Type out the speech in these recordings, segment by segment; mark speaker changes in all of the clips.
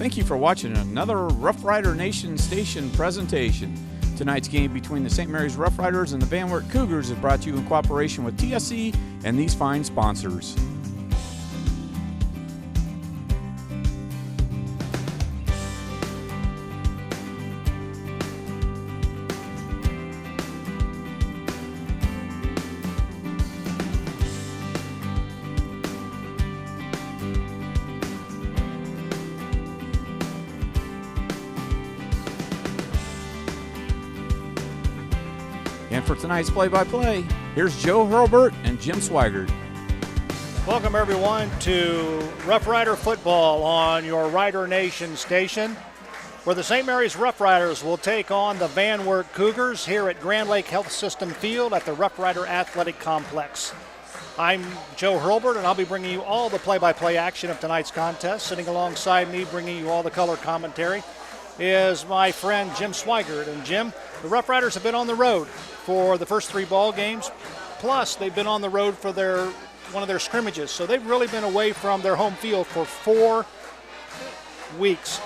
Speaker 1: Thank you for watching another Rough Rider Nation Station presentation. Tonight's game between the St. Mary's Rough Riders and the Van Wert Cougars is brought to you in cooperation with TSC and these fine sponsors. And for tonight's play-by-play, here's Joe Hurlbert and Jim Swigert.
Speaker 2: Welcome, everyone, to Rough Rider football on your Rider Nation station, where the St. Mary's Rough Riders will take on the Van Wert Cougars here at Grand Lake Health System Field at the Rough Rider Athletic Complex. I'm Joe Hurlbert, and I'll be bringing you all the play-by-play action of tonight's contest. Sitting alongside me, bringing you all the color commentary, is my friend Jim Swigert. And Jim, the Rough Riders have been on the road for the first three ball games, plus they've been on the road for one of their scrimmages. So they've really been away from their home field for 4 weeks.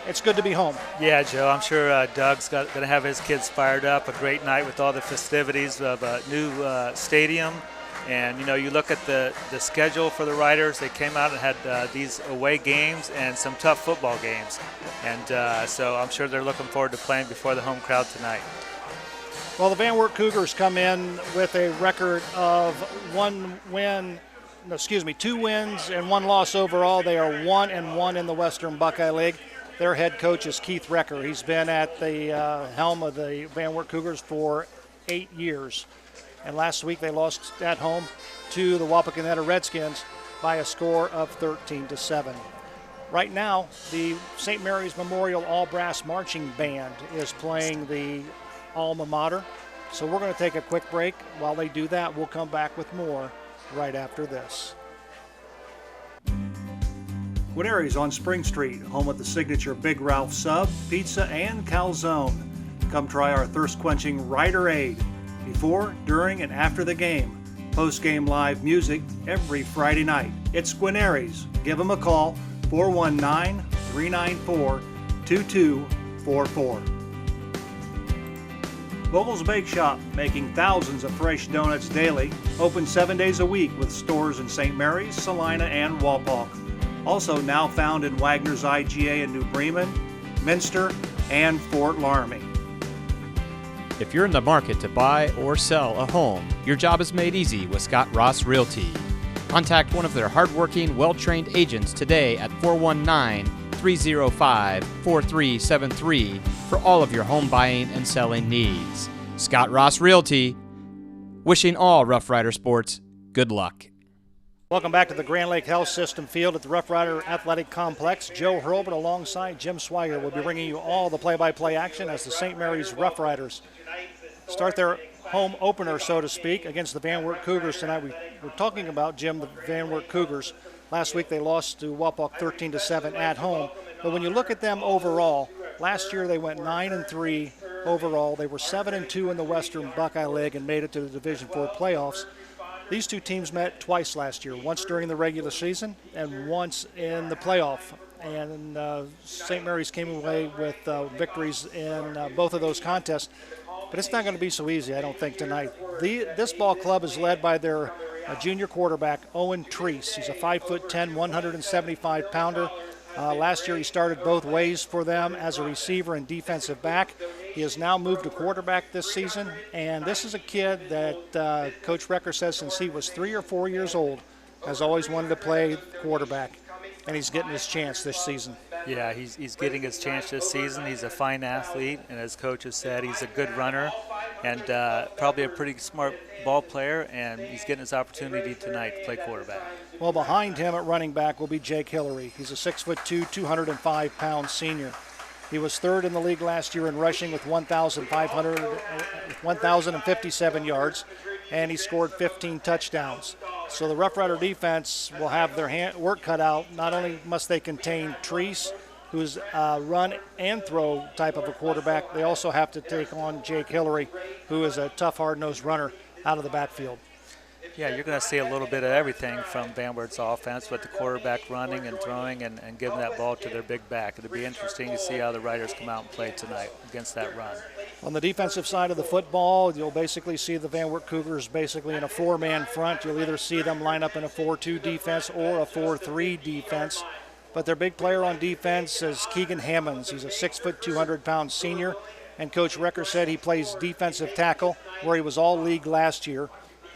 Speaker 2: It's good to be home.
Speaker 3: Yeah, Joe, I'm sure Doug's going to have his kids fired up. A great night with all the festivities of a new stadium. And, you know, you look at the schedule for the Riders. They came out and had these away games and some tough football games. And so I'm sure they're looking forward to playing before the home crowd tonight.
Speaker 2: Well, the Van Wert Cougars come in with a record of 2 wins and 1 loss overall. They are 1-1 in the Western Buckeye League. Their head coach is Keith Recker. He's been at the helm of the Van Wert Cougars for 8 years. And last week they lost at home to the Wapakoneta Redskins by a score of 13-7. Right now, the St. Mary's Memorial All-Brass Marching Band is playing the alma mater. So we're going to take a quick break. While they do that, we'll come back with more right after this. Guarneri's on Spring Street, home of the signature Big Ralph Sub, Pizza, and Calzone. Come try our thirst-quenching Rider-Aid before, during, and after the game. Postgame live music every Friday night. It's Guarneri's. Give them a call, 419-394-2244. Vogel's Bake Shop, making thousands of fresh donuts daily. Open 7 days a week with stores in St. Mary's, Salina, and Walpock. Also now found in Wagner's IGA in New Bremen, Minster, and Fort Laramie.
Speaker 1: If you're in the market to buy or sell a home, your job is made easy with Scott Ross Realty. Contact one of their hardworking, well-trained agents today at 419-305-4373 for all of your home buying and selling needs. Scott Ross Realty, wishing all Rough Rider sports good luck.
Speaker 2: Welcome back to the Grand Lake Health System Field at the Rough Rider Athletic Complex. Joe Hurlbert alongside Jim Swigert will be bringing you all the play-by-play action as the St. Mary's Rough Riders start their home opener, so to speak, against the Van Wert Cougars tonight. We're talking about, Jim, the Van Wert Cougars. Last week they lost to Walpock 13-7 at home. But when you look at them overall, last year they went 9-3 overall. They were 7-2 in the Western Buckeye League and made it to the Division IV playoffs. These two teams met twice last year, once during the regular season and once in the playoff. And St. Mary's came away with victories in both of those contests. But it's not going to be so easy, I don't think, tonight. This ball club is led by their junior quarterback, Owen Treese. He's a 5'10", 175-pounder. Last year he started both ways for them as a receiver and defensive back. He has now moved to quarterback this season, and this is a kid that Coach Recker says since he was 3 or 4 years old has always wanted to play quarterback, and he's getting his chance this season.
Speaker 3: Yeah, he's getting his chance this season. He's a fine athlete, and as Coach has said, he's a good runner and probably a pretty smart ball player, and he's getting his opportunity tonight to play quarterback.
Speaker 2: Well, behind him at running back will be Jake Hillary. He's a 6'2", 205-pound senior. He was third in the league last year in rushing with 1,057 yards, and he scored 15 touchdowns. So the Rough Rider defense will have their work cut out. Not only must they contain Treese, who's a run and throw type of a quarterback, they also have to take on Jake Hillary, who is a tough, hard-nosed runner out of the backfield.
Speaker 3: Yeah, you're going to see a little bit of everything from Van Wert's offense with the quarterback running and throwing and giving that ball to their big back. It'll be interesting to see how the Riders come out and play tonight against that run.
Speaker 2: On the defensive side of the football, you'll basically see the Van Wert Cougars basically in a four-man front. You'll either see them line up in a 4-2 defense or a 4-3 defense. But their big player on defense is Keegan Hammonds. He's a 6', 200-pound senior. And Coach Recker said he plays defensive tackle, where he was all-league last year.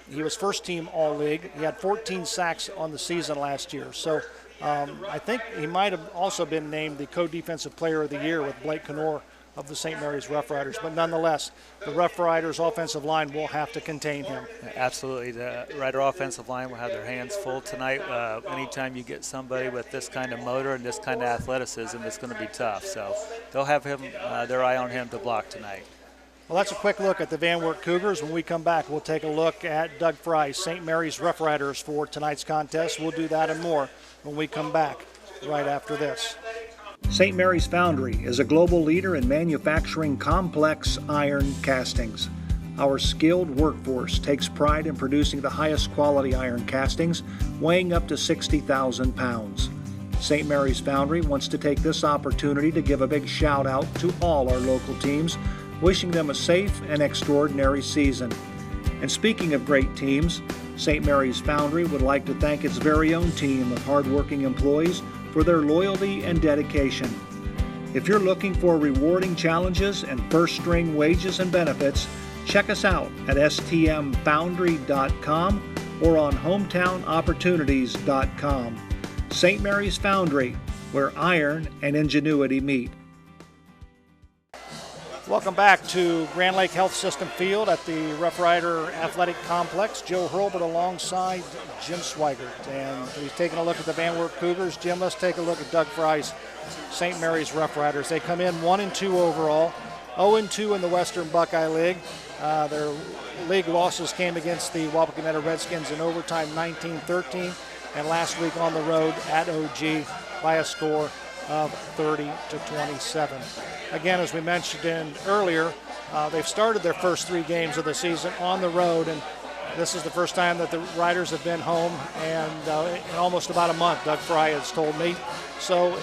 Speaker 2: He was first-team all-league. He had 14 sacks on the season last year. So I think he might have also been named the co-defensive player of the year with Blake Knorr of the St. Mary's Rough Riders. But nonetheless, the Rough Riders offensive line will have to contain him.
Speaker 3: Absolutely. The Rider offensive line will have their hands full tonight. Anytime you get somebody with this kind of motor and this kind of athleticism, it's going to be tough. So they'll have him, their eye on him to block tonight.
Speaker 2: Well, that's a quick look at the Van Wert Cougars. When we come back, we'll take a look at Doug Fry's St. Mary's Rough Riders for tonight's contest. We'll do that and more when we come back right after this. St. Mary's Foundry is a global leader in manufacturing complex iron castings. Our skilled workforce takes pride in producing the highest quality iron castings, weighing up to 60,000 pounds. St. Mary's Foundry wants to take this opportunity to give a big shout out to all our local teams, wishing them a safe and extraordinary season. And speaking of great teams, St. Mary's Foundry would like to thank its very own team of hardworking employees for their loyalty and dedication. If you're looking for rewarding challenges and first-string wages and benefits, check us out at stmfoundry.com or on hometownopportunities.com. St. Mary's Foundry, where iron and ingenuity meet. Welcome back to Grand Lake Health System Field at the Rough Rider Athletic Complex. Joe Hurlbert alongside Jim Swigert. And he's taking a look at the Van Wert Cougars. Jim, let's take a look at Doug Fry's St. Mary's Rough Riders. They come in 1-2 overall, 0-2 in the Western Buckeye League. Their league losses came against the Wapakoneta Redskins in overtime 19-13, and last week on the road at OG by a score of 30-27. Again, as we mentioned earlier, they've started their first 3 games of the season on the road, and this is the first time that the Riders have been home and in almost about a month, Doug Fry has told me. So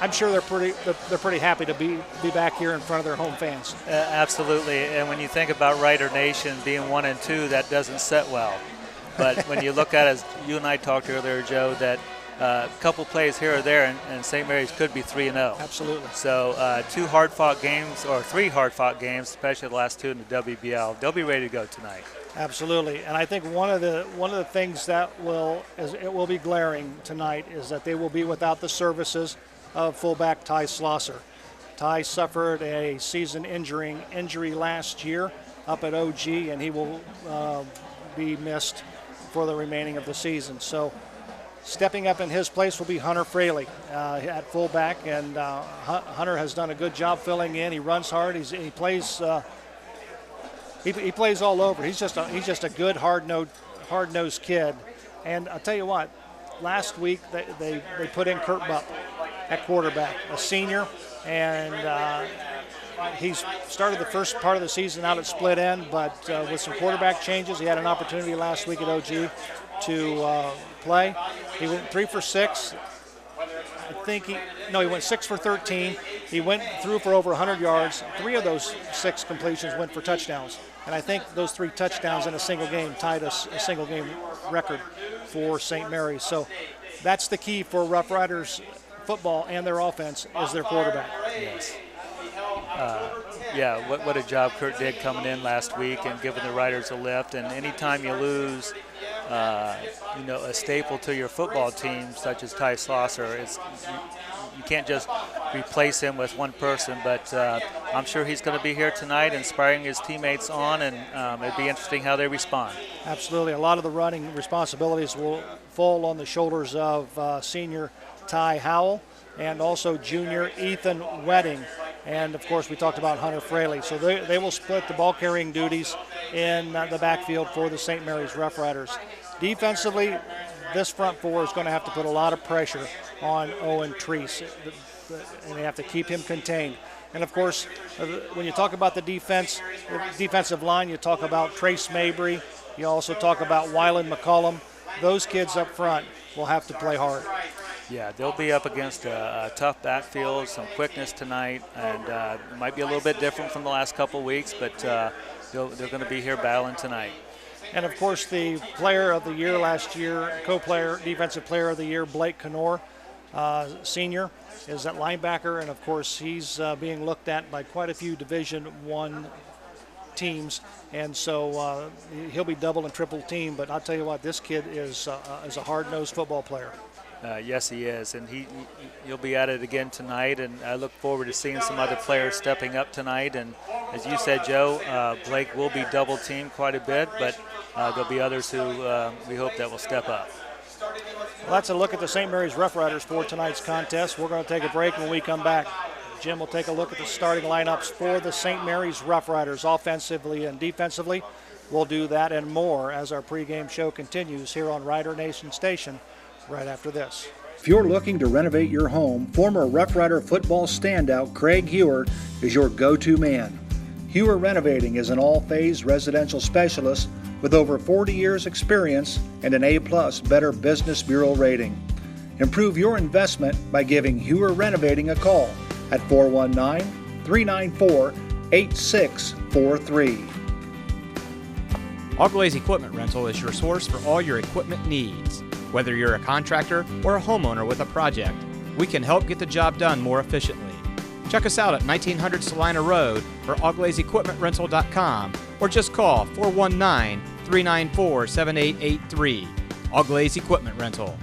Speaker 2: I'm sure they're pretty happy to be back here in front of their home fans.
Speaker 3: Absolutely, and when you think about Rider Nation being 1-2, that doesn't set well. But when you look at it, as you and I talked earlier, Joe, that a couple plays here or there, and St. Mary's could be 3-0.
Speaker 2: Absolutely.
Speaker 3: So 2 hard-fought games, or 3 hard-fought games, especially the last 2 in the WBL. They'll be ready to go tonight.
Speaker 2: Absolutely, and I think one of the things that will be glaring tonight is that they will be without the services of fullback Ty Slosser. Ty suffered a season injury last year up at OG, and he will be missed for the remaining of the season. So stepping up in his place will be Hunter Fraley at fullback, and Hunter has done a good job filling in. He runs hard. He plays. He plays all over. He's just a good hard-nosed kid. And I'll tell you what, last week they put in Kurt Bupp at quarterback, a senior, and he's started the first part of the season out at split end, but with some quarterback changes, he had an opportunity last week at OG to play. He went 3 for 6. He went 6 for 13. He went through for over 100 yards. 3 of those 6 completions went for touchdowns. And I think those 3 touchdowns in a single game tied a single game record for St. Mary's. So that's the key for Rough Riders football and their offense is their quarterback.
Speaker 3: Yes. What a job Kurt did coming in last week and giving the Riders a lift. And anytime you lose, a staple to your football team such as Ty Slosser, you can't just replace him with one person. But I'm sure he's going to be here tonight, inspiring his teammates on, and it'd be interesting how they respond.
Speaker 2: Absolutely, a lot of the running responsibilities will fall on the shoulders of senior Ty Howell and also junior Ethan Wedding. And, of course, we talked about Hunter Fraley. So they will split the ball-carrying duties in the backfield for the St. Mary's Rough Riders. Defensively, this front four is going to have to put a lot of pressure on Owen Treese, and they have to keep him contained. And, of course, when you talk about the defensive line, you talk about Trace Mabry You also talk about Weiland, McCollum. Those kids up front will have to play hard.
Speaker 3: Yeah, they'll be up against a tough backfield, some quickness tonight, and it might be a little bit different from the last couple of weeks, but they're going to be here battling tonight.
Speaker 2: And, of course, the player of the year last year, co-player, defensive player of the year, Blake Knorr, senior, is at linebacker, and, of course, he's being looked at by quite a few Division I teams, and so he'll be double and triple teamed. But I'll tell you what, this kid is a hard-nosed football player.
Speaker 3: Yes, he is, and he'll be at it again tonight, and I look forward to seeing some other players stepping up tonight. And as you said, Joe, Blake will be double teamed quite a bit, but there'll be others who we hope that will step up.
Speaker 2: Well, that's a look at the St. Mary's Rough Riders for tonight's contest. We're going to take a break. When we come back, Jim will take a look at the starting lineups for the St. Mary's Rough Riders, offensively and defensively. We'll do that and more as our pregame show continues here on Rider Nation Station right after this.
Speaker 4: If you're looking to renovate your home, former Rough Rider football standout Craig Hewer is your go-to man. Hewer Renovating is an all-phase residential specialist with over 40 years experience and an A+ Better Business Bureau rating. Improve your investment by giving Hewer Renovating a call at 419-394-8643.
Speaker 1: Auglaize Equipment Rental is your source for all your equipment needs. Whether you're a contractor or a homeowner with a project, we can help get the job done more efficiently. Check us out at 1900 Salina Road or auglaizeequipmentrental.com or just call 419-394-7883. Auglaize Equipment Rental.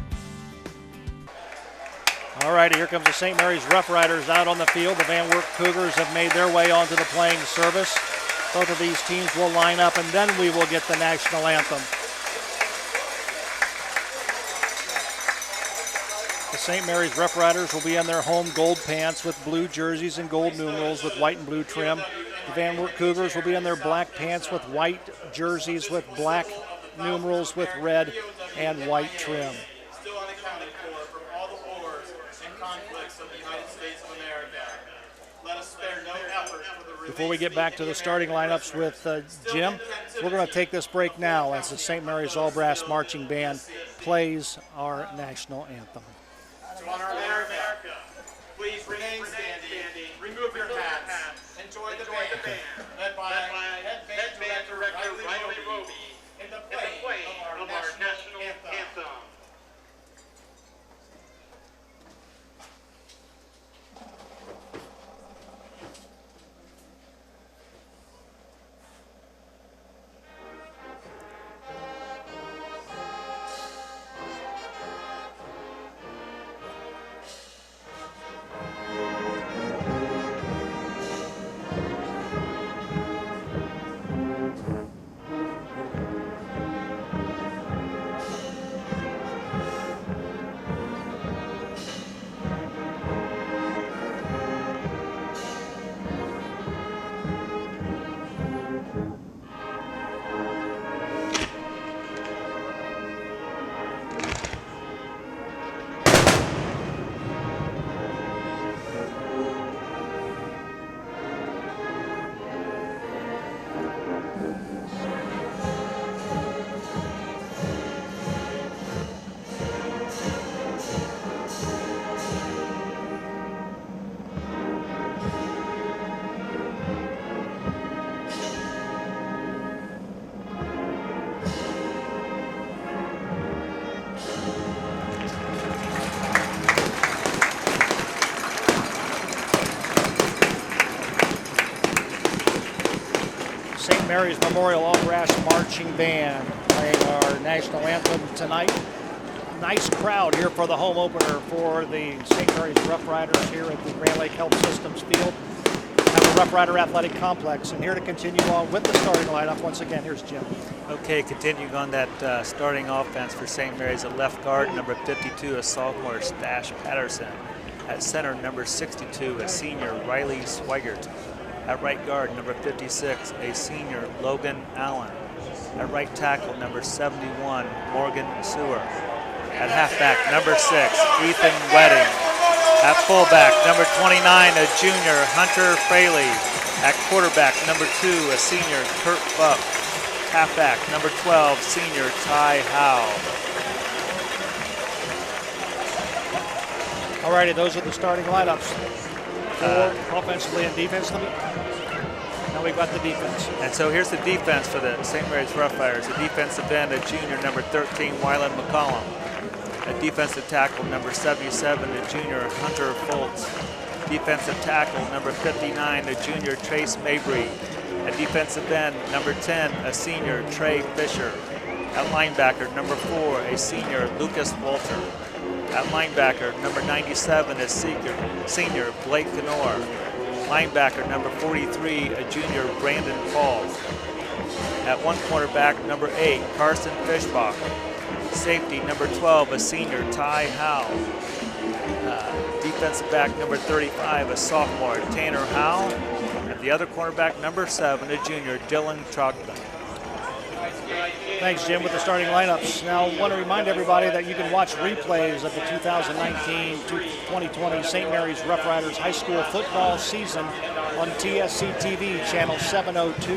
Speaker 2: All right, here comes the St. Mary's Rough Riders out on the field. The Van Wert Cougars have made their way onto the playing surface. Both of these teams will line up, and then we will get the national anthem. The St. Mary's Rough Riders will be in their home gold pants with blue jerseys and gold numerals with white and blue trim. The Van Wert Cougars will be in their black pants with white jerseys with black numerals with red and white trim.
Speaker 5: Still unaccounted for from all the wars and conflicts of the United States of America. Let us spare no effort for the
Speaker 2: Before we get back to the starting lineups with Jim, we're going to take this break now as the St. Mary's All Brass Marching Band plays our national anthem.
Speaker 5: To honor America, please remain standing, remove your hats, enjoy the band, led by Head Band Director Riley Roby in the playing of our national anthem.
Speaker 2: St. Mary's Memorial All Brass Marching Band playing our national anthem tonight. Nice crowd here for the home opener for the St. Mary's Rough Riders here at the Grand Lake Health Systems Field at the Rough Rider Athletic Complex. And here to continue on with the starting lineup, once again, here's Jim.
Speaker 3: Okay, continuing on that starting offense for St. Mary's, a left guard, number 52, a sophomore, Stash Patterson. At center, number 62, a senior, Riley Swigert. At right guard, number 56, a senior, Logan Allen. At right tackle, number 71, Morgan Sewer. At halfback, number 6, Ethan Wedding. At fullback, number 29, a junior, Hunter Fraley. At quarterback, number 2, a senior, Kurt Buck. Halfback, number 12, senior Ty Howe.
Speaker 2: All righty, those are the starting lineups. Offensively and defensively. Now we've got the defense.
Speaker 3: And so here's the defense for the St. Mary's Roughriders. The defensive end, a junior, number 13, Wyland McCollum. A defensive tackle, number 77, the junior, Hunter Foltz. Defensive tackle, number 59, the junior, Trace Mabry. A defensive end, number 10, a senior, Trey Fisher. At linebacker, number 4, a senior, Lucas Walter. At linebacker, number 97, a senior, Blake Knorr. Linebacker, number 43, a junior, Brandon Paul. At one cornerback, number 8, Carson Fishbach. Safety, number 12, a senior, Ty Howe. Defensive back, number 35, a sophomore, Tanner Howe. And the other cornerback, number 7, a junior, Dylan Trogdon.
Speaker 2: Thanks, Jim, with the starting lineups. Now, I want to remind everybody that you can watch replays of the 2019-2020 St. Mary's Rough Riders High School football season on TSC TV, channel 702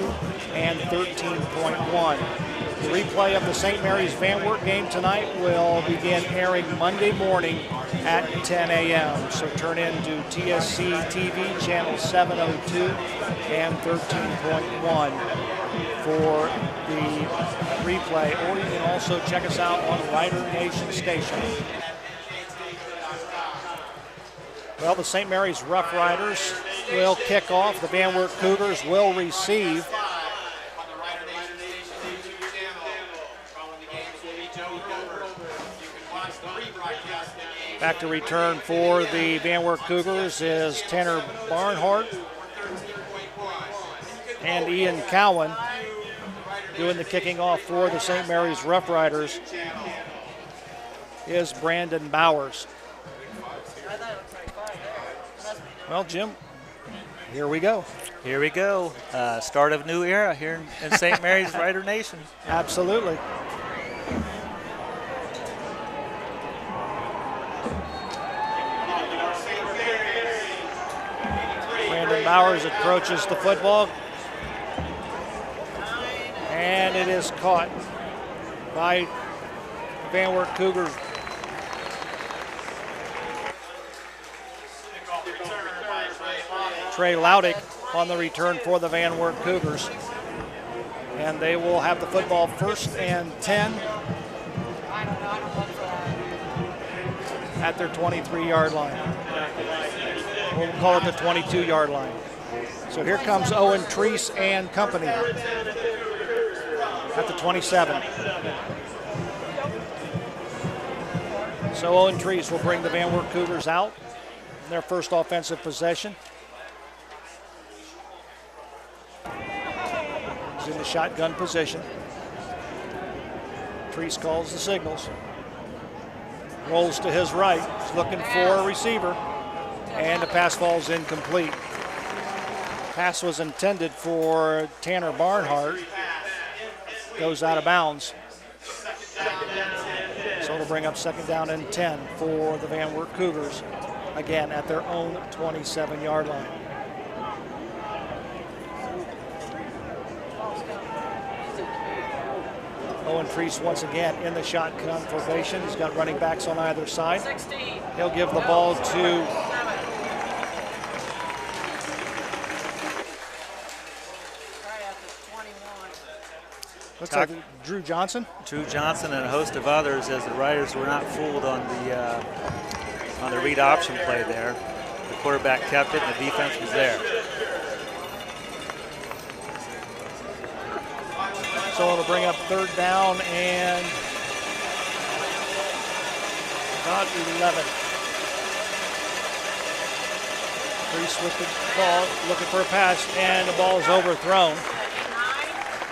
Speaker 2: and 13.1. The replay of the St. Mary's Van Wert game tonight will begin airing Monday morning at 10 a.m. So turn in to TSC TV, channel 702 and 13.1 for the replay, or you can also check us out on Rider Nation Station. Well, the St. Mary's Rough Riders will kick off. The Van Wert Cougars will receive. Back to return for the Van Wert Cougars is Tanner Barnhart and Ian Cowan. Doing the kicking off for the St. Mary's Rough Riders is Brandon Bowers. Well, Jim, here we go.
Speaker 3: Here we go. Start of a new era here in St. Mary's Rider Nation.
Speaker 2: Absolutely. Brandon Bowers approaches the football. And it is caught by Van Wert Cougars. Trey Laudick on the return for the Van Wert Cougars. And they will have the football 1st and 10 at their 23-yard line. We'll call it the 22-yard line. So here comes Owen Treese and company at the 27. So Owen Treese will bring the Van Wert Cougars out in their first offensive possession. He's in the shotgun position. Treese calls the signals. Rolls to his right. He's looking for a receiver. And the pass falls incomplete. Pass was intended for Tanner Barnhart. Goes out of bounds. So it'll bring up 2nd down and 10 for the Van Wert Cougars. Again, at their own 27-yard line. Owen Treese once again in the shotgun formation. He's got running backs on either side. He'll give the ball to looks like Drew Johnson.
Speaker 3: Drew Johnson and a host of others, as the Riders were not fooled on the read option play there. The quarterback kept it and the defense was there.
Speaker 2: So it'll bring up 3rd down and about 11. Treese with the ball, looking for a pass, and the ball is overthrown.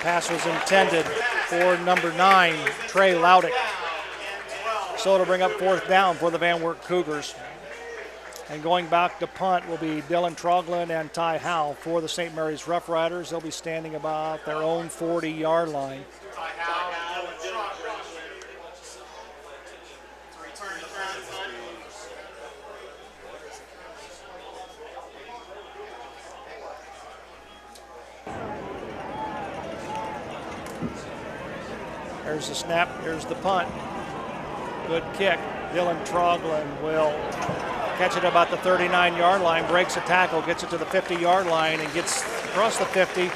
Speaker 2: Pass was intended for number 9, Trey Laudick. So it'll bring up 4th down for the Van Wert Cougars. And going back to punt will be Dylan Troglin and Ty Howe for the St. Mary's Rough Riders. They'll be standing about their own 40-yard line. There's the snap, there's the punt. Good kick. Dylan Troglin will catch it about the 39-yard line, breaks a tackle, gets it to the 50-yard line, and gets across the 50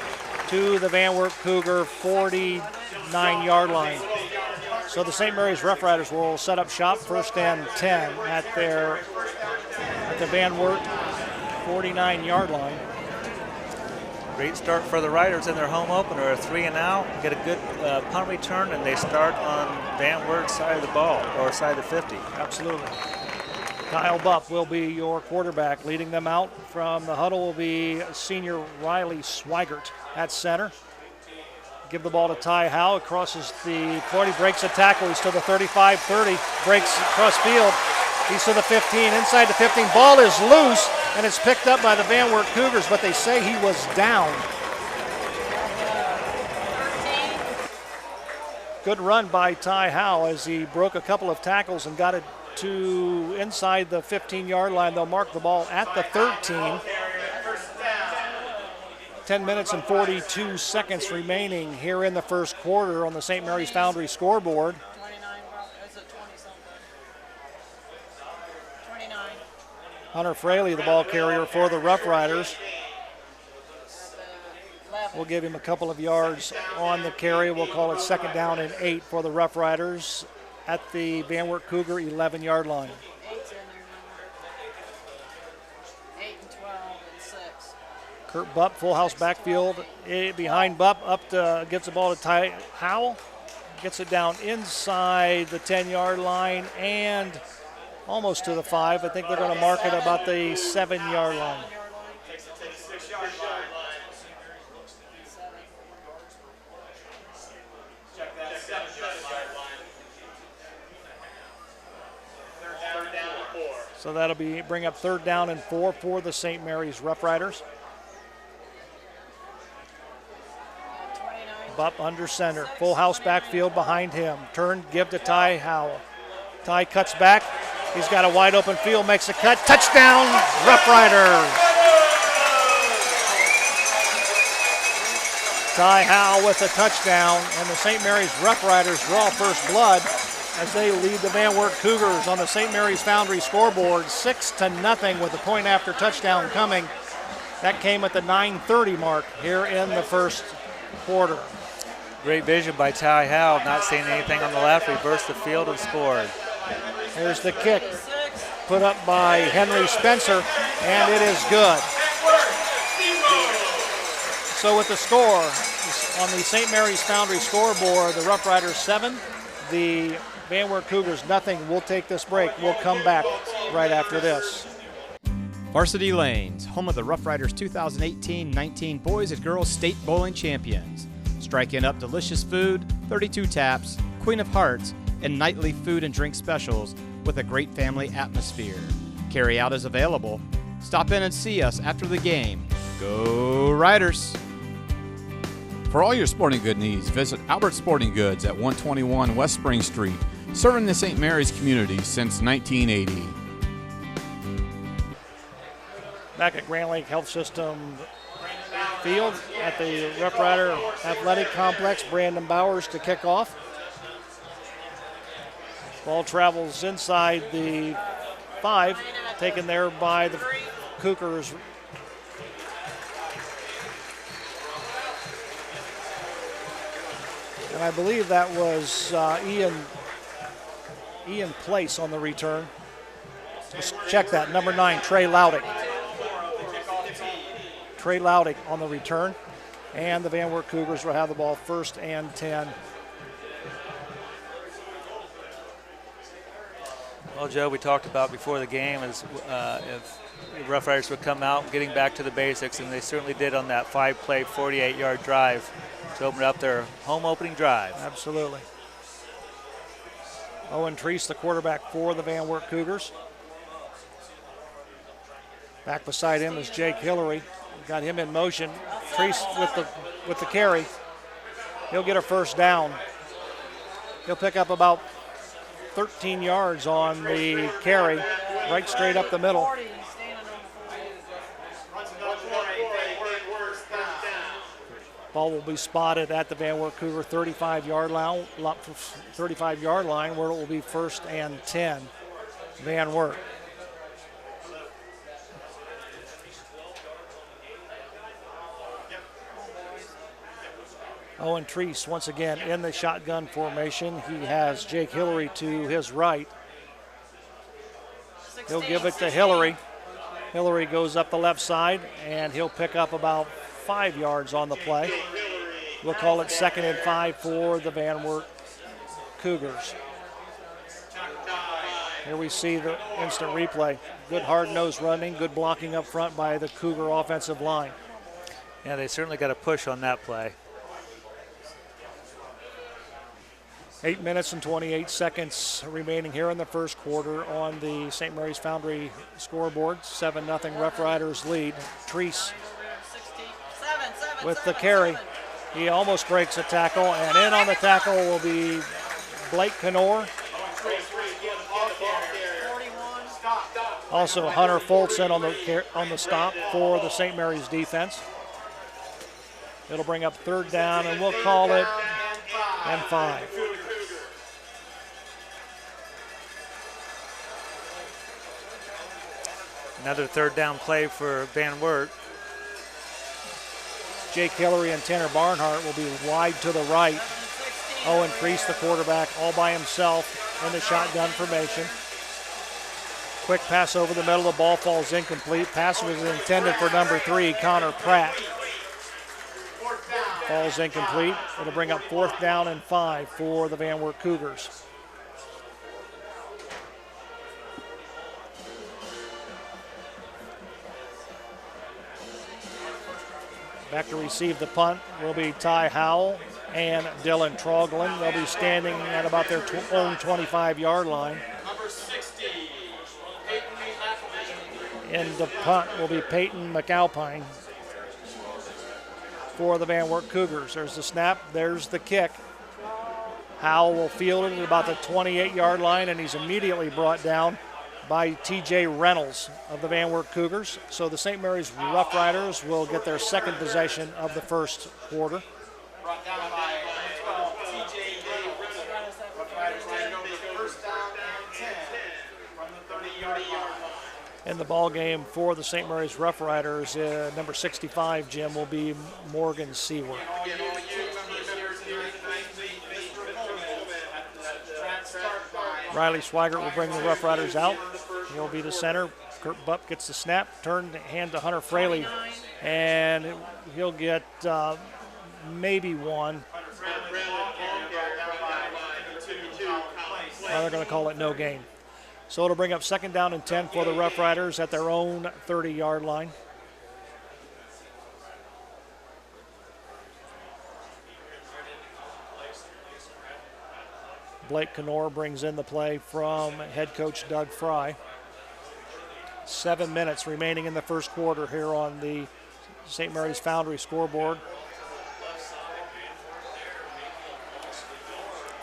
Speaker 2: to the Van Wert Cougar 49-yard line. So the St. Mary's Rough Riders will set up shop, 1st and 10 at the Van Wert 49-yard line.
Speaker 3: Great start for the Riders in their home opener, a 3-and-out, get a good punt return, and they start on Van Wert's side of the ball, or side of the 50.
Speaker 2: Absolutely. Kyle Bupp will be your quarterback. Leading them out from the huddle will be senior Riley Swigert at center. Give the ball to Ty Howe, crosses the 40, breaks a tackle, he's to the 35-30, breaks across field. He's to the 15, inside the 15. Ball is loose, and it's picked up by the Van Wert Cougars, but they say he was down. Good run by Ty Howe as he broke a couple of tackles and got it to inside the 15-yard line. They'll mark the ball at the 13. 10 minutes and 42 seconds remaining here in the first quarter on the St. Mary's Foundry scoreboard. Hunter Fraley, the ball carrier for the Rough Riders. We'll give him a couple of yards on the carry. We'll call it 2nd down and 8 for the Rough Riders at the Van Wert Cougar 11-yard line.
Speaker 6: 8 and 12 and 6.
Speaker 2: Kurt Bupp, full house backfield. Behind Bupp, gets the ball to Ty Howell. Gets it down inside the 10-yard line and almost to the 5. I think they're going to mark it about the 7-yard line. So that'll bring up 3rd down and 4 for the St. Mary's Rough Riders. Bupp under center, full house backfield behind him. Turn, give to Ty Howell. Ty cuts back. He's got a wide open field, makes a cut. Touchdown, Rough Riders. Ty Howell with a touchdown, and the St. Mary's Rough Riders draw first blood as they lead the Van Wert Cougars on the St. Mary's Foundry scoreboard 6-0 with a point after touchdown coming. That came at the 9:30 mark here in the first quarter.
Speaker 3: Great vision by Ty Howell, not seeing anything on the left, reversed the field and scored.
Speaker 2: Here's the kick, put up by Henry Spencer, and it is good. So with the score on the St. Mary's Foundry scoreboard, the Rough Riders 7, the Van Wert Cougars nothing. We'll take this break. We'll come back right after this.
Speaker 1: Varsity Lanes, home of the Rough Riders 2018-19 Boys and Girls State Bowling Champions. Striking up delicious food, 32 taps, Queen of Hearts, and nightly food and drink specials with a great family atmosphere. Carry out is available. Stop in and see us after the game. Go Riders!
Speaker 7: For all your sporting good needs, visit Albert Sporting Goods at 121 West Spring Street, serving the St. Mary's community since 1980.
Speaker 2: Back at Grand Lake Health System Field at the Rough Rider Athletic Complex, Brandon Bowers to kick off. Ball travels inside the 5, taken there by the Cougars. And I believe that was Ian Place on the return. Let's check that. Number 9, Trey Loudick. Trey Loudick on the return. And the Van Wert Cougars will have the ball 1st and 10.
Speaker 3: Well, Joe, we talked about before the game is if the Rough Riders would come out getting back to the basics, and they certainly did on that 5-play, 48-yard drive to open up their home opening drive.
Speaker 2: Absolutely. Owen Treese, the quarterback for the Van Wert Cougars. Back beside him is Jake Hillary. Got him in motion. Treese with the carry. He'll get a 1st down. He'll pick up about 13 yards on the carry, right straight up the middle. Ball will be spotted at the Van Wert Cougar 35-yard line, where it will be 1st and 10. Van Wert. Owen Treese once again in the shotgun formation. He has Jake Hillary to his right. He'll give it to Hillary. Hillary goes up the left side, and he'll pick up about 5 yards on the play. We'll call it 2nd and 5 for the Van Wert Cougars. Here we see the instant replay. Good hard-nosed running, good blocking up front by the Cougar offensive line.
Speaker 3: Yeah, they certainly got a push on that play.
Speaker 2: 8 minutes and 28 seconds remaining here in the first quarter on the St. Mary's Foundry scoreboard. 7-0 Rough Riders lead. Treese with the carry. He almost breaks a tackle, and in on the tackle will be Blake Knorr. Also Hunter Foltzen on the stop for the St. Mary's defense. It'll bring up 3rd down, and we'll call it and 5.
Speaker 3: Another 3rd down play for Van Wert.
Speaker 2: Jake Hillary and Tanner Barnhart will be wide to the right. Owen Treese, the quarterback, all by himself in the shotgun formation. Quick pass over the middle. The ball falls incomplete. Pass was intended for number 3, Connor Pratt. Falls incomplete. It'll bring up 4th down and 5 for the Van Wert Cougars. Back to receive the punt will be Ty Howell and Dylan Troglin. They'll be standing at about their own 25-yard line.
Speaker 5: Number 60, Peyton McAlpine.
Speaker 2: And the punt will be Peyton McAlpine for the Van Wert Cougars. There's the snap, there's the kick. Howell will field it at about the 28-yard line, and he's immediately brought down by T.J. Reynolds of the Van Wert Cougars. So the St. Mary's Rough Riders will get their 2nd possession of the first quarter.
Speaker 5: Brought down by 12, T.J. Reynolds. Rough Riders line over the 1st down and 10 from the 30-yard line.
Speaker 2: In the ball game for the St. Mary's Rough Riders, number 65, Jim, will be Morgan Seward. Riley Swigert will bring the Rough Riders out. He'll be the center. Kurt Bupp gets the snap, turn hand to Hunter Fraley, and he'll get maybe 1. They're going to call it no gain. So it'll bring up 2nd down and 10 for the Rough Riders at their own 30-yard line. Blake Knorr brings in the play from head coach Doug Fry. 7 minutes remaining in the first quarter here on the St. Mary's Foundry scoreboard.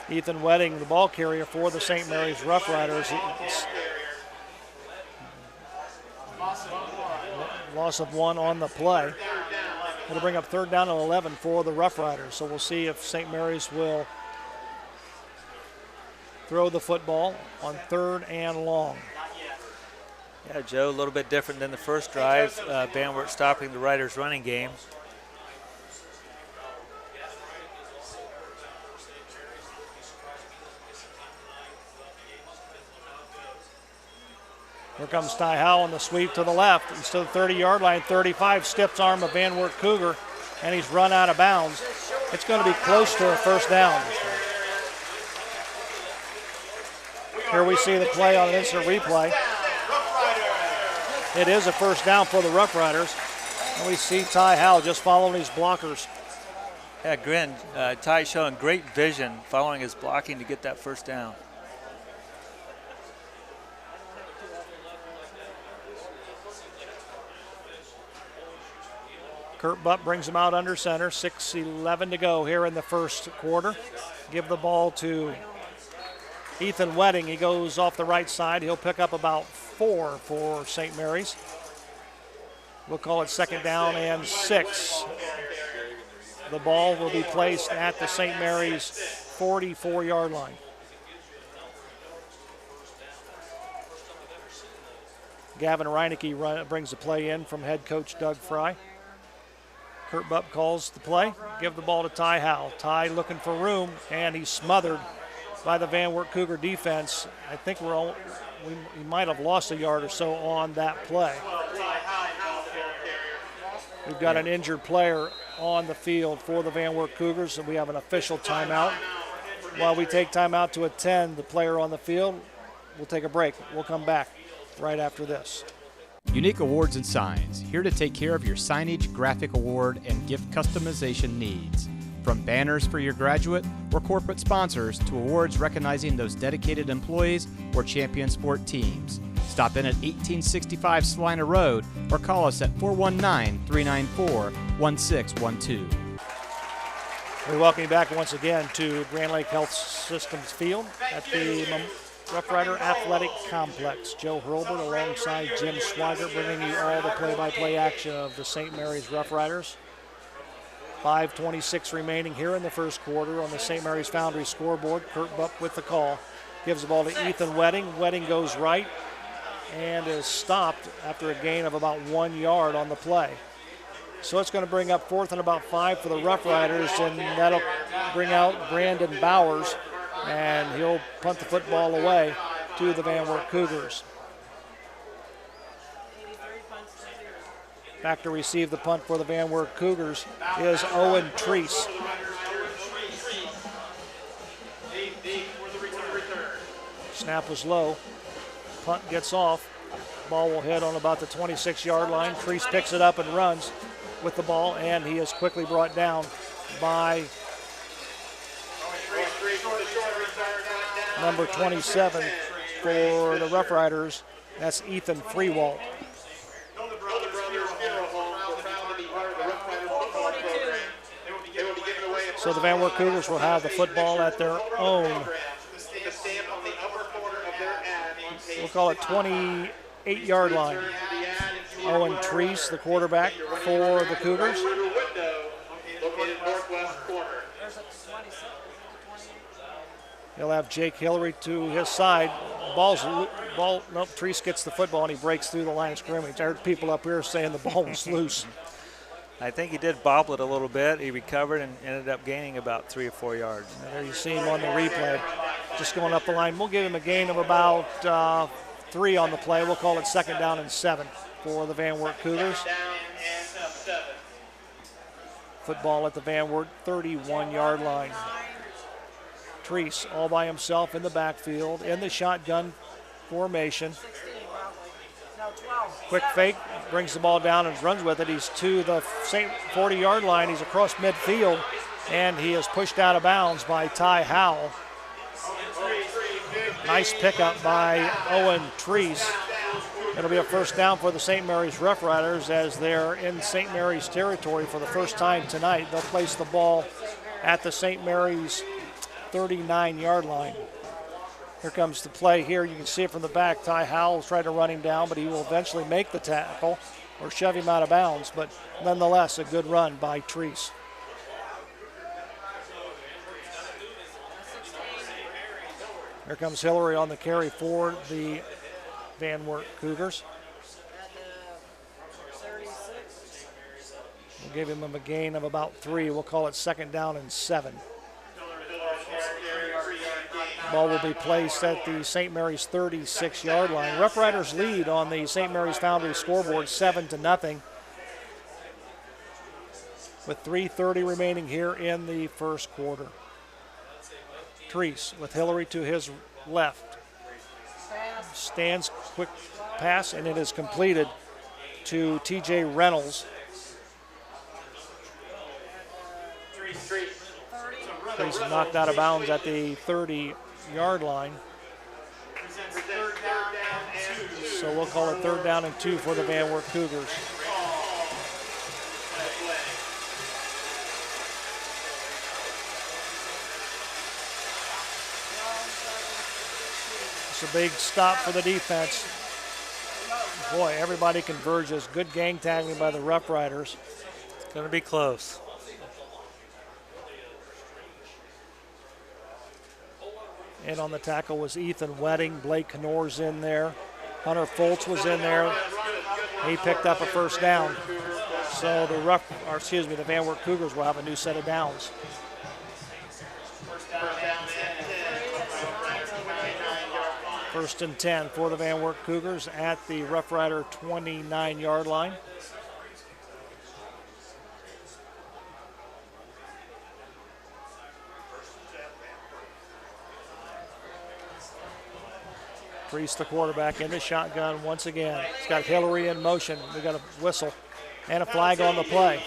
Speaker 2: Ethan Wedding, the ball carrier for the St. Mary's Rough Riders. Loss of 1 on the play. It'll bring up 3rd down and 11 for the Rough Riders. So we'll see if St. Mary's will throw the football on 3rd and long.
Speaker 3: Yeah, Joe, a little bit different than the first drive. Van Wert stopping the Riders' running game.
Speaker 2: Here comes Ty Howell on the sweep to the left. He's to the 30-yard line. 35 stiffs arm of Van Wert Cougar, and he's run out of bounds. It's going to be close to a 1st down. Here we see the play on an instant replay. It is a 1st down for the Rough Riders. And we see Ty Howell just following his blockers.
Speaker 3: Yeah, Grin, Ty showing great vision following his blocking to get that 1st down.
Speaker 2: Kurt Bupp brings him out under center. 6:11 to go here in the first quarter. Give the ball to Ethan Wedding. He goes off the right side. He'll pick up about 4 for St. Mary's. We'll call it 2nd down and 6. The ball will be placed at the St. Mary's 44-yard line. Gavin Reinecke brings the play in from head coach Doug Fry. Kurt Bupp calls the play. Give the ball to Ty Howell. Ty looking for room, and he's smothered by the Van Wert Cougar defense. I think we might have lost a yard or so on that play. We've got an injured player on the field for the Van Wert Cougars, and we have an official timeout. While we take timeout to attend the player on the field, we'll take a break. We'll come back right after this.
Speaker 1: Unique Awards and Signs, here to take care of your signage, graphic award, and gift customization needs. From banners for your graduate or corporate sponsors to awards recognizing those dedicated employees or champion sport teams. Stop in at 1865 Salina Road or call us at 419-394-1612.
Speaker 2: We welcome you back once again to Grand Lake Health Systems Field at the Rough Rider Athletic Complex. Joe Hurlbert alongside Jim Swigert bringing you all the play-by-play action of the St. Mary's Rough Riders. 5:26 remaining here in the first quarter on the St. Mary's Foundry scoreboard. Kurt Bupp with the call. Gives the ball to Ethan Wedding. Wedding goes right and is stopped after a gain of about 1 yard on the play. So it's going to bring up 4th and about 5 for the Rough Riders, and that'll bring out Brandon Bowers, and he'll punt the football away to the Van Wert Cougars. Back to receive the punt for the Van Wert Cougars is Owen Treese. Snap was low. Punt gets off. Ball will hit on about the 26-yard line. Treese picks it up and runs with the ball, and he is quickly brought down by number 27 for the Rough Riders. That's Ethan Freewalt. So the Van Wert Cougars will have the football at their own, we'll call it 28-yard line. Owen Treese, the quarterback for the Cougars. He'll have Jake Hillary to his side. Treese gets the football and he breaks through the line of scrimmage. I heard people up here saying the ball was loose.
Speaker 3: I think he did bobble it a little bit. He recovered and ended up gaining about 3 or 4 yards.
Speaker 2: And there you see him on the replay, just going up the line. We'll give him a gain of about 3 on the play. We'll call it 2nd down and 7 for the Van Wert Cougars. Football at the Van Wert 31-yard line. Treese all by himself in the backfield in the shotgun formation. Quick fake, brings the ball down and runs with it. He's to the same 40-yard line. He's across midfield, and he is pushed out of bounds by Ty Howell. Nice pickup by Owen Treese. It'll be a 1st down for the St. Mary's Rough Riders as they're in St. Mary's territory for the first time tonight. They'll place the ball at the St. Mary's 39-yard line. Here comes the play here. You can see it from the back. Ty Howell's trying to run him down, but he will eventually make the tackle or shove him out of bounds. But nonetheless, a good run by Treese. Here comes Hillary on the carry for the Van Wert Cougars. We'll give him a gain of about 3. We'll call it 2nd down and 7. Ball will be placed at the St. Mary's 36-yard line. Rough Riders lead on the St. Mary's Foundry scoreboard 7-0. With 3:30 remaining here in the first quarter. Treese with Hillary to his left. Stands, quick pass, and it is completed to T.J. Reynolds. Treese knocked out of bounds at the 30-yard line. So we'll call it 3rd down and 2 for the Van Wert Cougars. It's a big stop for the defense. Boy, everybody converges. Good gang tackling by the Rough Riders.
Speaker 3: It's going to be close.
Speaker 2: And on the tackle was Ethan Wedding. Blake Knorr's in there. Hunter Foltz was in there. He picked up a first down. So the Van Wert Cougars will have a new set of downs. First and 10 for the Van Wert Cougars at the Rough Rider 29-yard line. Priest, the quarterback, in the shotgun once again. He's got Hillary in motion. We got a whistle and a flag on the play.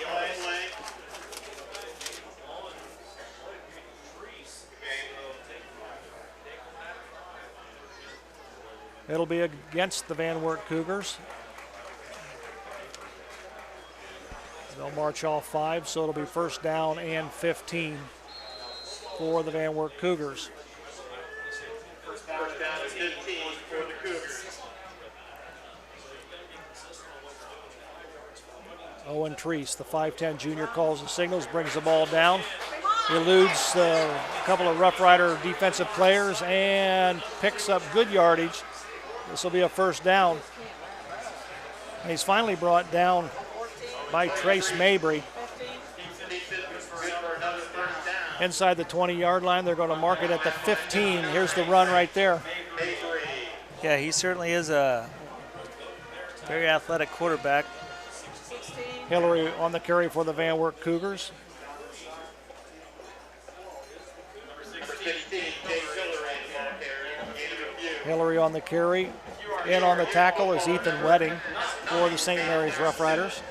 Speaker 2: It'll be against the Van Wert Cougars. They'll march all 5, so it'll be first down and 15 for the Van Wert Cougars.
Speaker 5: First down and 15 for the Cougars.
Speaker 2: Owen Treese, the 5'10 junior, calls the signals, brings the ball down. Eludes a couple of Rough Rider defensive players and picks up good yardage. This will be a first down. And he's finally brought down by Trace Mabry. Inside the 20-yard line, they're going to mark it at the 15. Here's the run right there.
Speaker 3: Yeah, he certainly is a very athletic quarterback.
Speaker 2: Hillary on the carry for the Van Wert Cougars. Hillary on the carry. In on the tackle is Ethan Wedding for the St. Mary's Rough Riders.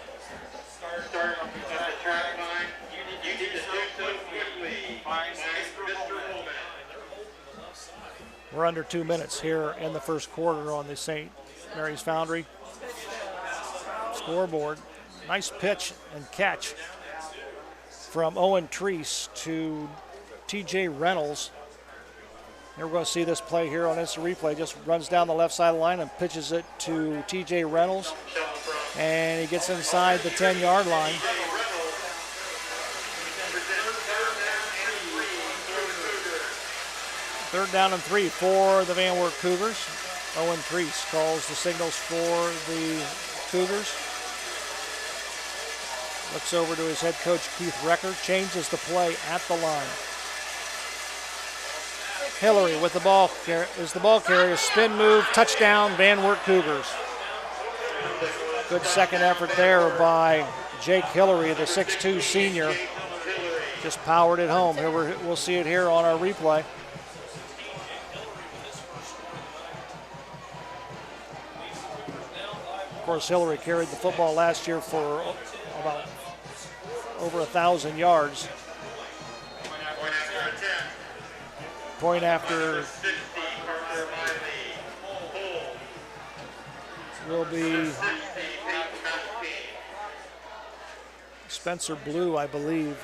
Speaker 2: We're under 2 minutes here in the first quarter on the St. Mary's Foundry scoreboard. Nice pitch and catch from Owen Treese to TJ Reynolds. Here we're going to see this play here on instant replay. Just runs down the left side of the line and pitches it to TJ Reynolds. And he gets inside the 10-yard line. Third down and 3 for the Van Wert Cougars. Owen Treese calls the signals for the Cougars. Looks over to his head coach, Keith Recker. Changes the play at the line. Hillary with the ball is the ball carrier. Spin move, touchdown, Van Wert Cougars. Good second effort there by Jake Hillary, the 6'2 senior. Just powered it home. Here we'll see it here on our replay. Of course, Hillary carried the football last year for about over 1,000 yards. Point after will be Spencer Blue, I believe.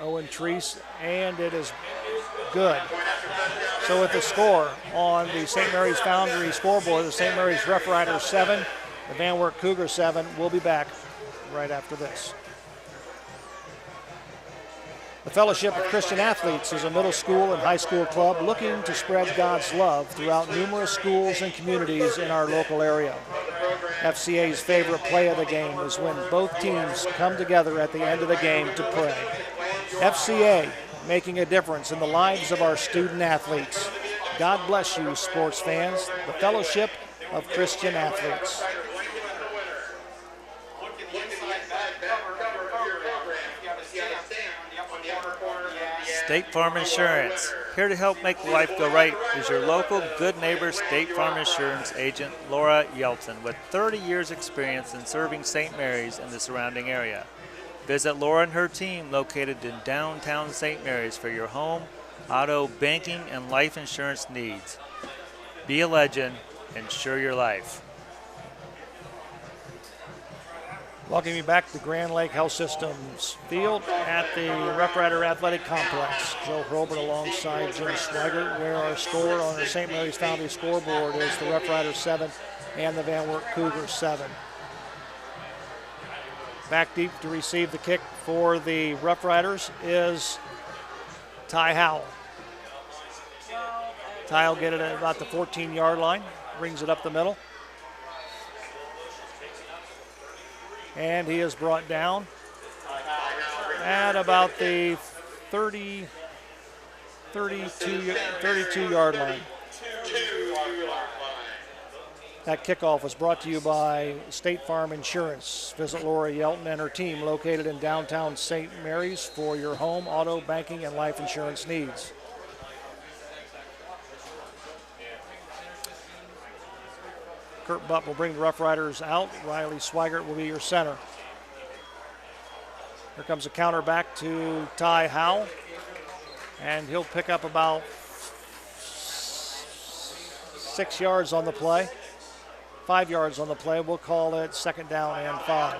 Speaker 2: Owen Treese, and it is good. So with the score on the St. Mary's Foundry scoreboard, the St. Mary's Rough Riders 7, the Van Wert Cougars 7. We'll be back right after this. The Fellowship of Christian Athletes is a middle school and high school club looking to spread God's love throughout numerous schools and communities in our local area. FCA's favorite play of the game is when both teams come together at the end of the game to pray. FCA, making a difference in the lives of our student athletes. God bless you, sports fans. The Fellowship of Christian Athletes.
Speaker 3: State Farm Insurance. Here to help make life go right is your local good neighbor State Farm Insurance agent, Laura Yelton, with 30 years experience in serving St. Mary's and the surrounding area. Visit Laura and her team located in downtown St. Mary's for your home, auto, banking, and life insurance needs. Be a legend, insure your life.
Speaker 2: Welcome you back to Grand Lake Health Systems Field at the Rough Rider Athletic Complex. Joe Hurlbert alongside Jim Schweiger, where our score on the St. Mary's Foundry scoreboard is the Rough Riders 7 and the Van Wert Cougars 7. Back deep to receive the kick for the Rough Riders is Ty Howell. Ty will get it at about the 14-yard line, brings it up the middle. And he is brought down at about the 32-yard line. That kickoff was brought to you by State Farm Insurance. Visit Laura Yelton and her team located in downtown St. Mary's for your home, auto, banking, and life insurance needs. Kurt Butt will bring the Rough Riders out. Riley Swigert will be your center. Here comes a counter back to Ty Howell, and he'll pick up about 6 yards on the play. 5 yards on the play. We'll call it second down and 5.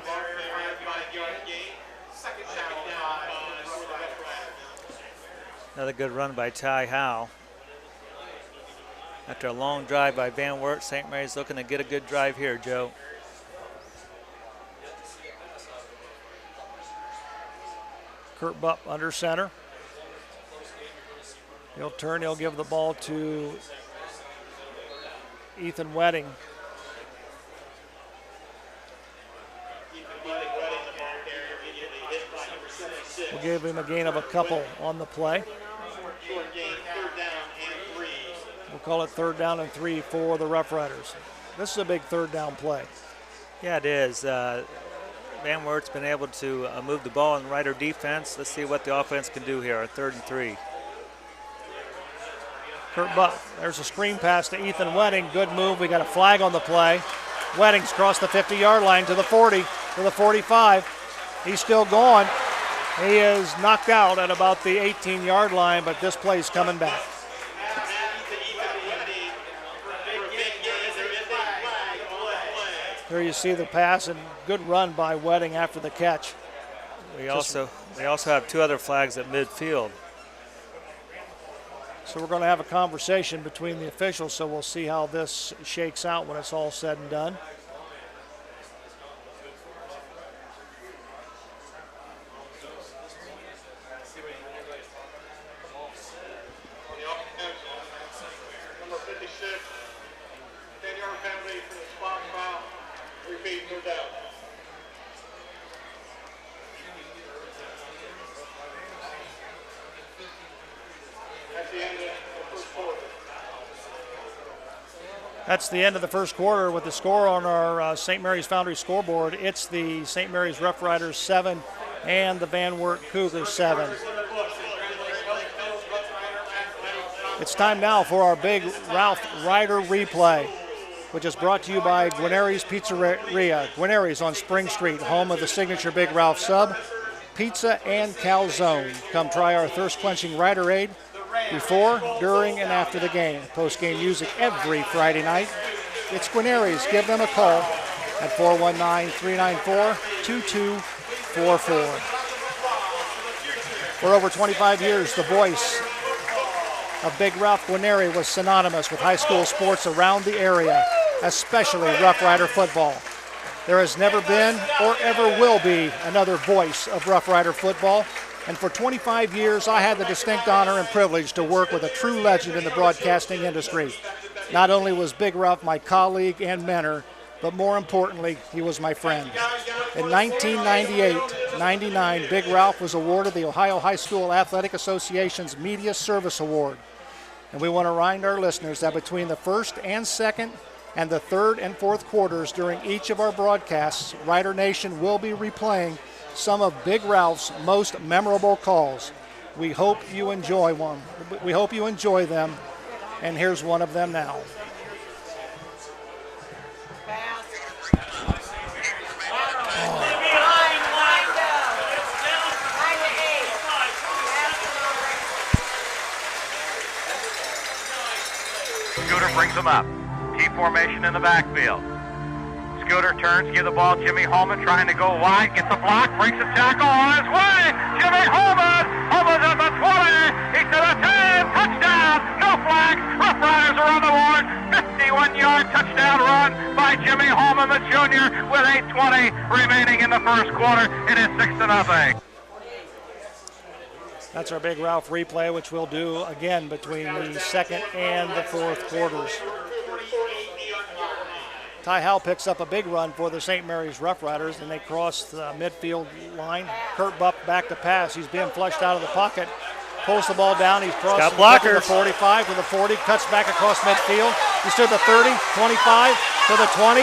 Speaker 3: Another good run by Ty Howell. After a long drive by Van Wert, St. Mary's looking to get a good drive here, Joe.
Speaker 2: Kurt Butt under center. He'll turn, he'll give the ball to Ethan Wedding. We'll give him a gain of a couple on the play. We'll call it 3rd down and 3 for the Rough Riders. This is a big 3rd down play.
Speaker 3: Yeah, it is. Van Wert's been able to move the ball in Rider defense. Let's see what the offense can do here, 3rd and 3.
Speaker 2: Kurt Butt, there's a screen pass to Ethan Wedding. Good move. We got a flag on the play. Wedding's crossed the 50-yard line to the 40, to the 45. He's still going. He is knocked out at about the 18-yard line, but this play's coming back. Here you see the pass and good run by Wedding after the catch.
Speaker 3: They also have 2 other flags at midfield.
Speaker 2: So we're going to have a conversation between the officials, so we'll see how this shakes out when it's all said and done. That's the end of the first quarter with the score on our St. Mary's Foundry scoreboard. It's the St. Mary's Rough Riders 7 and the Van Wert Cougars 7. It's time now for our Big Ralph Rider replay, which is brought to you by Guarneri's Pizzeria. Guarneri's on Spring Street, home of the signature Big Ralph sub, pizza, and calzone. Come try our thirst-quenching Rider Aid before, during, and after the game. Post-game music every Friday night. It's Guarneri's. Give them a call at 419-394-2244. For over 25 years, the voice of Big Ralph Guarneri was synonymous with high school sports around the area, especially Rough Rider football. There has never been or ever will be another voice of Rough Rider football. And for 25 years, I had the distinct honor and privilege to work with a true legend in the broadcasting industry. Not only was Big Ralph my colleague and mentor, but more importantly, he was my friend. In 1998-99, Big Ralph was awarded the Ohio High School Athletic Association's Media Service Award. And we want to remind our listeners that between the first and second and the third and fourth quarters during each of our broadcasts, Rider Nation will be replaying some of Big Ralph's most memorable calls. We hope you enjoy one. We hope you enjoy them, and here's one of them now.
Speaker 8: Scooter brings him up. T formation in the backfield. Scooter turns, give the ball. Jimmy Holman trying to go wide, gets a block, breaks a tackle on his way. Jimmy Holman at the 20. He's to the 10. Touchdown. No flags. Rough Riders are on the board. 51-yard touchdown run by Jimmy Holman, the junior, with 8:20 remaining in the first quarter. It is 6-0.
Speaker 2: That's our Big Ralph replay, which we'll do again between the second and the fourth quarters. Ty Howell picks up a big run for the St. Mary's Rough Riders, and they cross the midfield line. Kurt Bupp back to pass. He's being flushed out of the pocket. Pulls the ball down. He's crossing to the 45 to the 40. Cuts back across midfield. He's to the 30, 25 to the 20.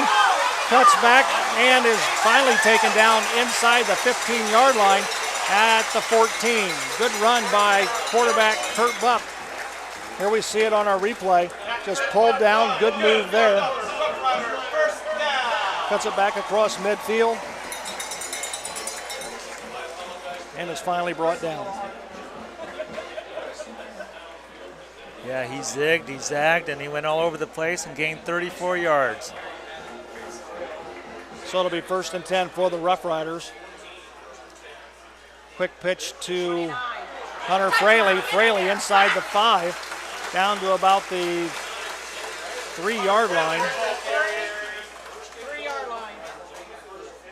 Speaker 2: Cuts back and is finally taken down inside the 15-yard line at the 14. Good run by quarterback Kurt Bupp. Here we see it on our replay. Just pulled down. Good move there. Cuts it back across midfield and is finally brought down.
Speaker 3: Yeah, he zigged, he zagged, and he went all over the place and gained 34 yards.
Speaker 2: So it'll be 1st and 10 for the Rough Riders. Quick pitch to Hunter Fraley. Fraley inside the 5, down to about the 3-yard line.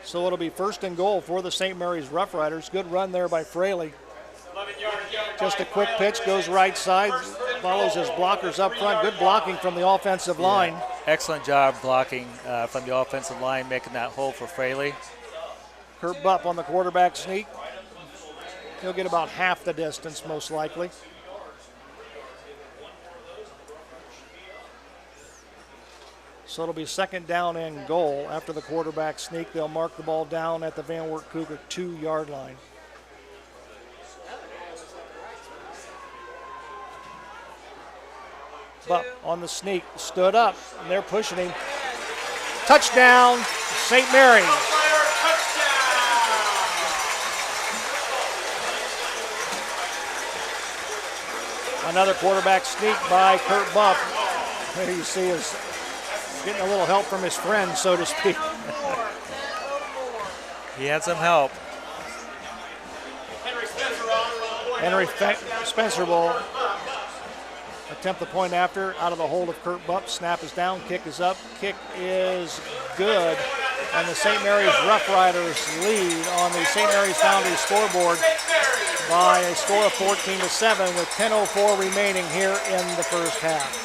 Speaker 2: So it'll be 1st and goal for the St. Mary's Rough Riders. Good run there by Fraley. Just a quick pitch, goes right side, follows his blockers up front. Good blocking from the offensive line.
Speaker 3: Excellent job blocking from the offensive line, making that hole for Fraley.
Speaker 2: Kurt Bupp on the quarterback sneak. He'll get about half the distance, most likely. So it'll be 2nd down and goal after the quarterback sneak. They'll mark the ball down at the Van Wert Cougar 2-yard line. Bupp on the sneak, stood up, and they're pushing him. Touchdown, St. Mary's. Another quarterback sneak by Kurt Bupp. There you see is getting a little help from his friend, so to speak.
Speaker 3: He had some help.
Speaker 2: Henry Spencer will attempt the point after, out of the hold of Kurt Bupp. Snap is down, kick is up, kick is good. And the St. Mary's Rough Riders lead on the St. Mary's Foundry scoreboard by a score of 14-7 with 10:04 remaining here in the first half.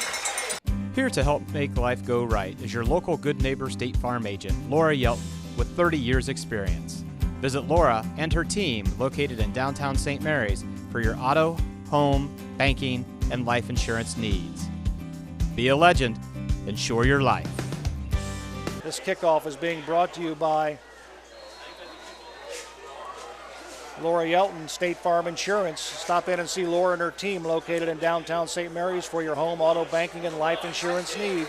Speaker 1: Here to help make life go right is your local Good Neighbor State Farm agent, Laura Yelton, with 30 years experience. Visit Laura and her team located in downtown St. Mary's for your auto, home, banking, and life insurance needs. Be a legend. Insure your life.
Speaker 2: This kickoff is being brought to you by Laura Yelton, State Farm Insurance. Stop in and see Laura and her team located in downtown St. Mary's for your home, auto, banking, and life insurance needs.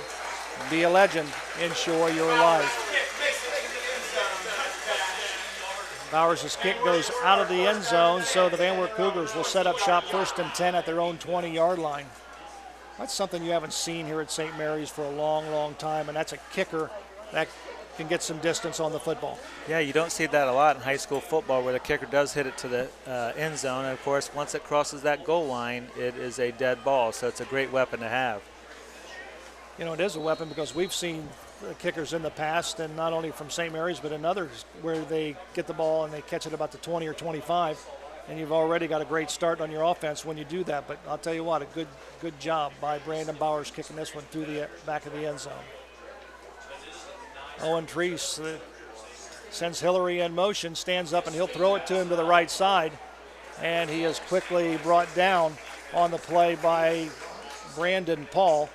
Speaker 2: Be a legend. Insure your life. Bowers' kick goes out of the end zone, so the Van Wert Cougars will set up shop 1st and 10 at their own 20-yard line. That's something you haven't seen here at St. Mary's for a long, long time, and that's a kicker that can get some distance on the football.
Speaker 3: Yeah, you don't see that a lot in high school football where the kicker does hit it to the end zone. And, of course, once it crosses that goal line, it is a dead ball, so it's a great weapon to have.
Speaker 2: You know, it is a weapon because we've seen kickers in the past, and not only from St. Mary's but in others, where they get the ball and they catch it about the 20 or 25, and you've already got a great start on your offense when you do that. But I'll tell you what, a good job by Brandon Bowers kicking this one through the back of the end zone. Owen Treese sends Hillary in motion, stands up, and he'll throw it to him to the right side, and he is quickly brought down on the play by Brandon Paul.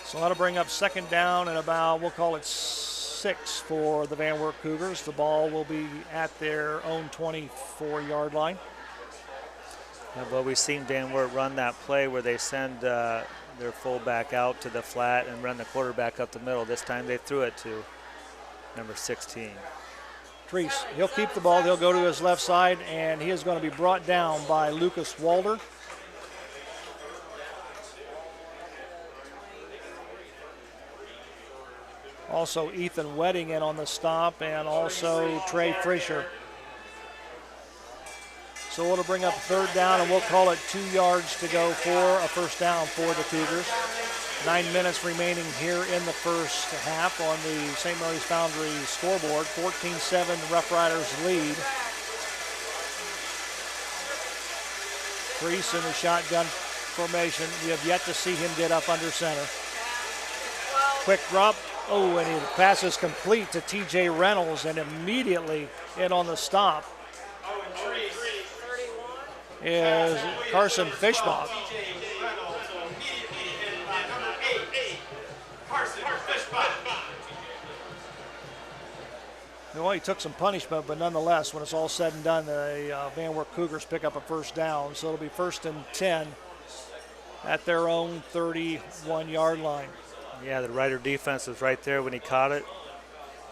Speaker 2: So that'll bring up 2nd down and about, we'll call it 6 for the Van Wert Cougars. The ball will be at their own 24-yard line.
Speaker 3: Yeah, well, we've seen Van Wert run that play where they send their fullback out to the flat and run the quarterback up the middle. This time they threw it to number 16.
Speaker 2: Treese, he'll keep the ball. He'll go to his left side, and he is going to be brought down by Lucas Walder. Also Ethan Wedding in on the stop, and also Trey Fisher. So it'll bring up 3rd down, and we'll call it 2 yards to go for a 1st down for the Cougars. 9 minutes remaining here in the first half on the St. Mary's Foundry scoreboard. 14-7 Rough Riders lead. Treese in the shotgun formation. We have yet to see him get up under center. Quick drop. Oh, and the pass is complete to T.J. Reynolds, and immediately in on the stop is Carson Fishbach. Well, he took some punishment, but nonetheless, when it's all said and done, the Van Wert Cougars pick up a first down. So it'll be 1st and 10 at their own 31-yard line.
Speaker 3: Yeah, the Rider defense was right there when he caught it.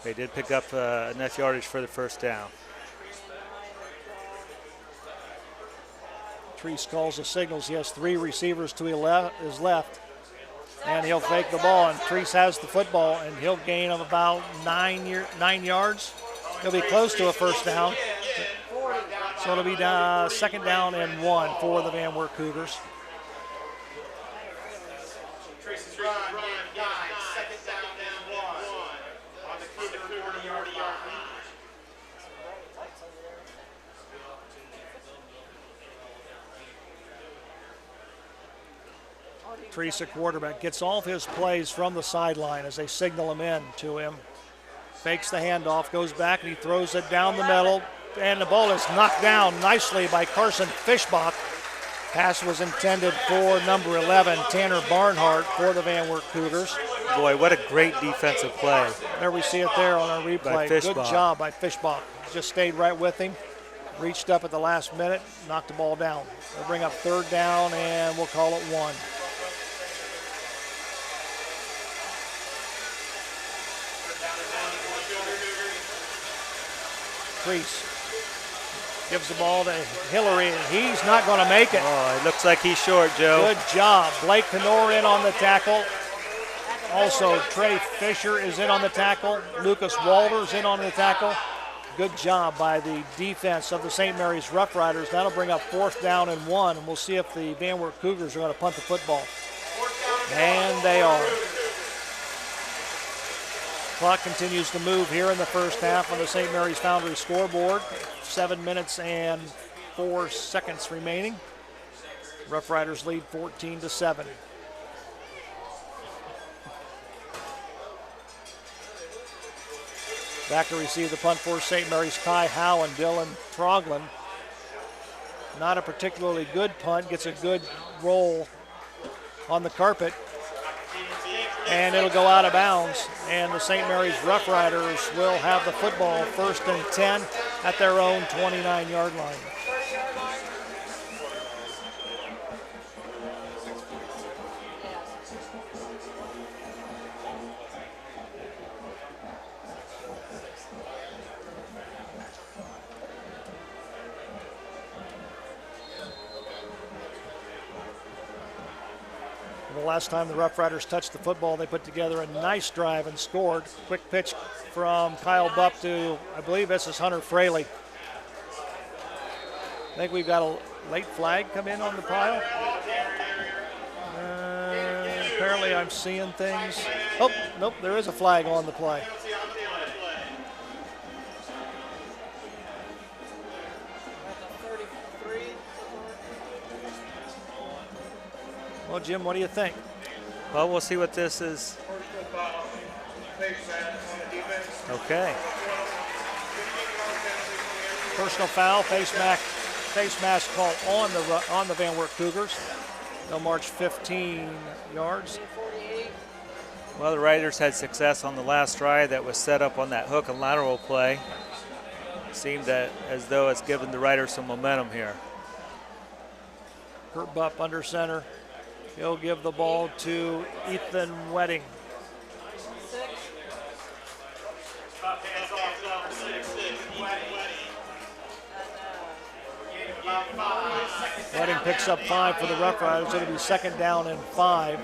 Speaker 3: They did pick up enough yardage for the first down.
Speaker 2: Treese calls the signals. He has 3 receivers to his left, and he'll fake the ball. And Treese has the football, and he'll gain of about 9 yards. He'll be close to a first down. So it'll be 2nd down and 1 for the Van Wert Cougars. Treese, quarterback, gets all of his plays from the sideline as they signal him in to him. Fakes the handoff, goes back, and he throws it down the middle, and the ball is knocked down nicely by Carson Fishbach. Pass was intended for number 11, Tanner Barnhart, for the Van Wert Cougars.
Speaker 3: Boy, what a great defensive play.
Speaker 2: There we see it there on our replay. Good job by Fishbach. Just stayed right with him. Reached up at the last minute, knocked the ball down. They'll bring up 3rd down, and we'll call it 1. Treese gives the ball to Hillary, and he's not going to make it.
Speaker 3: Oh, it looks like he's short, Joe.
Speaker 2: Good job. Blake Knorr in on the tackle. Also, Trey Fisher is in on the tackle. Lucas Walters in on the tackle. Good job by the defense of the St. Mary's Rough Riders. That'll bring up 4th down and 1, and we'll see if the Van Wert Cougars are going to punt the football. And they are. Clock continues to move here in the first half on the St. Mary's Foundry scoreboard. 7 minutes and 4 seconds remaining. Rough Riders lead 14-7. Back to receive the punt for St. Mary's, Kai Howe and Dylan Troglin. Not a particularly good punt, gets a good roll on the carpet. And it'll go out of bounds, and the St. Mary's Rough Riders will have the football 1st and 10 at their own 29-yard line. The last time the Rough Riders touched the football, they put together a nice drive and scored. Quick pitch from Kyle Bupp to, I believe this is Hunter Fraley. I think we've got a late flag come in on the pile. Apparently I'm seeing things. Oh, nope, there is a flag on the play. Well, Jim, what do you think?
Speaker 3: Well, we'll see what this is. Okay.
Speaker 2: Personal foul, face mask call on the Van Wert Cougars. They'll march 15 yards.
Speaker 3: Well, the Riders had success on the last drive that was set up on that hook and lateral play. It seemed that as though it's given the Riders some momentum here.
Speaker 2: Kurt Bupp under center. He'll give the ball to Ethan Wedding. Wedding picks up 5 for the Rough Riders. It'll be 2nd down and 5.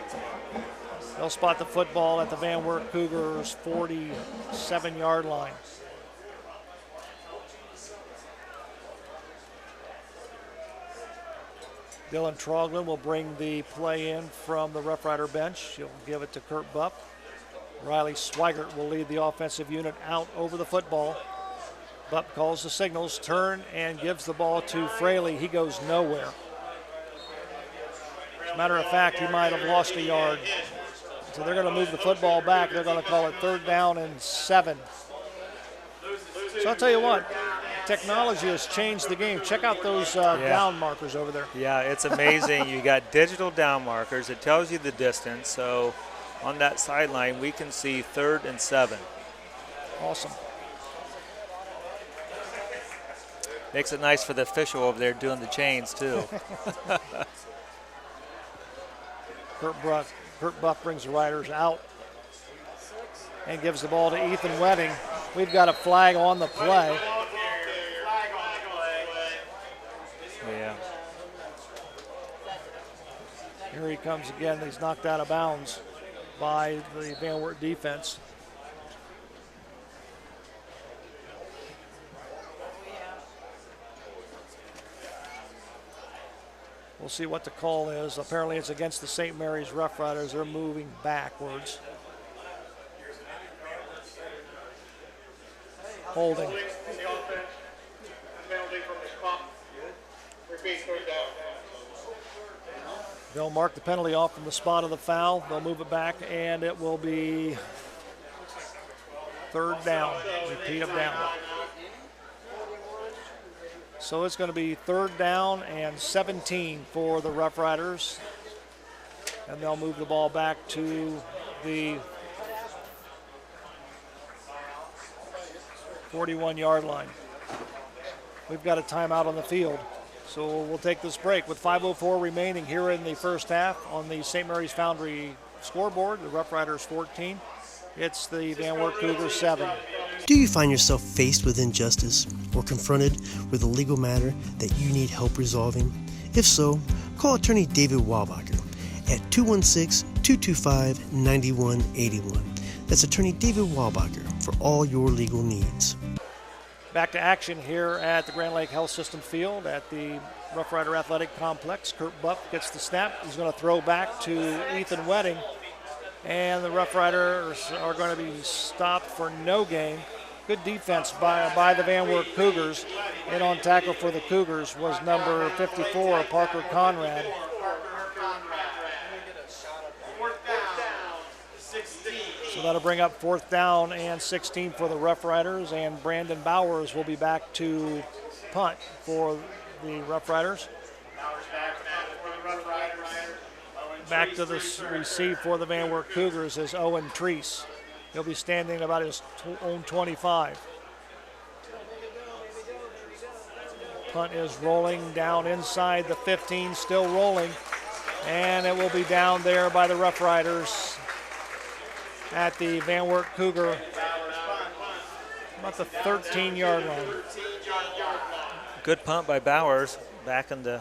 Speaker 2: They'll spot the football at the Van Wert Cougars 47-yard line. Dylan Troglin will bring the play in from the Rough Rider bench. He'll give it to Kurt Bupp. Riley Swigert will lead the offensive unit out over the football. Bupp calls the signals, turn, and gives the ball to Fraley. He goes nowhere. As a matter of fact, he might have lost a yard. So they're going to move the football back. They're going to call it 3rd down and 7. So I'll tell you what, technology has changed the game. Check out those down markers over there.
Speaker 3: Yeah, it's amazing. You got digital down markers. It tells you the distance. So on that sideline, we can see 3rd and 7.
Speaker 2: Awesome.
Speaker 3: Makes it nice for the official over there doing the chains, too.
Speaker 2: Kurt Buff brings the Riders out and gives the ball to Ethan Wedding. We've got a flag on the play.
Speaker 3: Yeah.
Speaker 2: Here he comes again. He's knocked out of bounds by the Van Wert defense. We'll see what the call is. Apparently it's against the St. Mary's Rough Riders. They're moving backwards. Holding. They'll mark the penalty off from the spot of the foul. They'll move it back, and it will be 3rd down. Repeat of down. So it's going to be 3rd down and 17 for the Rough Riders. And they'll move the ball back to the 41-yard line. We've got a timeout on the field. So we'll take this break with 5:04 remaining here in the first half on the St. Mary's Foundry scoreboard. The Rough Riders 14. It's the Van Wert Cougars 7.
Speaker 9: Do you find yourself faced with injustice or confronted with a legal matter that you need help resolving? If so, call attorney David Walbacher at 216-225-9181. That's attorney David Walbacher for all your legal needs.
Speaker 2: Back to action here at the Grand Lake Health System Field at the Rough Rider Athletic Complex. Kurt Bupp gets the snap. He's going to throw back to Ethan Wedding. And the Rough Riders are going to be stopped for no gain. Good defense by the Van Wert Cougars. And on tackle for the Cougars was number 54, Parker Conrad. So that'll bring up 4th down and 16 for the Rough Riders. And Brandon Bowers will be back to punt for the Rough Riders. Back to the receive for the Van Wert Cougars is Owen Treese. He'll be standing about his own 25. Punt is rolling down inside the 15, still rolling. And it will be down there by the Rough Riders at the Van Wert Cougar, about the 13-yard line.
Speaker 3: Good punt by Bowers, back in the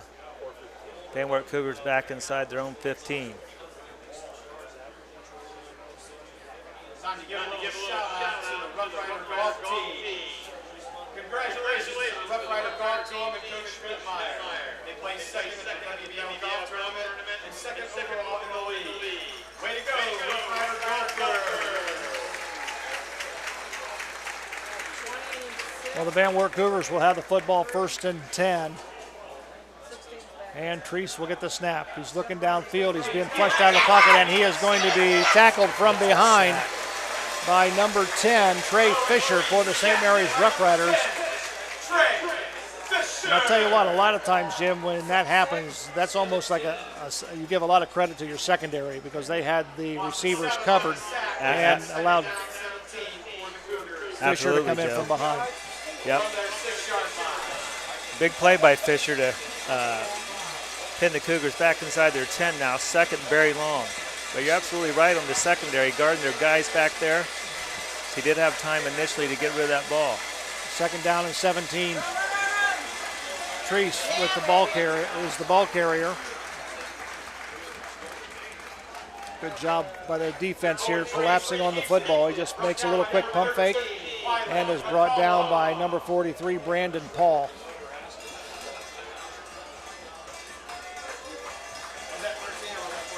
Speaker 3: Van Wert Cougars back inside their own 15.
Speaker 5: Time to give a shout out to the Rough Rider golf team. Congratulations to the Rough Rider golf team and Coach Schmidtmeyer. They placed second at the WBL golf tournament and second overall in the league. Way to go, Rough Rider golfers!
Speaker 2: Well, the Van Wert Cougars will have the football 1st and 10. And Treese will get the snap. He's looking downfield. He's being flushed out of the pocket, and he is going to be tackled from behind by number 10, Trey Fisher, for the St. Mary's Rough Riders. And I'll tell you what, a lot of times, Jim, when that happens, that's almost like you give a lot of credit to your secondary because they had the receivers covered and allowed Fisher to come in from behind.
Speaker 3: Yep. Big play by Fisher to pin the Cougars back inside their 10 now, 2nd very long. But you're absolutely right on the secondary, guarding their guys back there. He did have time initially to get rid of that ball.
Speaker 2: 2nd down and 17. Treese with the ball carrier is the ball carrier. Good job by the defense here, collapsing on the football. He just makes a little quick pump fake and is brought down by number 43, Brandon Paul.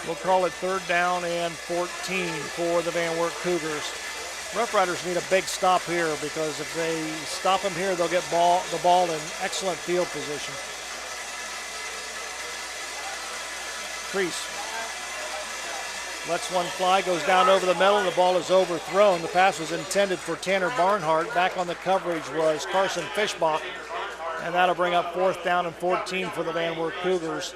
Speaker 2: We'll call it 3rd down and 14 for the Van Wert Cougars. Rough Riders need a big stop here because if they stop them here, they'll get the ball in excellent field position. Treese lets one fly, goes down over the middle, and the ball is overthrown. The pass was intended for Tanner Barnhart. Back on the coverage was Carson Fischbach, and that'll bring up 4th down and 14 for the Van Wert Cougars,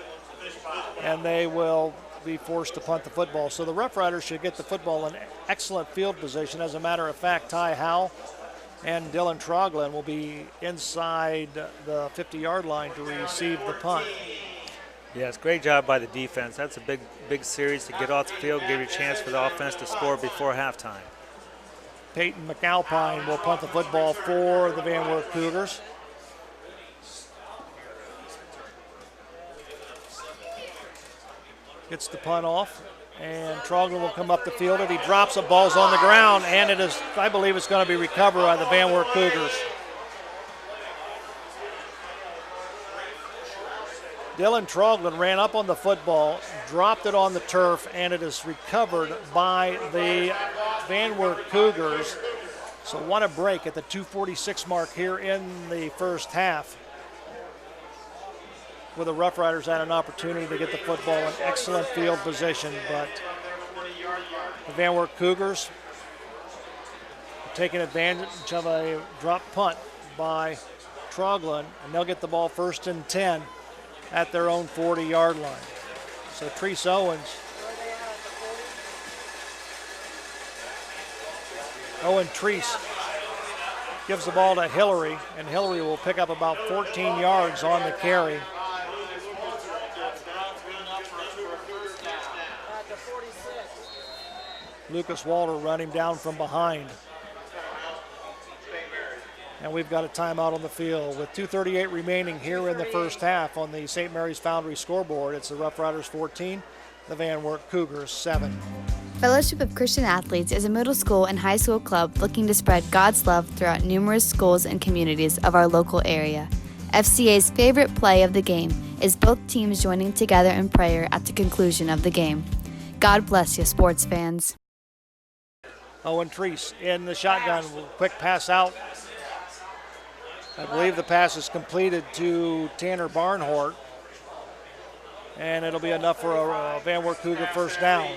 Speaker 2: and they will be forced to punt the football. So the Rough Riders should get the football in excellent field position. As a matter of fact, Ty Howell and Dylan Troglin will be inside the 50-yard line to receive the punt.
Speaker 3: Yes, great job by the defense. That's a big series to get off the field, give you a chance for the offense to score before halftime.
Speaker 2: Peyton McAlpine will punt the football for the Van Wert Cougars. Gets the punt off, and Troglin will come up the field. If he drops it, ball's on the ground, and it is, I believe it's going to be recovered by the Van Wert Cougars. Dylan Troglin ran up on the football, dropped it on the turf, and it is recovered by the Van Wert Cougars. So what a break at the 2:46 mark here in the first half, where the Rough Riders had an opportunity to get the football in excellent field position, but the Van Wert Cougars are taking advantage of a drop punt by Troglin, and they'll get the ball 1st and 10 at their own 40-yard line. So Treese Owens. Owen Treese gives the ball to Hillary, and Hillary will pick up about 14 yards on the carry. Lucas Walter running down from behind. And we've got a timeout on the field with 2:38 remaining here in the first half on the St. Mary's Foundry scoreboard. It's the Rough Riders 14, the Van Wert Cougars 7.
Speaker 10: Fellowship of Christian Athletes is a middle school and high school club looking to spread God's love throughout numerous schools and communities of our local area. FCA's favorite play of the game is both teams joining together in prayer at the conclusion of the game. God bless you, sports fans.
Speaker 2: Owen Treese in the shotgun. Quick pass out. I believe the pass is completed to Tanner Barnhart, and it'll be enough for a Van Wert Cougar 1st down.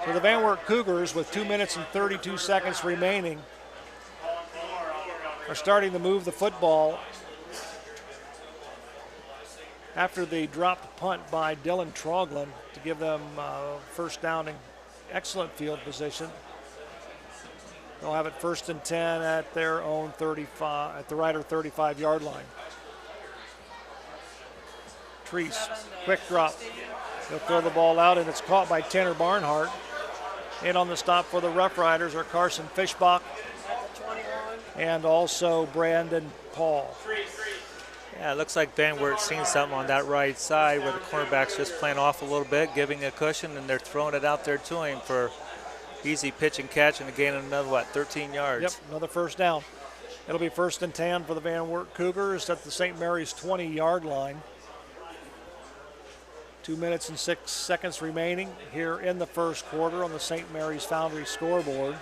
Speaker 2: So the Van Wert Cougars, with 2 minutes and 32 seconds remaining, are starting to move the football after the dropped punt by Dylan Troglin to give them 1st down in excellent field position. They'll have it 1st and 10 at their own 35, at the Rider 35-yard line. Treese, quick drop. He'll throw the ball out, and it's caught by Tanner Barnhart. In on the stop for the Rough Riders are Carson Fischbach and also Brandon Paul.
Speaker 3: Yeah, it looks like Van Wert's seen something on that right side where the cornerback's just playing off a little bit, giving a cushion, and they're throwing it out there to him for easy pitch and catch, and again another, 13 yards?
Speaker 2: Yep, another 1st down. It'll be 1st and 10 for the Van Wert Cougars at the St. Mary's 20-yard line. 2 minutes and 6 seconds remaining here in the first quarter on the St. Mary's Foundry scoreboard.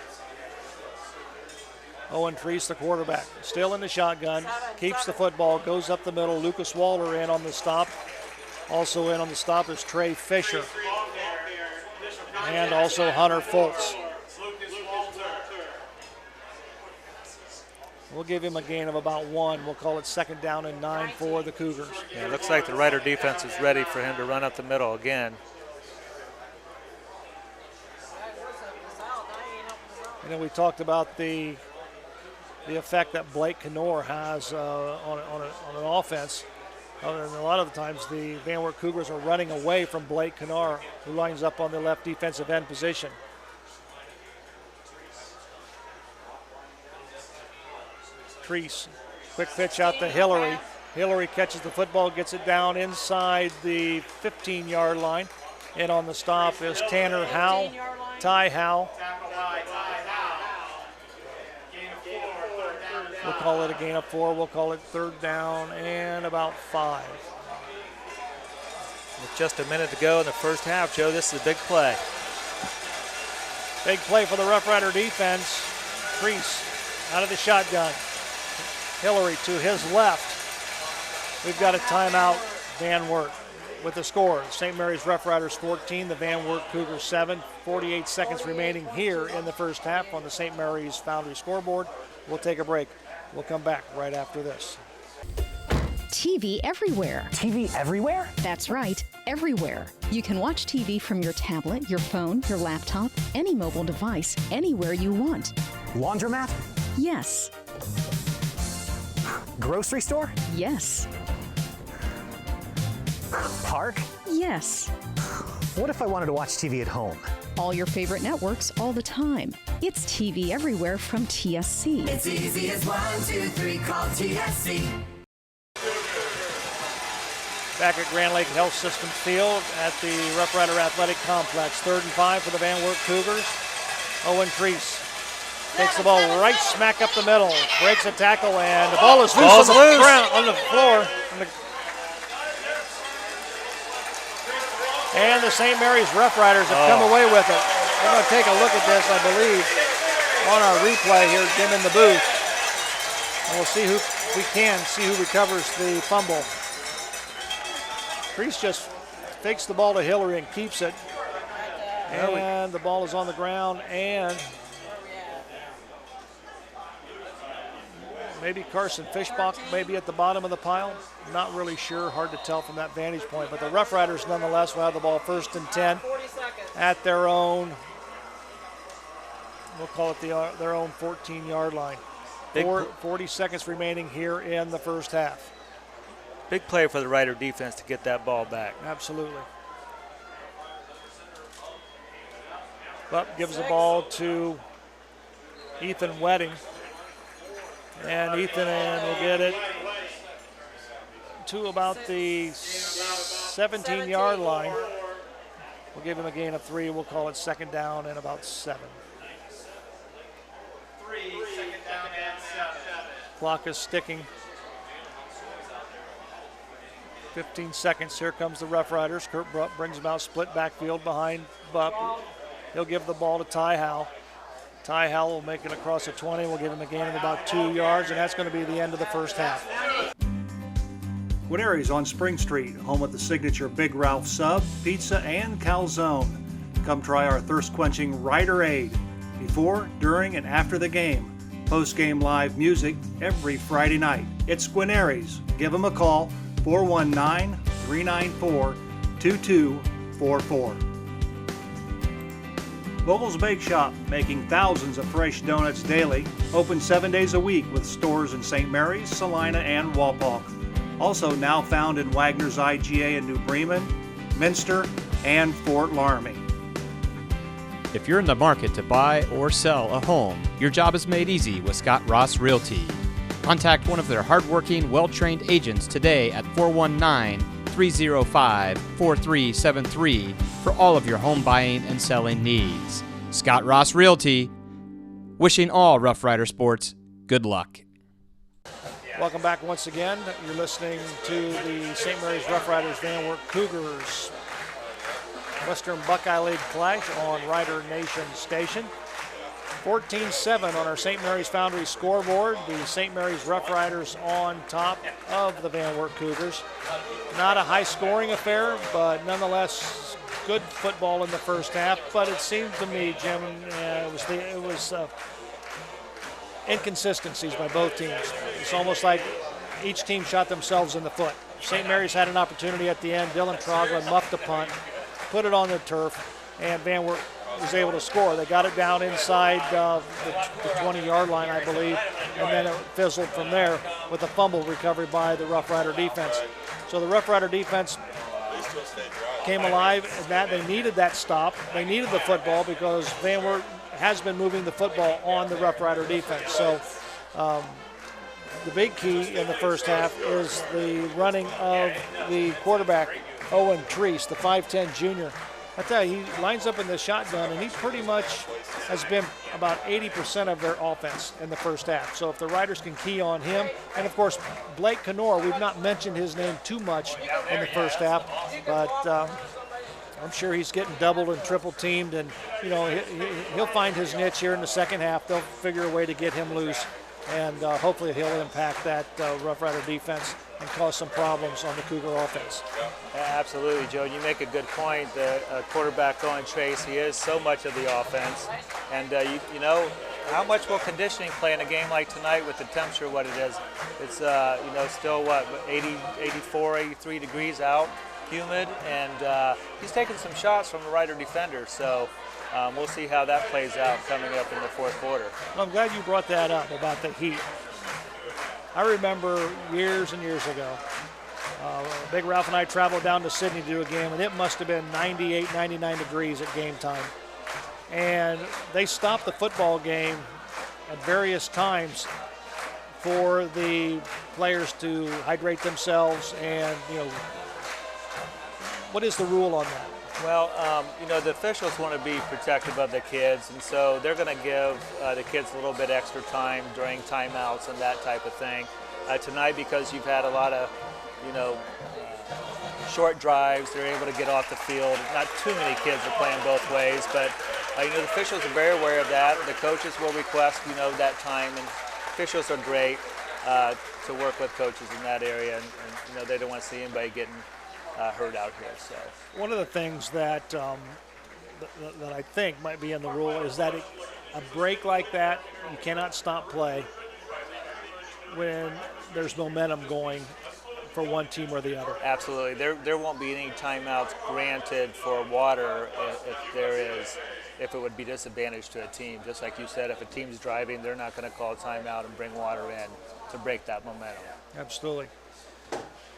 Speaker 2: Owen Treese, the quarterback, still in the shotgun, keeps the football, goes up the middle. Lucas Walter in on the stop. Also in on the stop is Trey Fisher. And also Hunter Fultz. We'll give him a gain of about 1. We'll call it 2nd down and 9 for the Cougars.
Speaker 3: Yeah, it looks like the Rider defense is ready for him to run up the middle again.
Speaker 2: And then we talked about the effect that Blake Knorr has on an offense. And a lot of the times the Van Wert Cougars are running away from Blake Knorr, who lines up on the left defensive end position. Treese, quick pitch out to Hillary. Hillary catches the football, gets it down inside the 15-yard line. And on the stop is Tanner Howell, Ty Howell. We'll call it a gain of 4. We'll call it 3rd down and about 5.
Speaker 3: With just a minute to go in the first half, Joe, this is a big play.
Speaker 2: Big play for the Rough Rider defense. Priest out of the shotgun. Hillary to his left. We've got a timeout. Van Wert with the score. St. Mary's Rough Riders 14, the Van Wert Cougars 7. 48 seconds remaining here in the first half on the St. Mary's Foundry scoreboard. We'll take a break. We'll come back right after this.
Speaker 11: TV everywhere.
Speaker 12: TV everywhere?
Speaker 11: That's right, everywhere. You can watch TV from your tablet, your phone, your laptop, any mobile device, anywhere you want.
Speaker 12: Laundromat?
Speaker 11: Yes.
Speaker 12: Grocery store?
Speaker 11: Yes.
Speaker 12: Park?
Speaker 11: Yes.
Speaker 12: What if I wanted to watch TV at home?
Speaker 11: All your favorite networks all the time. It's TV everywhere from TSC.
Speaker 13: It's easy as 1, 2, 3, call TSC.
Speaker 2: Back at Grand Lake Health System Field at the Rough Rider Athletic Complex. 3rd and 5 for the Van Wert Cougars. Owen Treese takes the ball right smack up the middle, breaks a tackle, and the ball is loose on the floor. And the St. Mary's Rough Riders have come away with it. We're going to take a look at this, I believe, on our replay here, Jim, in the booth. And we'll see who recovers the fumble. Priest just fakes the ball to Hillary and keeps it. And the ball is on the ground, and maybe Carson Fishbach maybe at the bottom of the pile. Not really sure, hard to tell from that vantage point. But the Rough Riders nonetheless will have the ball 1st and 10 at their own, we'll call it their own 14-yard line. 40 seconds remaining here in the first half.
Speaker 3: Big play for the Rider defense to get that ball back.
Speaker 2: Absolutely. Bupp gives the ball to Ethan Wedding. And Ethan will get it to about the 17-yard line. We'll give him a gain of 3. We'll call it 2nd down and about 7.
Speaker 5: 3, 2nd down and 7.
Speaker 2: Clock is ticking. 15 seconds. Here comes the Rough Riders. Kurt Bupp brings them out split backfield behind Bupp. He'll give the ball to Ty Howell. Ty Howell will make it across the 20. We'll give him a gain of about 2 yards, and that's going to be the end of the first half.
Speaker 4: Guarneri's on Spring Street, home of the signature Big Ralph sub, pizza, and calzone. Come try our thirst-quenching Rider Aid before, during, and after the game. Postgame live music every Friday night. It's Guarneri's. Give them a call, 419-394-2244. Vogel's Bake Shop, making thousands of fresh donuts daily. Open 7 days a week with stores in St. Mary's, Salina, and Walpock. Also now found in Wagner's IGA in New Bremen, Minster, and Fort Laramie.
Speaker 1: If you're in the market to buy or sell a home, your job is made easy with Scott Ross Realty. Contact one of their hardworking, well-trained agents today at 419-305-4373 for all of your home buying and selling needs. Scott Ross Realty, wishing all Rough Rider sports good luck.
Speaker 2: Welcome back once again. You're listening to the St. Mary's Rough Riders Van Wert Cougars Western Buckeye League clash on Rider Nation Station. 14-7 on our St. Mary's Foundry scoreboard. The St. Mary's Rough Riders on top of the Van Wert Cougars. Not a high-scoring affair, but nonetheless good football in the first half. But it seemed to me, Jim, it was inconsistencies by both teams. It's almost like each team shot themselves in the foot. St. Mary's had an opportunity at the end. Dylan Trogler muffed a punt, put it on the turf, and Van Wert was able to score. They got it down inside the 20-yard line, I believe, and then it fizzled from there with a fumble recovery by the Rough Rider defense. So the Rough Rider defense came alive, and that they needed that stop. They needed the football because Van Wert has been moving the football on the Rough Rider defense. So the big key in the first half is the running of the quarterback, Owen Treese, the 5'10 junior. I tell you, he lines up in the shotgun, and he pretty much has been about 80% of their offense in the first half. So if the Riders can key on him, and of course Blake Kenora, we've not mentioned his name too much in the first half, but I'm sure he's getting doubled and triple teamed, and he'll find his niche here in the second half. They'll figure a way to get him loose, and hopefully he'll impact that Rough Rider defense and cause some problems on the Cougar offense.
Speaker 3: Absolutely, Joe. You make a good point. The quarterback going Trace, he is so much of the offense. And how much will conditioning play in a game like tonight with the temperature what it is? It's still 80, 84, 83 degrees out, humid, and he's taking some shots from the Rider defender. So we'll see how that plays out coming up in the fourth quarter.
Speaker 2: Well, I'm glad you brought that up about the heat. I remember years and years ago, Big Ralph and I traveled down to Sydney to do a game, and it must have been 98, 99 degrees at game time. And they stopped the football game at various times for the players to hydrate themselves. And, what is the rule on that?
Speaker 3: Well, the officials want to be protective of the kids, and so they're going to give the kids a little bit extra time during timeouts and that type of thing. Tonight, because you've had a lot of, short drives, they're able to get off the field. Not too many kids are playing both ways, but the officials are very aware of that. The coaches will request, that time, and officials are great to work with coaches in that area, and they don't want to see anybody getting hurt out here. So
Speaker 2: one of the things that that I think might be in the rule is that a break like that, you cannot stop play when there's momentum going for one team or the other.
Speaker 3: Absolutely. There won't be any timeouts granted for water if it would be disadvantage to a team. Just like you said, if a team's driving, they're not going to call a timeout and bring water in to break that momentum.
Speaker 2: Absolutely.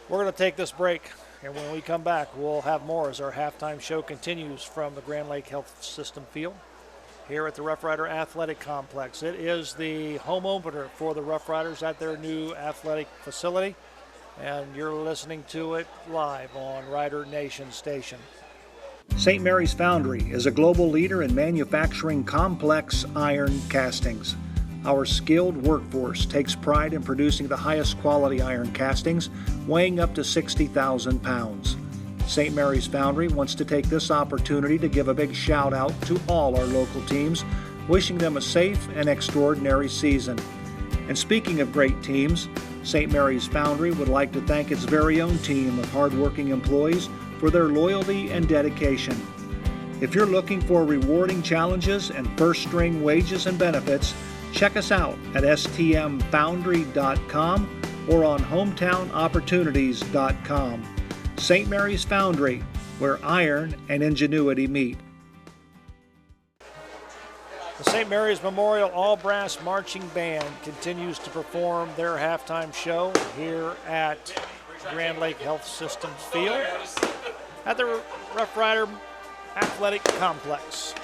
Speaker 2: We're going to take this break, and when we come back, we'll have more as our halftime show continues from the Grand Lake Health System field here at the Rough Rider Athletic Complex. It is the home opener for the Rough Riders at their new athletic facility, and you're listening to it live on Rider Nation Station.
Speaker 4: St. Mary's Foundry is a global leader in manufacturing complex iron castings. Our skilled workforce takes pride in producing the highest quality iron castings, weighing up to 60,000 pounds. St. Mary's Foundry wants to take this opportunity to give a big shout out to all our local teams, wishing them a safe and extraordinary season. And speaking of great teams, St. Mary's Foundry would like to thank its very own team of hardworking employees for their loyalty and dedication. If you're looking for rewarding challenges and first-string wages and benefits, check us out at stmfoundry.com or on hometownopportunities.com. St. Mary's Foundry, where iron and ingenuity meet.
Speaker 2: The St. Mary's Memorial All-Brass Marching Band continues to perform their halftime show here at Grand Lake Health Systems Field at the Rough Rider Athletic Complex.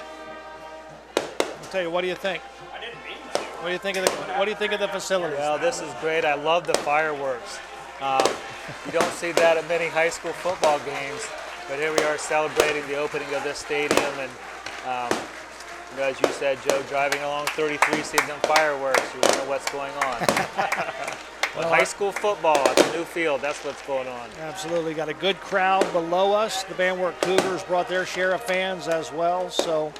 Speaker 2: I'll tell you, what do you think? What do you think of the facilities?
Speaker 3: Well, this is great. I love the fireworks. You don't see that at many high school football games, but here we are celebrating the opening of this stadium, and as you said, Joe, driving along 33, seeing them fireworks, you wonder what's going on. Well, high school football at the new field, that's what's going on.
Speaker 2: Absolutely. Got a good crowd below us. The Van Wert Cougars brought their share of fans as well. So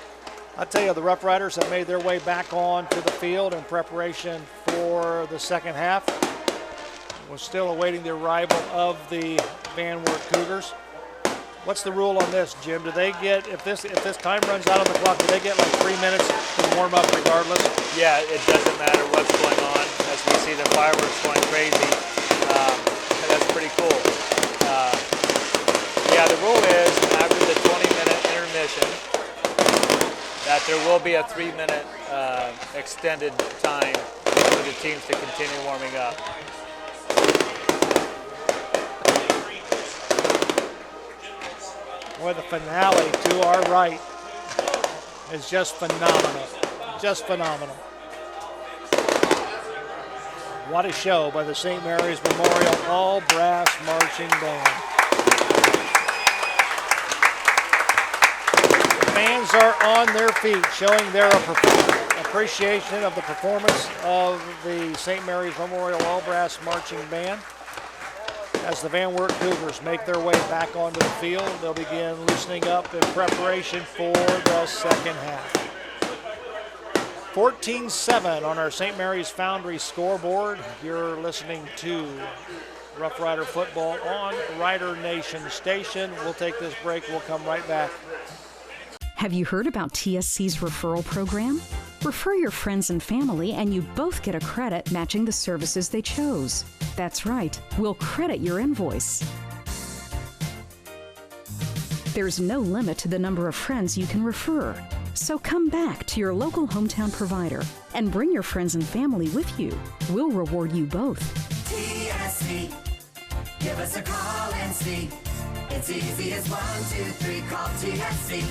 Speaker 2: I'll tell you, the Rough Riders have made their way back on to the field in preparation for the second half. We're still awaiting the arrival of the Van Wert Cougars. What's the rule on this, Jim? Do they get, if this time runs out on the clock, do they get like 3 minutes to warm up regardless?
Speaker 3: Yeah, it doesn't matter what's going on. As we see the fireworks going crazy, and that's pretty cool. Yeah, the rule is after the 20-minute intermission that there will be a 3-minute extended time for the teams to continue warming up.
Speaker 2: Boy, the finale to our right is just phenomenal. Just phenomenal. What a show by the St. Mary's Memorial All-Brass Marching Band. fans are on their feet, showing their appreciation of the performance of the St. Mary's Memorial All Brass Marching Band. As the Van Wert Cougars make their way back onto the field, they'll begin loosening up in preparation for the second half. 14-7 on our St. Mary's Foundry scoreboard. You're listening to Rough Rider football on Rider Nation Station. We'll take this break. We'll come right back.
Speaker 11: Have you heard about TSC's referral program? Refer your friends and family and you both get a credit matching the services they chose. That's right, we'll credit your invoice. There's no limit to the number of friends you can refer. So come back to your local hometown provider and bring your friends and family with you. We'll reward you both.
Speaker 13: TSC, give us a call and see. It's easy as 1, 2, 3, call TSC.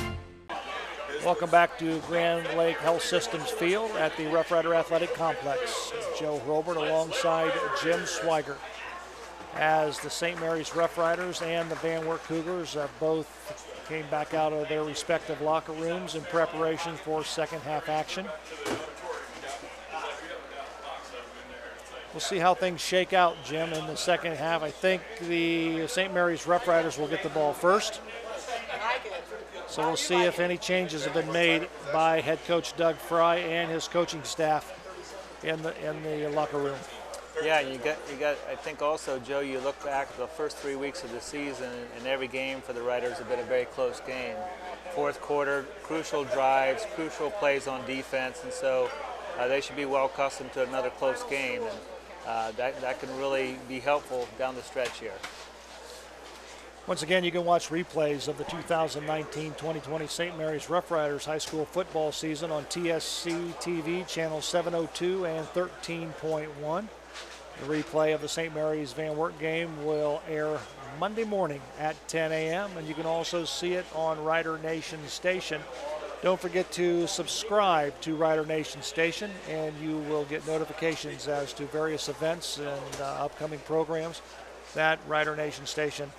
Speaker 2: Welcome back to Grand Lake Health Systems Field at the Rough Rider Athletic Complex. Joe Robert alongside Jim Swigert, as the St. Mary's Rough Riders and the Van Wert Cougars both came back out of their respective locker rooms in preparation for second half action. We'll see how things shake out, Jim, in the second half. I think the St. Mary's Rough Riders will get the ball first. So we'll see if any changes have been made by head coach Doug Fry and his coaching staff in the locker room.
Speaker 3: Yeah, you got. I think also, Joe, you look back at the first 3 weeks of the season, and every game for the Riders has been a very close game. Fourth quarter, crucial drives, crucial plays on defense, and so they should be well accustomed to another close game, and that can really be helpful down the stretch here.
Speaker 2: Once again, you can watch replays of the 2019-2020 St. Mary's Rough Riders high school football season on TSC TV, channel 702 and 13.1. The replay of the St. Mary's Van Wert game will air Monday morning at 10 a.m., and you can also see it on Rider Nation Station. Don't forget to subscribe to Rider Nation Station, and you will get notifications as to various events and upcoming programs that Rider Nation Station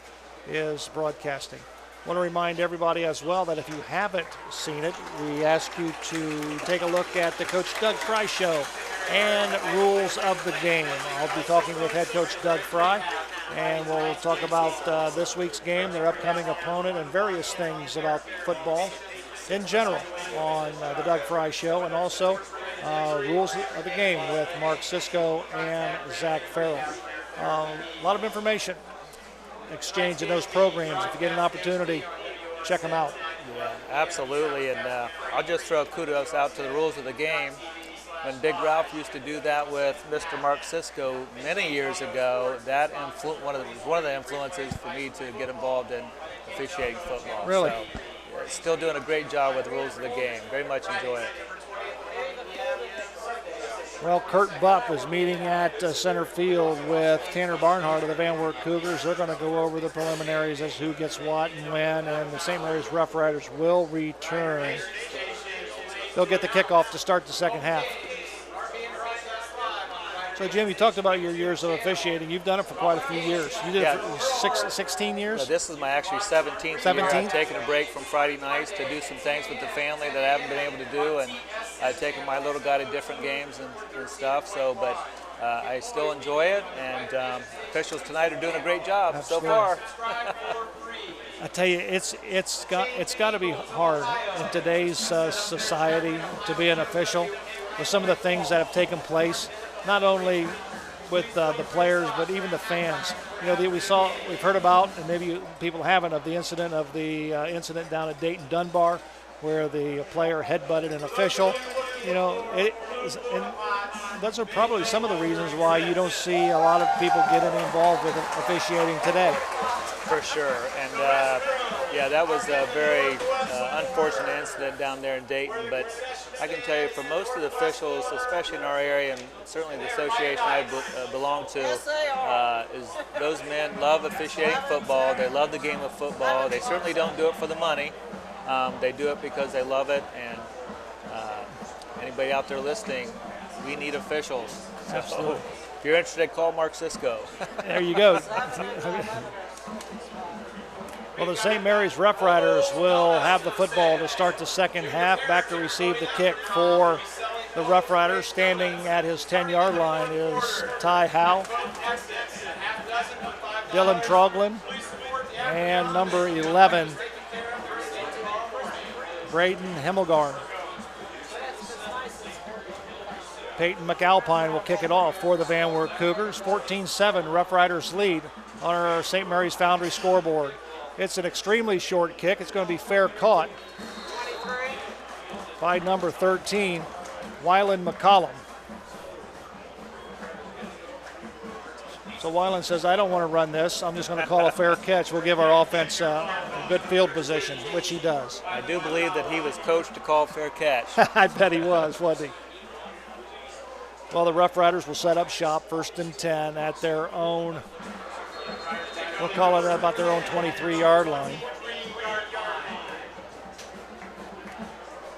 Speaker 2: is broadcasting. I want to remind everybody as well that if you haven't seen it, we ask you to take a look at the Coach Doug Fry Show and rules of the game. I'll be talking with head coach Doug Fry, and we'll talk about this week's game, their upcoming opponent, and various things about football in general on the Doug Fry Show, and also rules of the game with Mark Sisko and Zach Farrell. A lot of information exchange in those programs. If you get an opportunity, check them out.
Speaker 3: Yeah, absolutely, and I'll just throw kudos out to the rules of the game. When Big Ralph used to do that with Mr. Mark Sisko many years ago, that one of the influences for me to get involved in officiating football.
Speaker 2: Really?
Speaker 3: So, yeah, still doing a great job with the rules of the game. Very much enjoy it.
Speaker 2: Well, Kurt Buck is meeting at center field with Tanner Barnhart of the Van Wert Cougars. They're going to go over the preliminaries as who gets what and when, and the St. Mary's Rough Riders will return. They'll get the kickoff to start the second half. So, Jim, you talked about your years of officiating. You've done it for quite a few years. You did it for 16 years?
Speaker 3: No, this is my actually 17th year. I've taken a break from Friday nights to do some things with the family that I haven't been able to do, and I've taken my little guy to different games and stuff. So, but I still enjoy it, and officials tonight are doing a great job so far.
Speaker 2: I tell you, it's got to be hard in today's society to be an official with some of the things that have taken place, not only with the players but even the fans. You know, we've heard about, and maybe people haven't, of the incident incident down at Dayton Dunbar, where the player headbutted an official. You know, and those are probably some of the reasons why you don't see a lot of people getting involved with officiating today.
Speaker 3: For sure, and yeah, that was a very unfortunate incident down there in Dayton, but I can tell you for most of the officials, especially in our area and certainly the association I belong to, is those men love officiating football. They love the game of football. They certainly don't do it for the money. They do it because they love it, and anybody out there listening, we need officials. So
Speaker 2: Absolutely.
Speaker 3: if you're interested, call Mark Sisko.
Speaker 2: There you go. Well, the St. Mary's Rough Riders will have the football to start the second half. Back to receive the kick for the Rough Riders. Standing at his 10-yard line is Ty Howe, Dylan Troglin, and number 11, Braden Himmelgarn. Peyton McAlpine will kick it off for the Van Wert Cougars. 14-7, Rough Riders lead on our St. Mary's Foundry scoreboard. It's an extremely short kick. It's going to be fair caught by number 13, Wyland McCollum. So Wyland says, I don't want to run this. I'm just going to call a fair catch. We'll give our offense a good field position, which he does.
Speaker 3: I do believe that he was coached to call fair catch.
Speaker 2: I bet he was, wasn't he? Well, the Rough Riders will set up shop, 1st and 10 at their own, we'll call it about their own 23-yard line.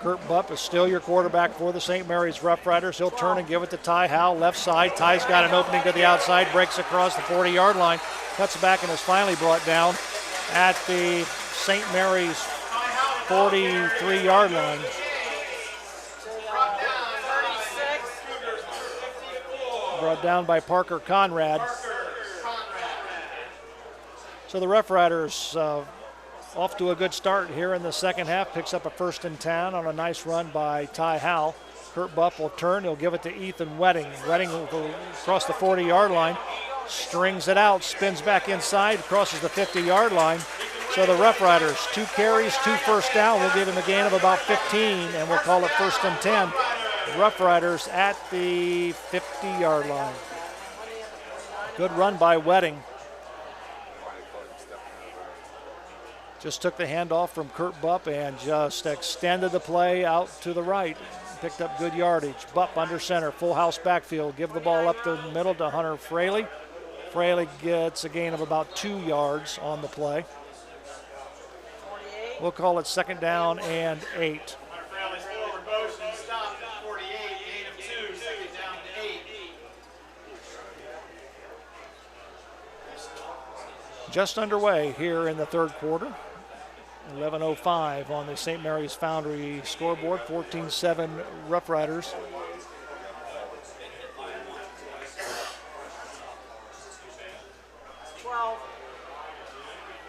Speaker 2: Kurt Bupp is still your quarterback for the St. Mary's Rough Riders. He'll turn and give it to Ty Howe, left side. Ty's got an opening to the outside, breaks across the 40-yard line, cuts back, and is finally brought down at the St. Mary's 43-yard line. Brought down by Parker Conrad. So the Rough Riders off to a good start here in the second half. Picks up a 1st and 10 on a nice run by Ty Howe. Kurt Bupp will turn. He'll give it to Ethan Wedding. Wedding will go across the 40-yard line. Strings it out. Spins back inside. Crosses the 50-yard line. So the Rough Riders, 2 carries, 2 first down. We'll give him a gain of about 15, and we'll call it 1st and 10. Rough Riders at the 50-yard line. Good run by Wedding. Just took the handoff from Kurt Bupp and just extended the play out to the right. Picked up good yardage. Bupp under center, full house backfield. Give the ball up the middle to Hunter Fraley. Fraley gets a gain of about 2 yards on the play. We'll call it 2nd down and 8. Just underway here in the third quarter. 11:05 on the St. Mary's Foundry scoreboard. 14-7 Rough Riders.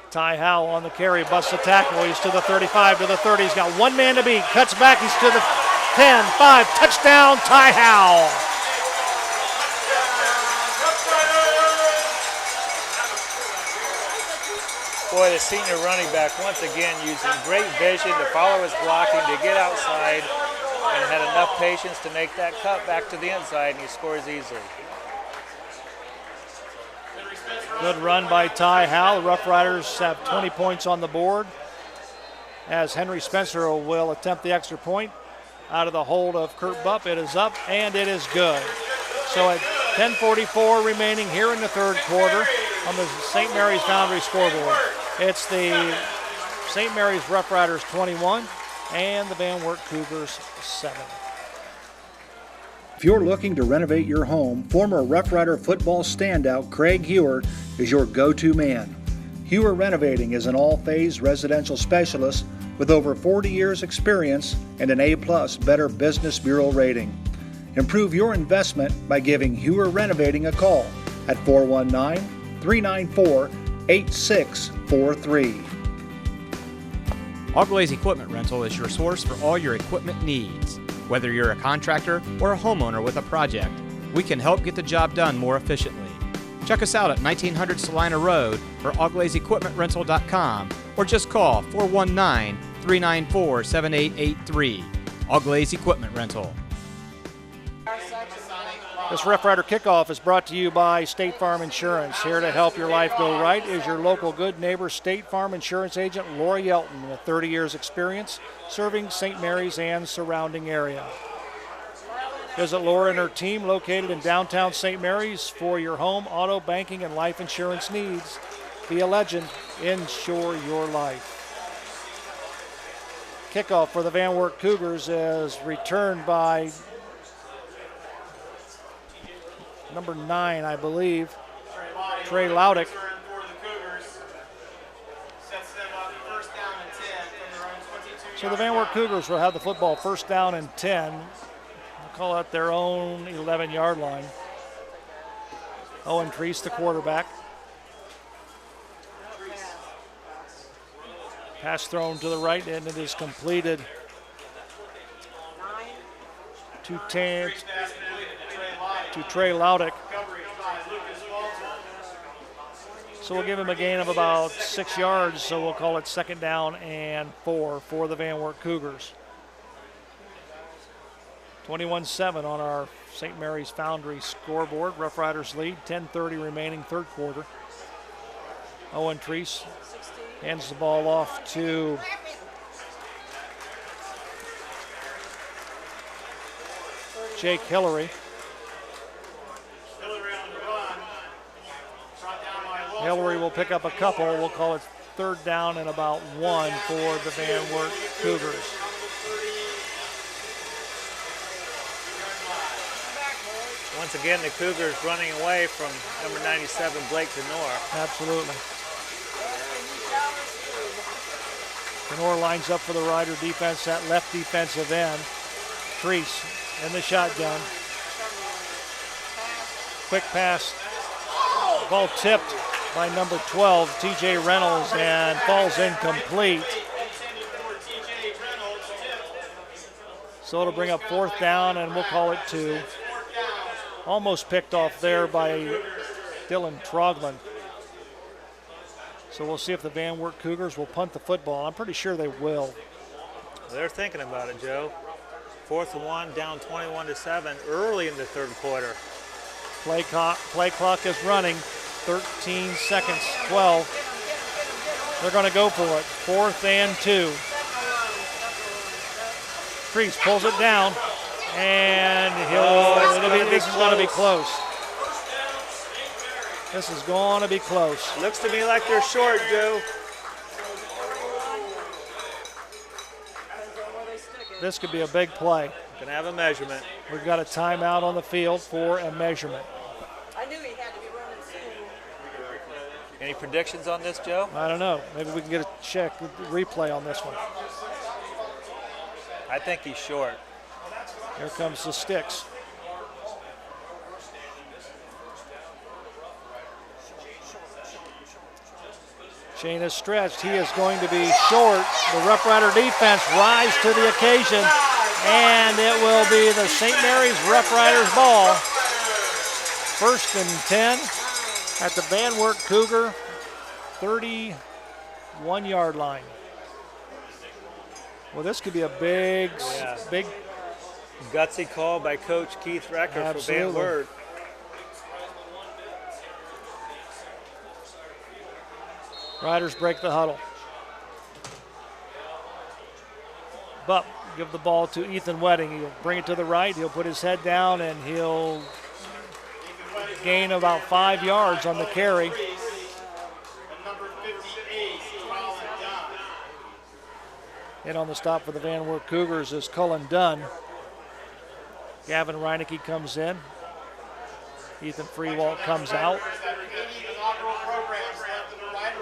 Speaker 2: Ty Howe on the carry, busts the tackle. He's to the 35, to the 30. He's got 1 man to beat. Cuts back. He's to the 10, 5. Touchdown, Ty Howe.
Speaker 3: Boy, the senior running back once again using great vision to follow his blocking, to get outside, and had enough patience to make that cut back to the inside, and he scores easily.
Speaker 2: Good run by Ty Howe. The Rough Riders have 20 points on the board as Henry Spencer will attempt the extra point out of the hold of Kurt Bupp. It is up, and it is good. So at 10:44 remaining here in the third quarter on the St. Mary's Foundry scoreboard. It's the St. Mary's Rough Riders 21 and the Van Wert Cougars 7.
Speaker 4: If you're looking to renovate your home, former Rough Rider football standout Craig Hewer is your go-to man. Hewer Renovating is an all-phase residential specialist with over 40 years experience and an A+ Better Business Bureau rating. Improve your investment by giving Hewer Renovating a call at 419-394-8643.
Speaker 1: Auglaze Equipment Rental is your source for all your equipment needs. Whether you're a contractor or a homeowner with a project, we can help get the job done more efficiently. Check us out at 1900 Salina Road or AuglaizeEquipmentRental.com or just call 419-394-7883. Auglaze Equipment Rental.
Speaker 2: This Rough Rider kickoff is brought to you by State Farm Insurance. Here to help your life go right is your local good neighbor State Farm Insurance agent Laura Yelton with 30 years experience serving St. Mary's and surrounding area. Visit Laura and her team located in downtown St. Mary's for your home, auto, banking, and life insurance needs. Be a legend. Insure your life. Kickoff for the Van Wert Cougars is returned by number 9, I believe, Trey Laudick. So the Van Wert Cougars will have the football, first down and 10. We'll call out their own 11-yard line. Owen Treese, the quarterback. Pass thrown to the right, and it is completed to Trey Laudick. So we'll give him a gain of about 6 yards, so we'll call it second down and 4 for the Van Wert Cougars. 21-7 on our St. Mary's Foundry scoreboard. Rough Riders lead, 10:30 remaining, third quarter. Owen Treese hands the ball off to Jake Hillary. Hillary will pick up a couple. We'll call it third down and about 1 for the Van Wert Cougars.
Speaker 3: Once again, the Cougars running away from number 97, Blake Denor.
Speaker 2: Absolutely. Denor lines up for the Rider defense, that left defensive end. Treese in the shotgun. Quick pass. Ball tipped by number 12, TJ Reynolds, and falls incomplete. So it'll bring up fourth down, and we'll call it 2. Almost picked off there by Dylan Trogman. So we'll see if the Van Wert Cougars will punt the football. I'm pretty sure they will.
Speaker 3: They're thinking about it, Joe. 4th and 1, down 21-7 early in the third quarter.
Speaker 2: Play clock is running. 13 seconds, 12. They're going to go for it. 4th and 2. Treese pulls it down, and this is going to be close. This is going to be close.
Speaker 3: Looks to me like they're short, Joe.
Speaker 2: This could be a big play.
Speaker 3: Gonna have a measurement.
Speaker 2: We've got a timeout on the field for a measurement.
Speaker 6: I knew he had to be running soon.
Speaker 3: Any predictions on this, Joe?
Speaker 2: I don't know. Maybe we can get a replay on this one.
Speaker 3: I think he's short.
Speaker 2: Here comes the sticks. Shane is stretched. He is going to be short. The Rough Rider defense rise to the occasion, and it will be the St. Mary's Rough Riders ball. 1st and 10 at the Van Wert Cougar 31-yard line. Well, this could be a big
Speaker 3: gutsy call by Coach Keith Recker for Van Wert.
Speaker 2: Riders break the huddle. Bupp give the ball to Ethan Wedding. He'll bring it to the right. He'll put his head down, and he'll gain about 5 yards on the carry. And on the stop for the Van Wert Cougars is Cullen Dunn. Gavin Reinecke comes in. Ethan Freewalt comes out.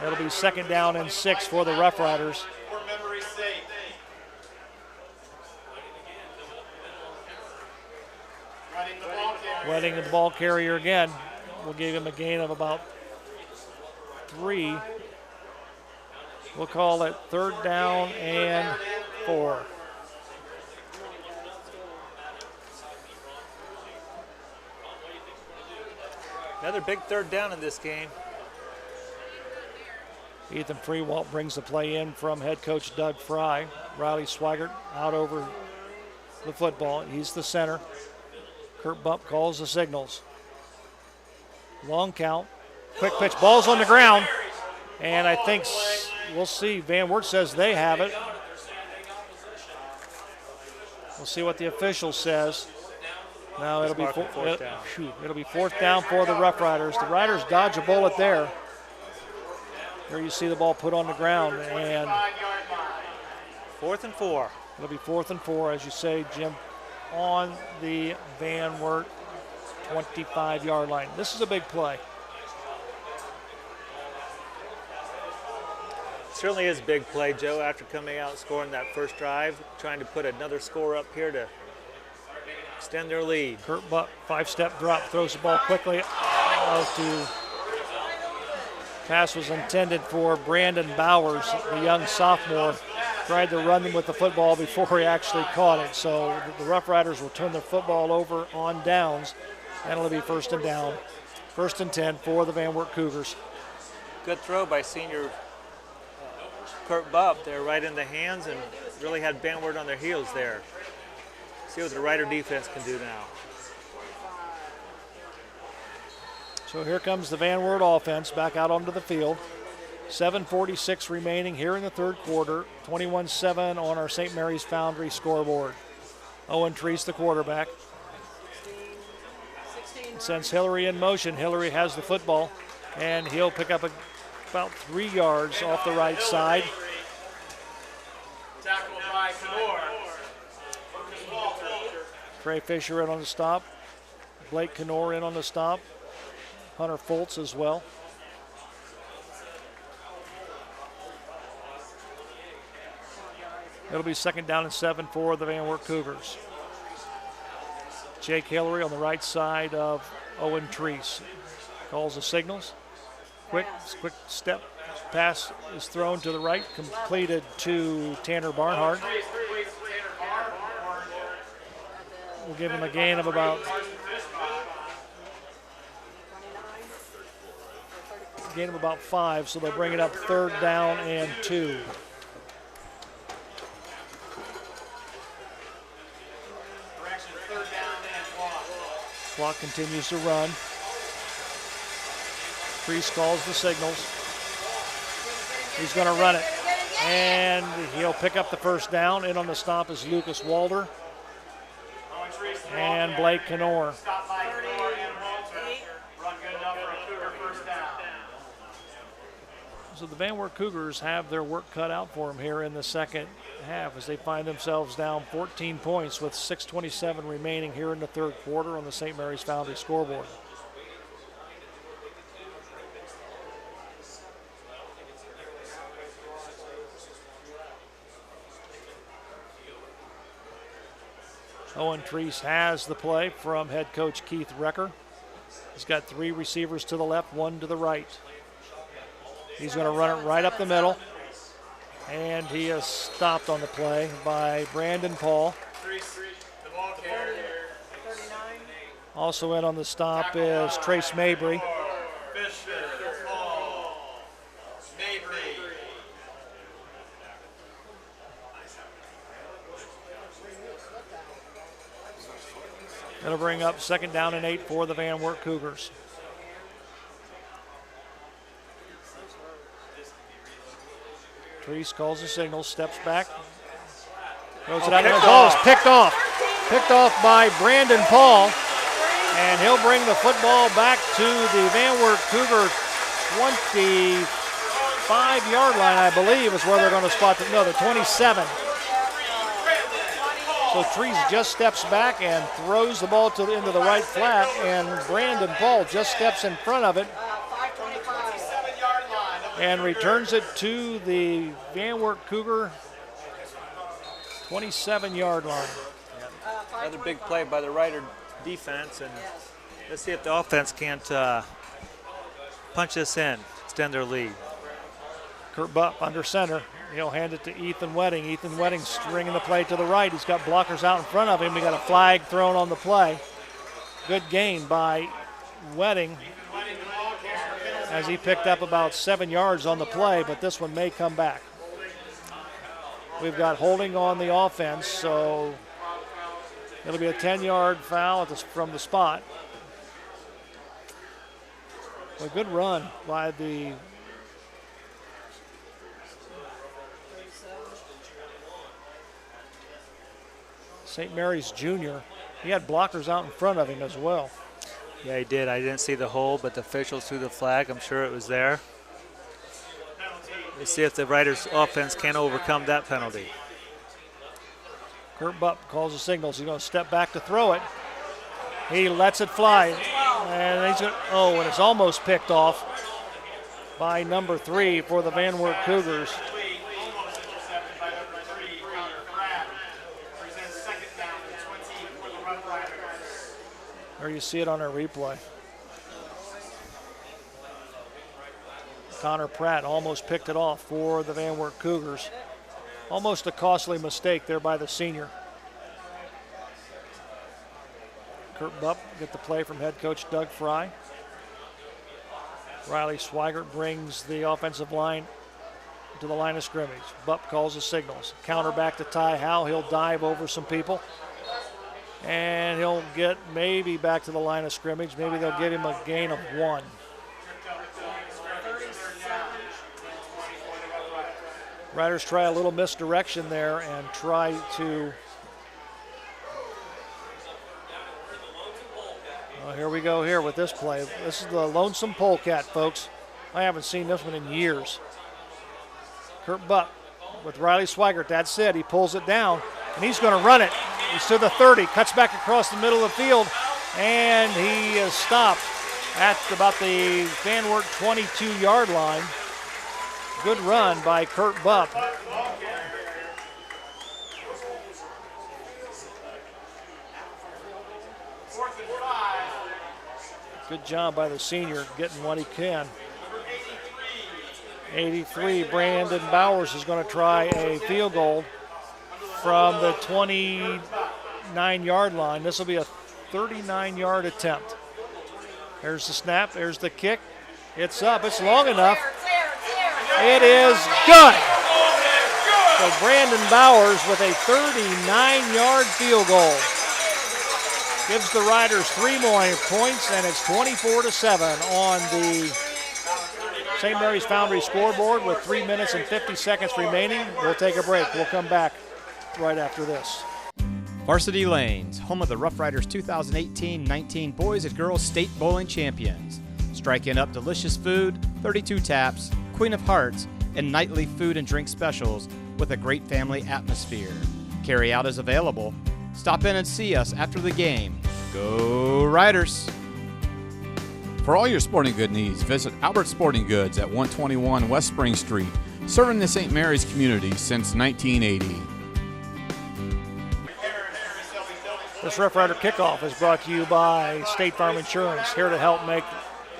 Speaker 2: It'll be second down and 6 for the Rough Riders. Wedding the ball carrier again. We'll give him a gain of about 3. We'll call it third down and 4.
Speaker 3: Another big third down in this game.
Speaker 2: Ethan Freewalt brings the play in from head coach Doug Fry. Riley Swigert out over the football. He's the center. Kurt Bupp calls the signals. Long count. Quick pitch. Ball's on the ground. And I think we'll see. Van Wert says they have it. We'll see what the official says. Now it'll be fourth down for the Rough Riders. The Riders dodge a bullet there. Here you see the ball put on the ground, and
Speaker 3: 4th and 4.
Speaker 2: It'll be 4th and 4, as you say, Jim, on the Van Wert 25-yard line. This is a big play.
Speaker 3: Certainly is big play, Joe, after coming out and scoring that first drive, trying to put another score up here to extend their lead.
Speaker 2: Kurt Buck, 5-step drop, throws the ball quickly out to. Pass was intended for Brandon Bowers, the young sophomore. Tried to run with the football before he actually caught it. So the Rough Riders will turn the football over on downs, and it'll be 1st and down. 1st and 10 for the Van Wert Cougars.
Speaker 3: Good throw by senior Kurt Bupp there, right in the hands, and really had Van Wert on their heels there. See what the Rider defense can do now.
Speaker 2: So here comes the Van Wert offense back out onto the field. 7:46 remaining here in the third quarter. 21-7 on our St. Mary's Foundry scoreboard. Owen Treese, the quarterback. Sends Hillary in motion. Hillary has the football, and he'll pick up about 3 yards off the right side.
Speaker 5: Tackled by Kenor.
Speaker 2: Trey Fisher in on the stop. Blake Kenor in on the stop. Hunter Foltz as well. It'll be 2nd down and 7 for the Van Wert Cougars. Jake Hillary on the right side of Owen Treese. Calls the signals. Quick step pass is thrown to the right, completed to Tanner Barnhart. We'll give him a gain of about 5, so they'll bring it up 3rd down and 2. Clock continues to run. Treese calls the signals. He's going to run it, and he'll pick up the 1st down. In on the stop is Lucas Walder and Blake Kenor. So the Van Wert Cougars have their work cut out for them here in the second half as they find themselves down 14 points with 6:27 remaining here in the third quarter on the St. Mary's Foundry scoreboard. Owen Treese has the play from head coach Keith Recker. He's got 3 receivers to the left, 1 to the right. He's going to run it right up the middle, and he is stopped on the play by Brandon Paul. Also in on the stop is Trace Mabry. It'll bring up 2nd down and 8 for the Van Wert Cougars. Treese calls the signal, steps back. Throws it out. Oh, it's picked off. Picked off by Brandon Paul. And he'll bring the football back to the Van Wert Cougar 25-yard line, I believe, is where they're going to spot the 27. So Treese just steps back and throws the ball into the right flat, and Brandon Paul just steps in front of it and returns it to the Van Wert Cougar 27-yard line.
Speaker 3: Another big play by the Rider defense, and let's see if the offense can't punch this in, extend their lead.
Speaker 2: Kurt Bupp under center. He'll hand it to Ethan Wedding. Ethan Wedding stringing the play to the right. He's got blockers out in front of him. He got a flag thrown on the play. Good gain by Wedding as he picked up about 7 yards on the play, but this one may come back. We've got holding on the offense, so it'll be a 10-yard foul from the spot. A good run by the St. Mary's Junior. He had blockers out in front of him as well.
Speaker 3: Yeah, he did. I didn't see the hole, but the officials threw the flag. I'm sure it was there. Let's see if the Riders' offense can overcome that penalty.
Speaker 2: Kurt Bupp calls the signals. He's going to step back to throw it. He lets it fly. And he's going and it's almost picked off. by number 3 for the Van Wert Cougars. There you see it on our replay. Connor Pratt almost picked it off for the Van Wert Cougars. Almost a costly mistake there by the senior. Kurt Bupp get the play from head coach Doug Fry. Riley Swigert brings the offensive line to the line of scrimmage. Bupp calls the signals. Counter back to Ty Howe. He'll dive over some people. And he'll get maybe back to the line of scrimmage. Maybe they'll give him a gain of 1. Riders try a little misdirection there and try to. Here we go here with this play. This is the lonesome polecat, folks. I haven't seen this one in years. Kurt Bupp with Riley Swigert. That's it. He pulls it down, and he's going to run it. He's to the 30, cuts back across the middle of the field, and he is stopped at about the Van Wert 22-yard line. Good run by Kurt Bupp. Good job by the senior getting what he can. 83, Brandon Bowers is going to try a field goal from the 29-yard line. This will be a 39-yard attempt. There's the snap, there's the kick. It's up, it's long enough. It is good. So Brandon Bowers with a 39-yard field goal. Gives the Riders 3 more points, and it's 24-7 on the St. Mary's Foundry scoreboard with 3 minutes and 50 seconds remaining. We'll take a break. We'll come back right after this.
Speaker 1: Varsity Lanes, home of the Rough Riders 2018-19 Boys and Girls State Bowling Champions. Strike in up delicious food, 32 taps, Queen of Hearts, and nightly food and drink specials with a great family atmosphere. Carry out is available. Stop in and see us after the game. Go Riders!
Speaker 7: For all your sporting good needs, visit Albert Sporting Goods at 121 West Spring Street, serving the St. Mary's community since 1980.
Speaker 2: This Rough Rider kickoff is brought to you by State Farm Insurance. Here to help make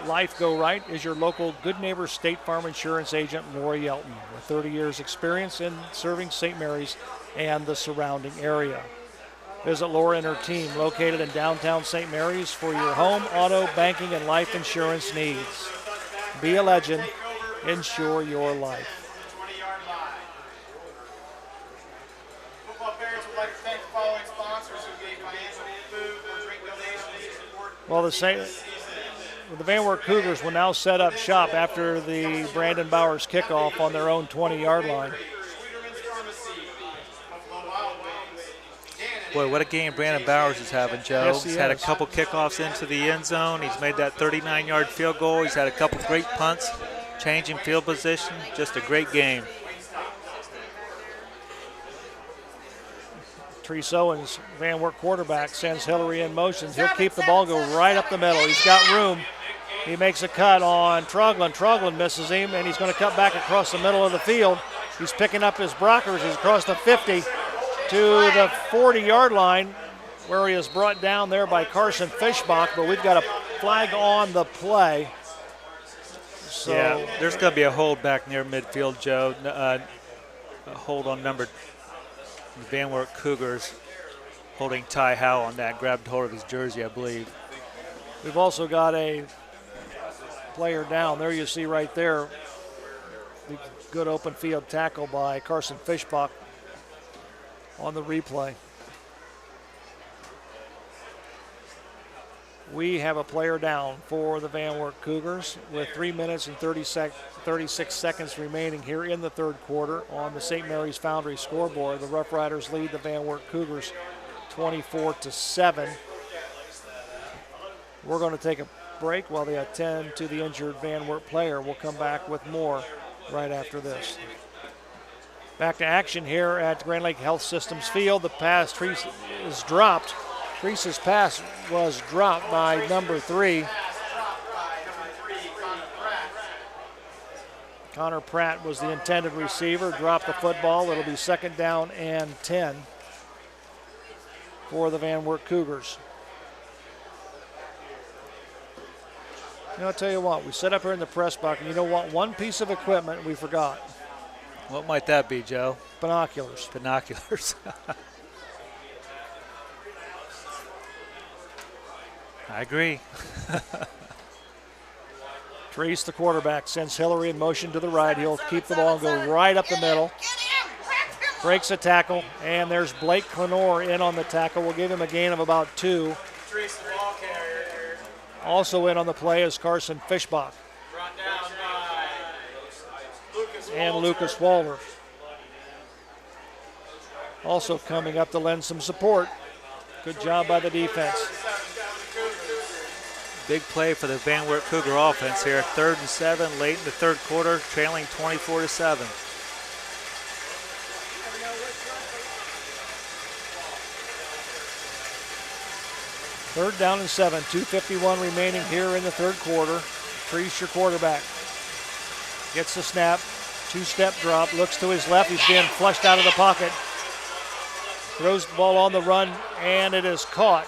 Speaker 2: life go right is your local Good Neighbor State Farm Insurance agent, Lori Yelton, with 30 years experience in serving St. Mary's and the surrounding area. Visit Laura and her team located in downtown St. Mary's for your home, auto, banking, and life insurance needs. Be a legend. Insure your life.
Speaker 5: Football parents would like to thank the following sponsors who gave financial food or drink donations to support.
Speaker 2: Well, the Van Wert Cougars will now set up shop after the Brandon Bowers kickoff on their own 20-yard line.
Speaker 3: Boy, what a game Brandon Bowers is having, Joe.
Speaker 2: Yes,
Speaker 3: He's had a couple kickoffs into the end zone. He's made that 39-yard field goal. He's had a couple great punts, changing field position. Just a great game.
Speaker 2: Treese Owens, Van Wert quarterback, sends Hillary in motion. He'll keep the ball, go right up the middle. He's got room. He makes a cut on Troglin. Troglin misses him, and he's going to cut back across the middle of the field. He's picking up his blockers. He's across the 50 to the 40-yard line, where he is brought down there by Carson Fischbach, but we've got a flag on the play. So
Speaker 3: yeah, there's going to be a hold back near midfield, Joe. A hold on number Van Wert Cougars, holding Ty Howe on that, grabbed hold of his jersey, I believe.
Speaker 2: We've also got a player down. There you see right there, the good open field tackle by Carson Fischbach on the replay. We have a player down for the Van Wert Cougars with 3 minutes and 36 seconds remaining here in the third quarter on the St. Mary's Foundry scoreboard. The Rough Riders lead the Van Wert Cougars 24-7. We're going to take a break while they attend to the injured Van Wert player. We'll come back with more right after this. Back to action here at Grand Lake Health Systems Field. The pass, Treese is dropped. Treese's pass was dropped by number 3. Connor Pratt was the intended receiver, dropped the football. It'll be second down and 10 for the Van Wert Cougars. You know, I'll tell you what, we sit up here in the press box, and you know what? One piece of equipment we forgot.
Speaker 3: What might that be, Joe?
Speaker 2: Binoculars.
Speaker 3: Binoculars. I agree.
Speaker 2: Trace, the quarterback, sends Hillary in motion to the right. He'll keep the ball and go right up the middle. Breaks a tackle, and there's Blake Clenore in on the tackle. We'll give him a gain of about 2. Also in on the play is Carson Fishbach. And Lucas Walter. Also coming up to lend some support. Good job by the defense.
Speaker 3: Big play for the Van Wert Cougar offense here. 3rd and 7 late in the third quarter, trailing 24-7.
Speaker 2: Third down and 7, 2:51 remaining here in the third quarter. Treese, your quarterback. Gets the snap, 2-step drop, looks to his left. He's being flushed out of the pocket. Throws the ball on the run, and it is caught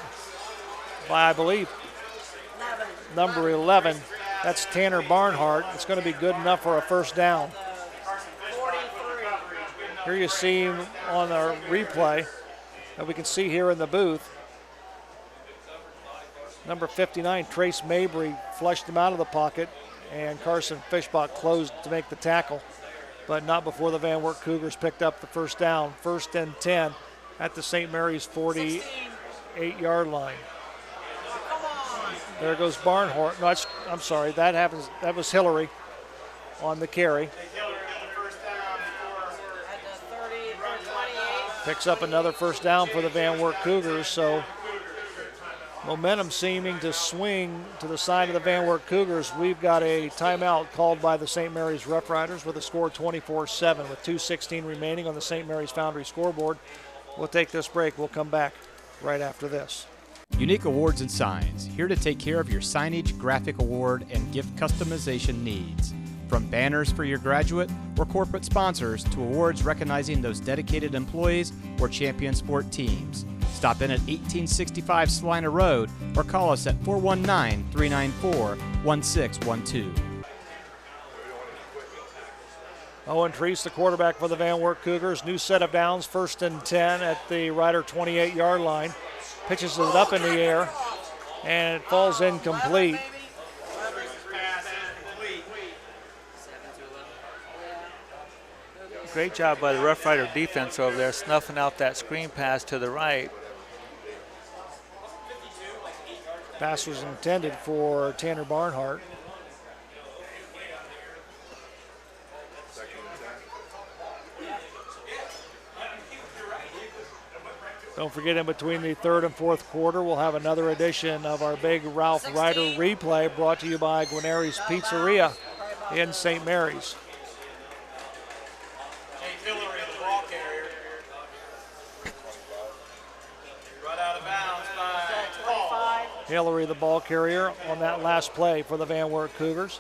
Speaker 2: by, I believe, number 11. That's Tanner Barnhart. It's going to be good enough for a first down. Here you see him on our replay that we can see here in the booth. Number 59, Trace Mabry, flushed him out of the pocket, and Carson Fishbach closed to make the tackle, but not before the Van Wert Cougars picked up the first down. 1st and 10 at the St. Mary's 48-yard line. There goes Barnhart. No, I'm sorry, that was Hillary on the carry. Picks up another first down for the Van Wert Cougars, so momentum seeming to swing to the side of the Van Wert Cougars. We've got a timeout called by the St. Mary's Rough Riders with a score 24-7 with 2:16 remaining on the St. Mary's Foundry scoreboard. We'll take this break. We'll come back right after this.
Speaker 1: Unique Awards and Signs, here to take care of your signage, graphic award, and gift customization needs. From banners for your graduate or corporate sponsors to awards recognizing those dedicated employees or champion sport teams. Stop in at 1865 Salina Road or call us at 419-394-1612.
Speaker 2: Owen Treese, the quarterback for the Van Wert Cougars. New set of downs, 1st and 10 at the Rider 28-yard line. Pitches it up in the air, and it falls incomplete.
Speaker 3: Great job by the Rough Rider defense over there, snuffing out that screen pass to the right.
Speaker 2: Pass was intended for Tanner Barnhart. Don't forget, in between the third and fourth quarter, we'll have another edition of our big Ralph Ryder replay brought to you by Guarneri's Pizzeria in St. Mary's.
Speaker 5: Hillary, the ball carrier. Run out of bounds by Paul.
Speaker 2: Hillary, the ball carrier, on that last play for the Van Wert Cougars.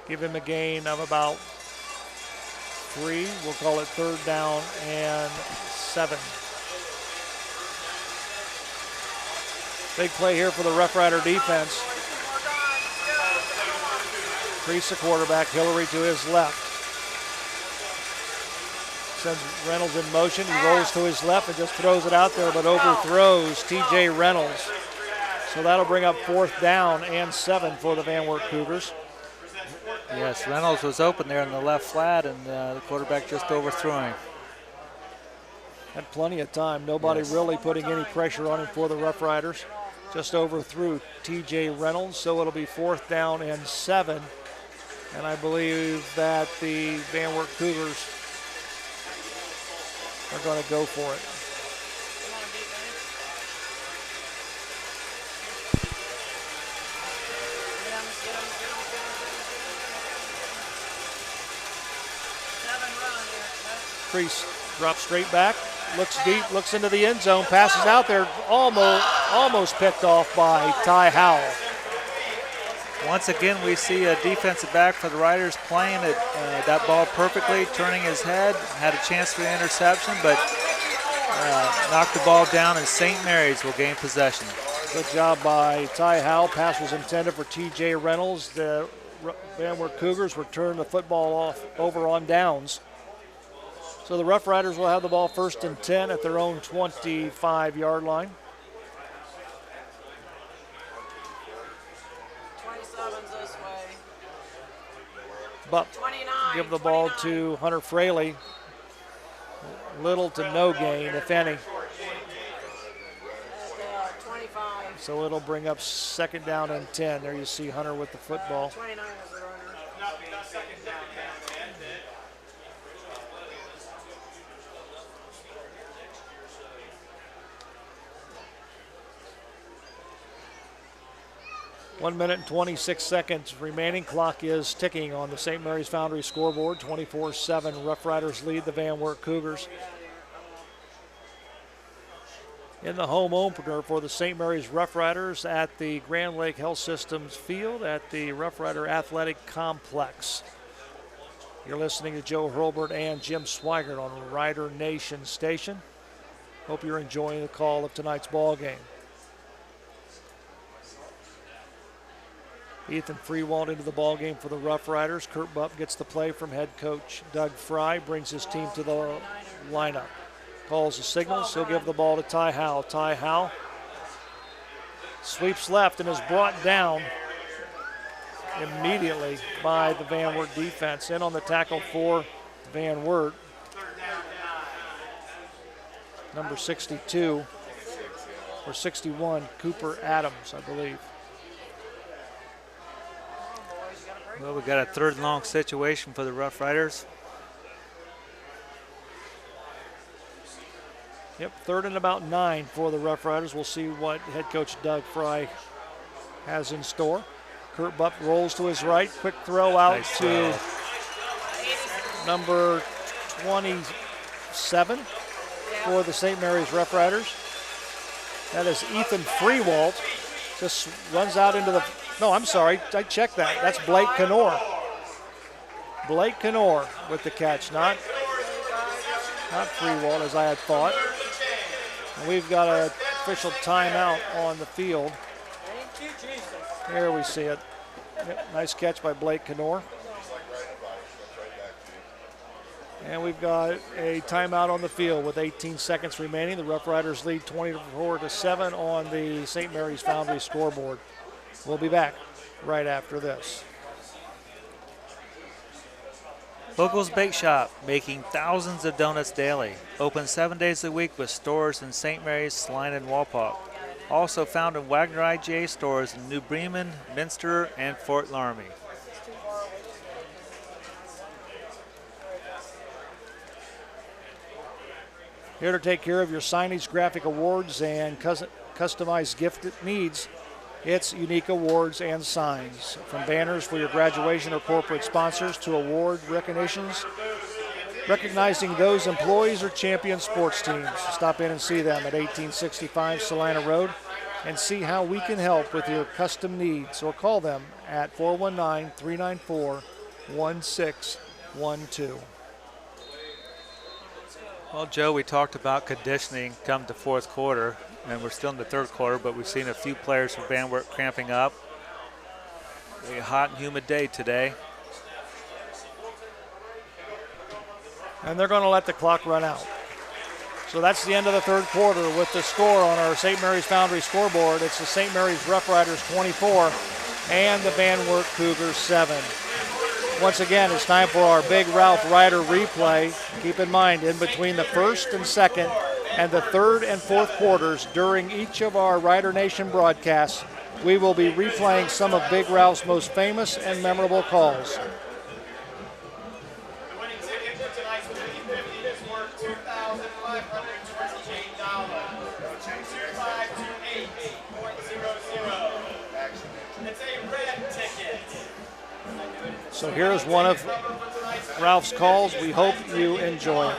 Speaker 2: Give him a gain of about 3. We'll call it 3rd down and 7. Big play here for the Rough Rider defense. Treese, the quarterback, Hillary to his left. Sends Reynolds in motion. He rolls to his left and just throws it out there, but overthrows T.J. Reynolds. So that'll bring up 4th down and 7 for the Van Wert Cougars.
Speaker 3: Yes, Reynolds was open there in the left flat, and the quarterback just overthrew him.
Speaker 2: Had plenty of time. Nobody really putting any pressure on him for the Rough Riders. Just overthrew T.J. Reynolds, so it'll be 4th down and 7. And I believe that the Van Wert Cougars are going to go for it. Treese drops straight back, looks deep, looks into the end zone, passes out there, almost picked off by Ty Howell.
Speaker 3: Once again, we see a defensive back for the Riders playing that ball perfectly, turning his head, had a chance for the interception, but knocked the ball down, and St. Mary's will gain possession.
Speaker 2: Good job by Ty Howell. Pass was intended for T.J. Reynolds. The Van Wert Cougars return the football over on downs. So the Rough Riders will have the ball 1st and 10 at their own 25-yard line.
Speaker 6: 27's this way.
Speaker 2: But give the ball to Hunter Fraley. Little to no gain, if any.
Speaker 6: 25.
Speaker 2: So it'll bring up 2nd down and 10. There you see Hunter with the football.
Speaker 6: 29 is the runner.
Speaker 2: 1 minute and 26 seconds remaining. Clock is ticking on the St. Mary's Foundry scoreboard. 24-7. Rough Riders lead the Van Wert Cougars. In the home opener for the St. Mary's Rough Riders at the Grand Lake Health Systems Field at the Rough Rider Athletic Complex. You're listening to Joe Hurlbert and Jim Swigert on Rider Nation Station. Hope you're enjoying the call of tonight's ball game. Ethan Freewald into the ball game for the Rough Riders. Kurt Bupp gets the play from head coach Doug Fry, brings his team to the lineup. Calls the signals. He'll give the ball to Ty Howell. Ty Howell sweeps left and is brought down immediately by the Van Wert defense. In on the tackle for Van Wert, number 62 or 61, Cooper Adams, I believe.
Speaker 3: Well, we got a 3rd and long situation for the Rough Riders.
Speaker 2: Yep, 3rd and about 9 for the Rough Riders. We'll see what head coach Doug Fry has in store. Kurt Bupp rolls to his right. Quick throw out
Speaker 3: nice
Speaker 2: to
Speaker 3: throw.
Speaker 2: Number 27 for the St. Mary's Rough Riders. That is Ethan Freewald. Just runs out into the... No, I'm sorry. I checked that. That's Blake Knorr. Blake Knorr with the catch, not Freewald as I had thought. And we've got an official timeout on the field. Here we see it. Yep, nice catch by Blake Knorr. And we've got a timeout on the field with 18 seconds remaining. The Rough Riders lead 24-7 on the St. Mary's Foundry scoreboard. We'll be back right after this.
Speaker 3: Locals Bake Shop, making thousands of donuts daily. Open 7 days a week with stores in St. Mary's, Saline, and Walpock. Also found in Wagner IGA stores in New Bremen, Minster, and Fort Laramie.
Speaker 2: Here to take care of your signage, graphic awards, and customized gift needs. It's Unique Awards and Signs. From banners for your graduation or corporate sponsors to award recognitions, recognizing those employees or champion sports teams. Stop in and see them at 1865 Salina Road and see how we can help with your custom needs, or call them at 419-394-1612.
Speaker 3: Well, Joe, we talked about conditioning come to 4th quarter, and we're still in the 3rd quarter, but we've seen a few players from Van Wert cramping up. A hot and humid day today.
Speaker 2: And they're going to let the clock run out. So that's the end of the 3rd quarter with the score on our St. Mary's Foundry scoreboard. It's the St. Mary's Rough Riders 24 and the Van Wert Cougars 7. Once again, it's time for our Big Ralph Rider replay. Keep in mind, in between the 1st and 2nd and the 3rd and 4th quarters during each of our Rider Nation broadcasts, we will be replaying some of Big Ralph's most famous and memorable calls.
Speaker 5: The winning ticket for tonight's 50-50 is worth $2,528. 2528.00. It's a red ticket.
Speaker 2: So here's one of Ralph's calls. We hope you enjoy it.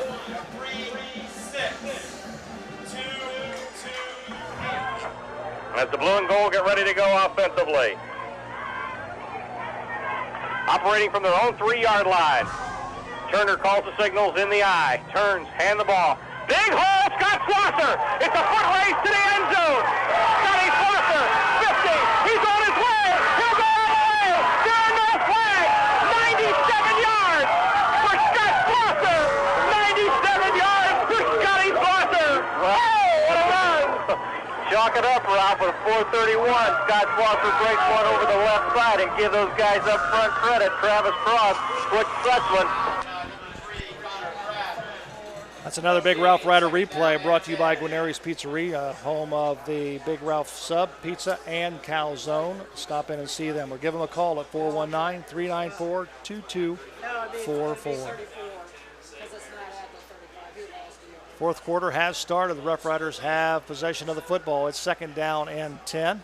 Speaker 8: As the blue and gold get ready to go offensively. operating from their own 3-yard line. Turner calls the signals in the eye. Turns, hand the ball. Big hole, Scott Slosser. It's a foot race to the end zone. Scotty Slosser, 50. He's on his way. He'll go all the way. There are no flags. 97 yards for Scott Slosser. 97 yards for Scotty Slosser. Oh, what a run. Chalk it up, Ralph, with 4:31. Scott Slosser breaks one over the left side and give those guys up front credit. Travis Cross, Butch Sussman.
Speaker 2: That's another Big Ralph Rider replay brought to you by Guarneri's Pizzeria, home of the Big Ralph Sub, Pizza, and Calzone. Stop in and see them or give them a call at 419-394-2244. Fourth quarter has started. The Rough Riders have possession of the football. It's 2nd down and 10.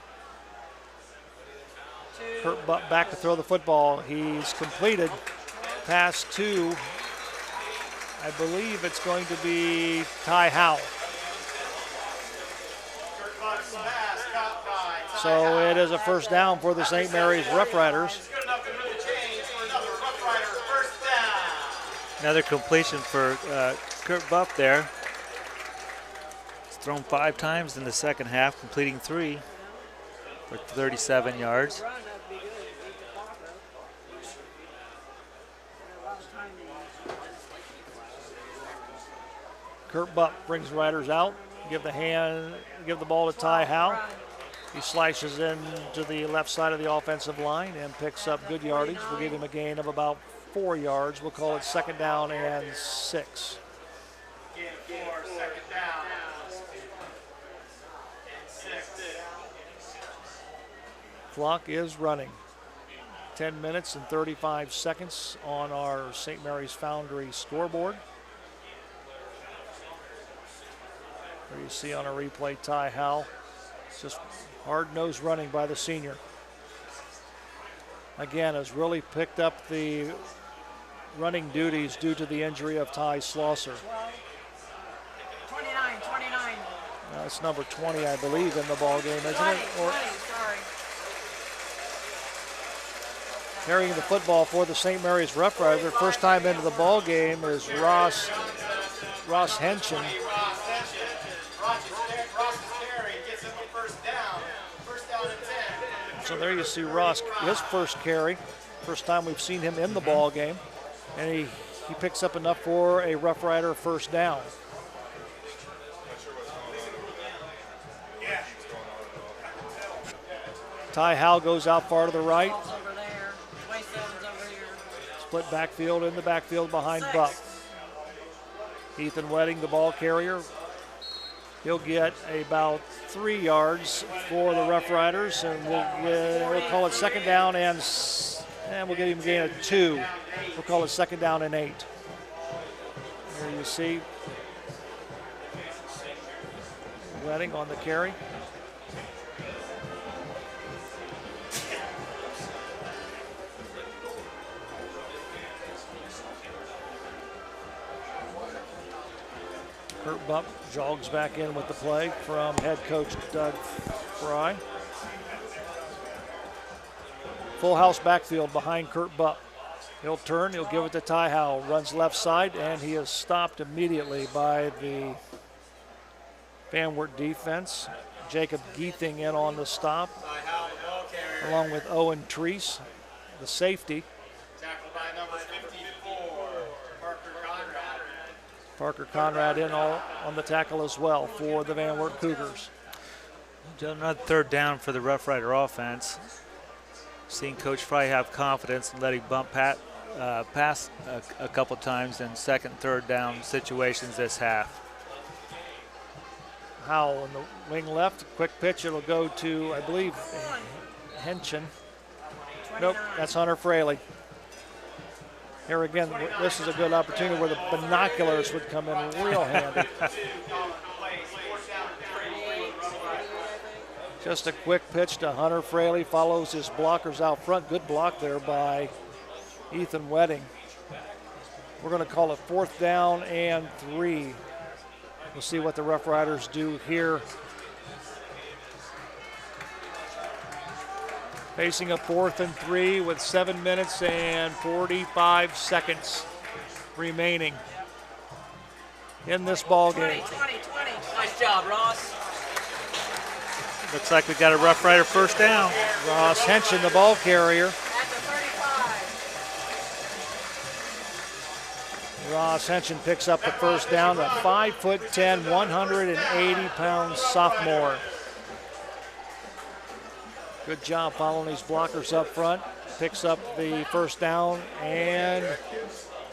Speaker 2: Kurt Butt back to throw the football. He's completed pass to, I believe it's going to be Ty Howell. So it is a first down for the St. Mary's Rough Riders.
Speaker 3: Another completion for Kurt Buff there. He's thrown 5 times in the second half, completing 3 for 37 yards.
Speaker 2: Kurt Butt brings Riders out. Give the ball to Ty Howell. He slices into the left side of the offensive line and picks up good yardage. We'll give him a gain of about 4 yards. We'll call it 2nd down and 6. Clock is running. 10 minutes and 35 seconds on our St. Mary's Foundry scoreboard. There you see on a replay Ty Howell. It's just hard-nosed running by the senior. Again, has really picked up the running duties due to the injury of Ty Slosser.
Speaker 6: 29.
Speaker 2: It's number 20, I believe, in the ball game, isn't it? Or
Speaker 6: 20, sorry.
Speaker 2: carrying the football for the St. Mary's Rough Riders. Their first time into the ball game is Ross Henson. So there you see Ross, his first carry. First time we've seen him in the ball game. And he picks up enough for a Rough Rider first down. Ty Howell goes out far to the right. Split backfield in the backfield behind Buck. Ethan Wedding, the ball carrier. He'll get about 3 yards for the Rough Riders, and we'll call it 2nd down and we'll give him a gain of 2. We'll call it 2nd down and 8. There you see Wedding on the carry. Kurt Buck jogs back in with the play from head coach Doug Fry. Full house backfield behind Kurt Buck. He'll turn, he'll give it to Ty Howell. Runs left side, and he is stopped immediately by the Van Wert defense. Jacob Geething in on the stop, along with Owen Treese, the safety.
Speaker 5: Tackled by number 54, Parker Conrad.
Speaker 2: Parker Conrad in on the tackle as well for the Van Wert Cougars.
Speaker 3: Another 3rd down for the Rough Rider offense. Seeing Coach Fry have confidence in letting bump pass a couple times in 2nd, 3rd down situations this half.
Speaker 2: Howell in the wing left, quick pitch. It'll go to, I believe, Henson. Nope, that's Hunter Fraley. Here again, this is a good opportunity where the binoculars would come in real handy. Just a quick pitch to Hunter Fraley, follows his blockers out front. Good block there by Ethan Wedding. We're going to call it 4th down and 3. We'll see what the Rough Riders do here. Facing a 4th and 3 with 7 minutes and 45 seconds remaining in this ball game.
Speaker 6: 20. Nice job, Ross.
Speaker 3: Looks like we got a Rough Rider first down.
Speaker 2: Ross Henson, the ball carrier.
Speaker 6: At the 35.
Speaker 2: Ross Henson picks up the first down, the 5'10", 180-pound sophomore. Good job following these blockers up front. Picks up the first down, and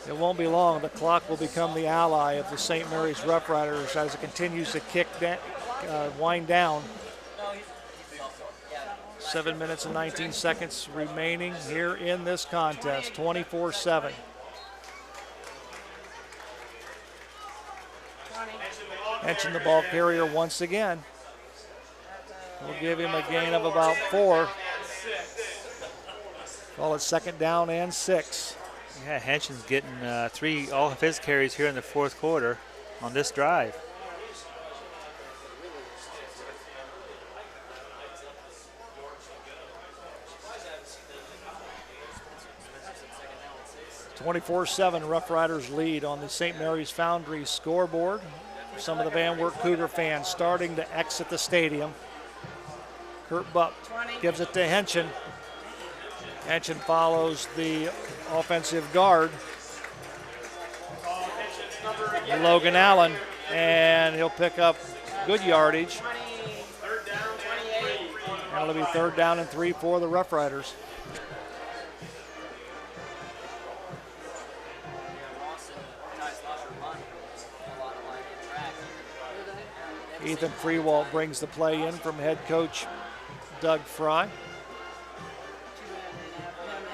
Speaker 2: it won't be long. The clock will become the ally of the St. Mary's Rough Riders as it continues to wind down. 7 minutes and 19 seconds remaining here in this contest, 24-7. Henson, the ball carrier once again. We'll give him a gain of about 4. Call it 2nd down and 6.
Speaker 3: Yeah, Henson's getting all of his carries here in the 4th quarter on this drive.
Speaker 2: (24-7) Rough Riders lead on the St. Mary's Foundry scoreboard. Some of the Van Wert Cougar fans starting to exit the stadium. Kurt Buck gives it to Henson. Henson follows the offensive guard, Logan Allen, and he'll pick up good yardage. And it'll be 3rd down and 3 for the Rough Riders. Ethan Freewalt brings the play in from head coach Doug Fry.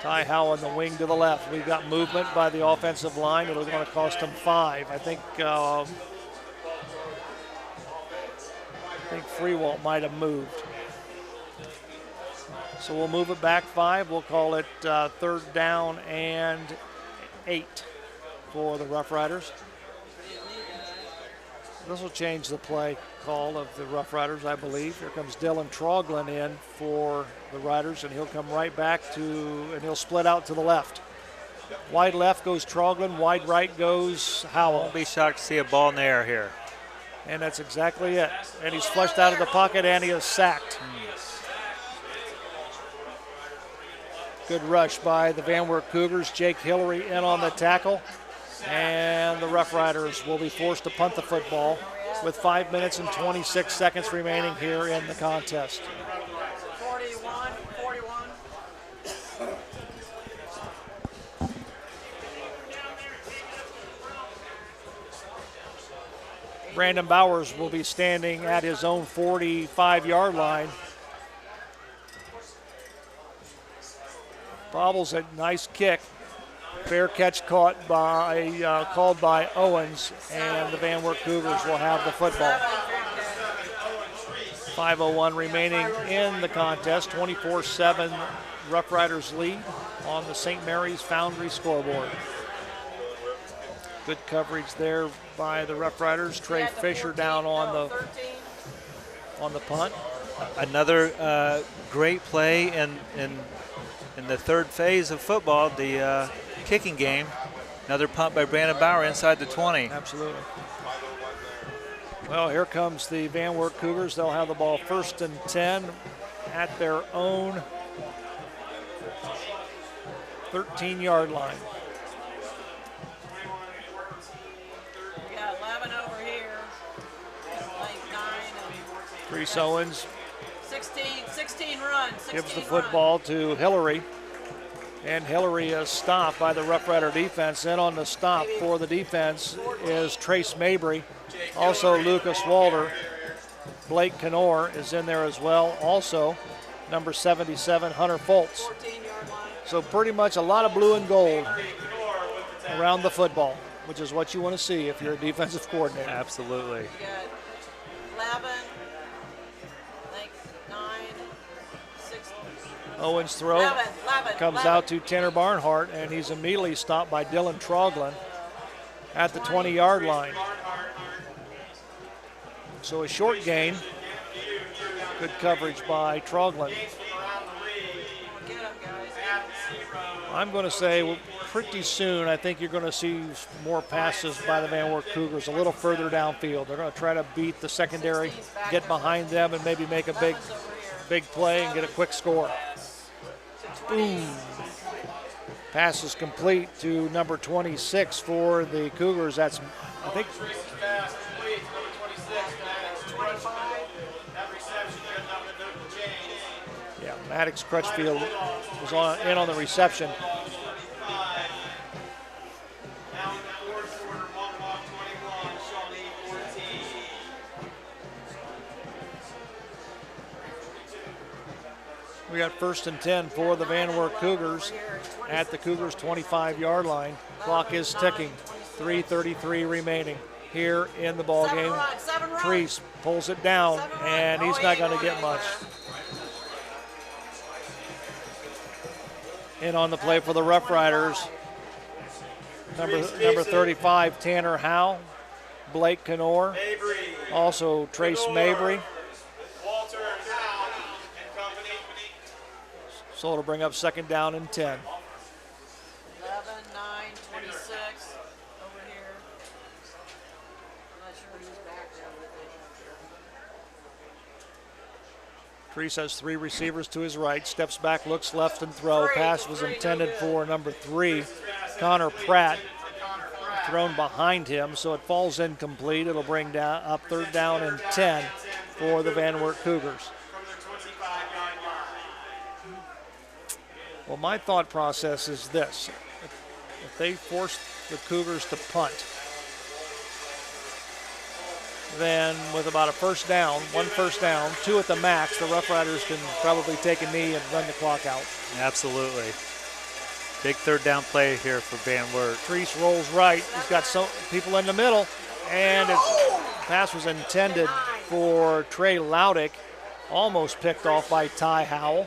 Speaker 2: Ty Howe on the wing to the left. We've got movement by the offensive line. It'll going to cost him 5. I think Freewalt might have moved. So we'll move it back 5. We'll call it 3rd down and 8 for the Rough Riders. This will change the play call of the Rough Riders, I believe. Here comes Dylan Troglin in for the Riders, and he'll come right back and he'll split out to the left. Wide left goes Troglin, wide right goes Howell.
Speaker 3: Won't be shocked to see a ball in the air here.
Speaker 2: And that's exactly it. And he's flushed out of the pocket, and he is sacked. Good rush by the Van Wert Cougars. Jake Hillary in on the tackle. And the Rough Riders will be forced to punt the football with 5 minutes and 26 seconds remaining here in the contest.
Speaker 6: 41.
Speaker 2: Brandon Bowers will be standing at his own 45-yard line. Bobbles a nice kick. Fair catch called by Owens, and the Van Wert Cougars will have the football. 5:01 remaining in the contest. 24-7 Rough Riders lead on the St. Mary's Foundry scoreboard. Good coverage there by the Rough Riders. Trey Fisher down on the punt.
Speaker 3: Another great play in the 3rd phase of football, the kicking game. Another punt by Brandon Bauer inside the 20.
Speaker 2: Absolutely. Well, here comes the Van Wert Cougars. They'll have the ball 1st and 10 at their own 13-yard line.
Speaker 6: We got 11 over here. Like 9 and
Speaker 2: Reese Owens
Speaker 6: 16 run. 16
Speaker 2: gives the football to Hillary. And Hillary is stopped by the Rough Rider defense. In on the stop for the defense is Trace Mabry. Also Lucas Walter. Blake Knorr is in there as well. Also number 77, Hunter Foltz. So pretty much a lot of blue and gold around the football, which is what you want to see if you're a defensive coordinator.
Speaker 3: Absolutely.
Speaker 6: We got 11, like 9, 6.
Speaker 2: Owens' throw
Speaker 6: 11,
Speaker 2: comes out to Tanner Barnhart, and he's immediately stopped by Dylan Troglin at the 20-yard line. So a short gain. Good coverage by Troglin. I'm going to say pretty soon I think you're going to see more passes by the Van Wert Cougars a little further downfield. They're going to try to beat the secondary, get behind them, and maybe make a big play and get a quick score. Boom. Pass is complete to number 26 for the Cougars. That's, I think, yeah, Maddox Crutchfield was in on the reception. We got 1st and 10 for the Van Wert Cougars at the Cougars' 25-yard line. Clock is ticking. 3:33 remaining here in the ball game. Treese pulls it down, and he's not going to get much. In on the play for the Rough Riders, number 35, Tanner Howe, Blake Knorr, also Trace Mabry. So it'll bring up 2nd down and 10.
Speaker 6: 11, 9, 26 over here. I'm not sure who's back there with it.
Speaker 2: Treese has 3 receivers to his right, steps back, looks left and throw. Pass was intended for number 3, Connor Pratt, thrown behind him, so it falls incomplete. It'll bring down up 3rd down and 10 for the Van Wert Cougars. Well, my thought process is this. If they force the Cougars to punt, then with about a 1st down, 1 first down, 2 at the max, the Rough Riders can probably take a knee and run the clock out.
Speaker 3: Absolutely. Big 3rd down play here for Van Wert.
Speaker 2: Treese rolls right. He's got some people in the middle, and his pass was intended for Trey Laudick, almost picked off by Ty Howell.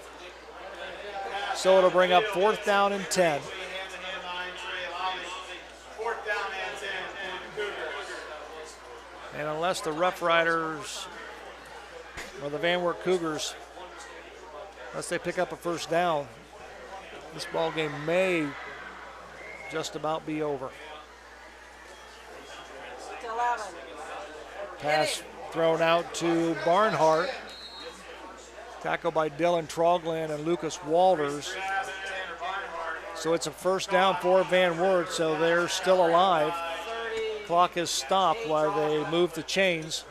Speaker 2: So it'll bring up 4th down and 10. And unless the Rough Riders or the Van Wert Cougars, unless they pick up a 1st down, this ball game may just about be over.
Speaker 6: 11.
Speaker 2: Pass thrown out to Barnhart. Tackled by Dylan Troglin and Lucas Walters. So it's a 1st down for Van Wert, so they're still alive. Clock is stopped while they move the chains.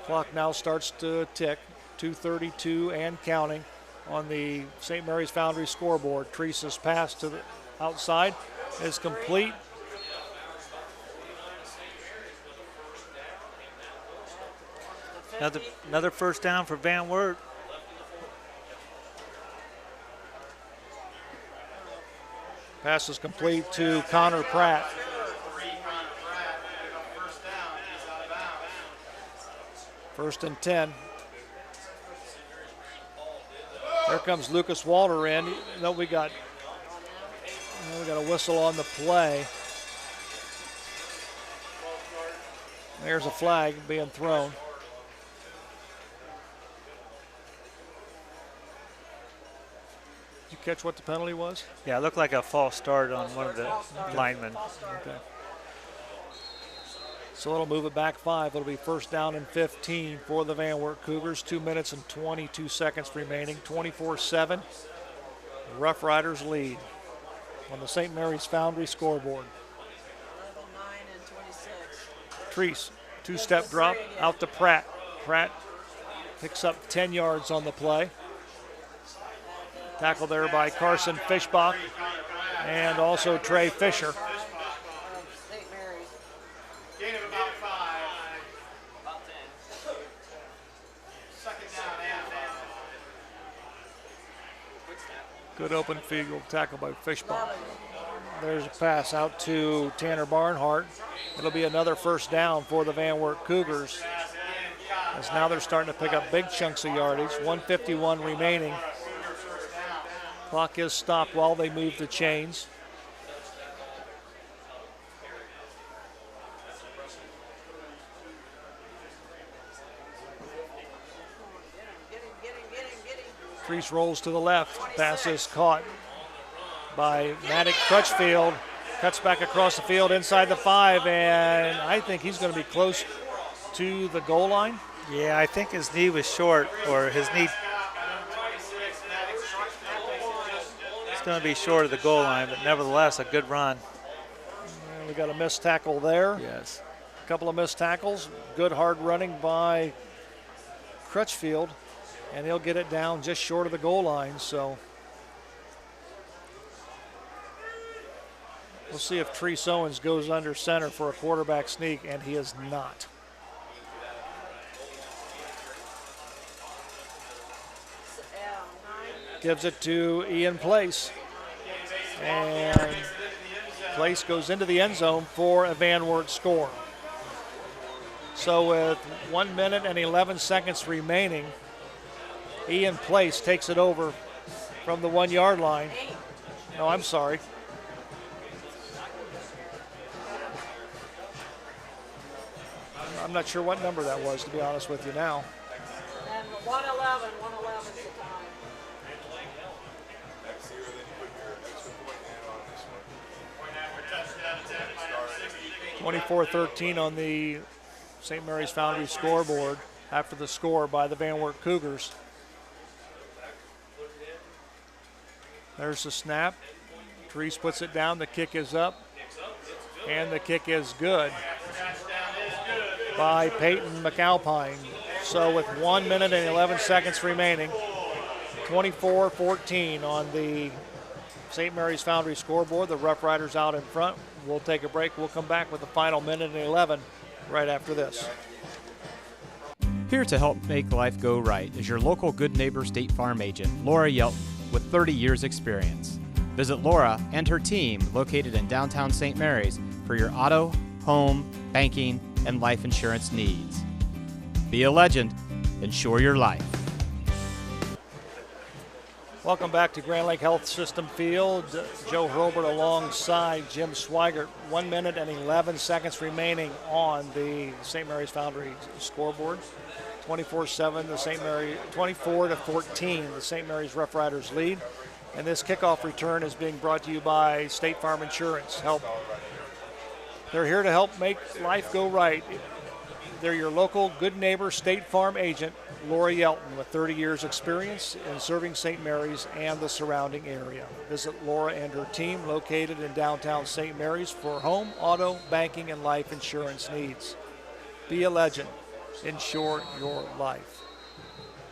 Speaker 2: Clock now starts to tick. 2:32 and counting on the St. Mary's Foundry scoreboard. Treese's pass to the outside is complete.
Speaker 3: Another 1st down for Van Wert.
Speaker 2: Pass is complete to Connor Pratt. First and 10. There comes Lucas Walter in. No, we got a whistle on the play. There's a flag being thrown. Did you catch what the penalty was?
Speaker 3: Yeah, it looked like a false start on one of the linemen.
Speaker 2: Okay. So it'll move it back 5. It'll be 1st down and 15 for the Van Wert Cougars. 2 minutes and 22 seconds remaining. 24-7. The Rough Riders lead on the St. Mary's Foundry scoreboard.
Speaker 6: 11, 9, and 26.
Speaker 2: Treese, 2-step drop out to Pratt. Pratt picks up 10 yards on the play. Tackle there by Carson Fischbach and also Trey Fisher.
Speaker 6: St. Mary's.
Speaker 5: Gain of about 5. About 10. 2nd down and 10.
Speaker 2: Good open field tackle by Fischbach. There's a pass out to Tanner Barnhart. It'll be another 1st down for the Van Wert Cougars, as now they're starting to pick up big chunks of yardage. 1:51 remaining. Clock is stopped while they move the chains. Treese rolls to the left. Pass is caught by Maddox Crutchfield. Cuts back across the field inside the 5, and I think he's going to be close to the goal line.
Speaker 3: Yeah, I think his knee was short, or his knee is going to be short of the goal line, but nevertheless, a good run.
Speaker 2: And we got a missed tackle there.
Speaker 3: Yes.
Speaker 2: A couple of missed tackles. Good hard running by Crutchfield, and he'll get it down just short of the goal line. So we'll see if Treese Owens goes under center for a quarterback sneak, and he is not. Gives it to Ian Place, and Place goes into the end zone for a Van Wert score. So with 1 minute and 11 seconds remaining, Ian Place takes it over from the 1 yard line. No, I'm sorry. I'm not sure what number that was, to be honest with you now.
Speaker 6: And 111 is the time.
Speaker 2: 24-13 on the St. Mary's Foundry scoreboard after the score by the Van Wert Cougars. There's the snap. Treese puts it down. The kick is up, and the kick is good by Peyton McAlpine. So with 1 minute and 11 seconds remaining, 24-14 on the St. Mary's Foundry scoreboard. The Rough Riders out in front. We'll take a break. We'll come back with the final minute and 11 right after this.
Speaker 1: Here to help make life go right is your local Good Neighbor State Farm agent, Laura Yelton, with 30 years experience. Visit Laura and her team located in downtown St. Mary's for your auto, home, banking, and life insurance needs. Be a legend. Insure your life.
Speaker 2: Welcome back to Grand Lake Health System Field. Joe Hurlbert alongside Jim Swigert. 1 minute and 11 seconds remaining on the St. Mary's Foundry scoreboard. 24-7, the St. Mary, 24-14, the St. Mary's Rough Riders lead. And this kickoff return is being brought to you by State Farm Insurance. They're here to help make life go right. They're your local Good Neighbor State Farm agent, Laura Yelton, with 30 years experience in serving St. Mary's and the surrounding area. Visit Laura and her team located in downtown St. Mary's for home, auto, banking, and life insurance needs. Be a legend. Insure your life.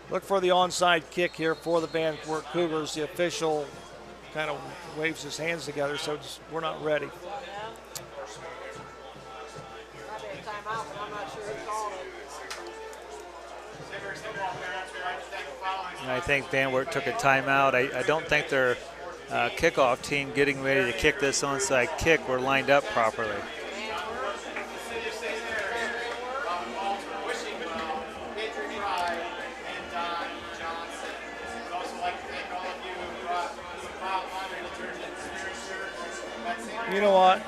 Speaker 2: Look for the onside kick here for the Van Wert Cougars. The official kind of waves his hands together, so we're not ready.
Speaker 6: Timeout, but I'm not sure who called it.
Speaker 3: I think Van Wert took a timeout. I don't think their kickoff team getting ready to kick this onside kick were lined up properly.
Speaker 2: You know what?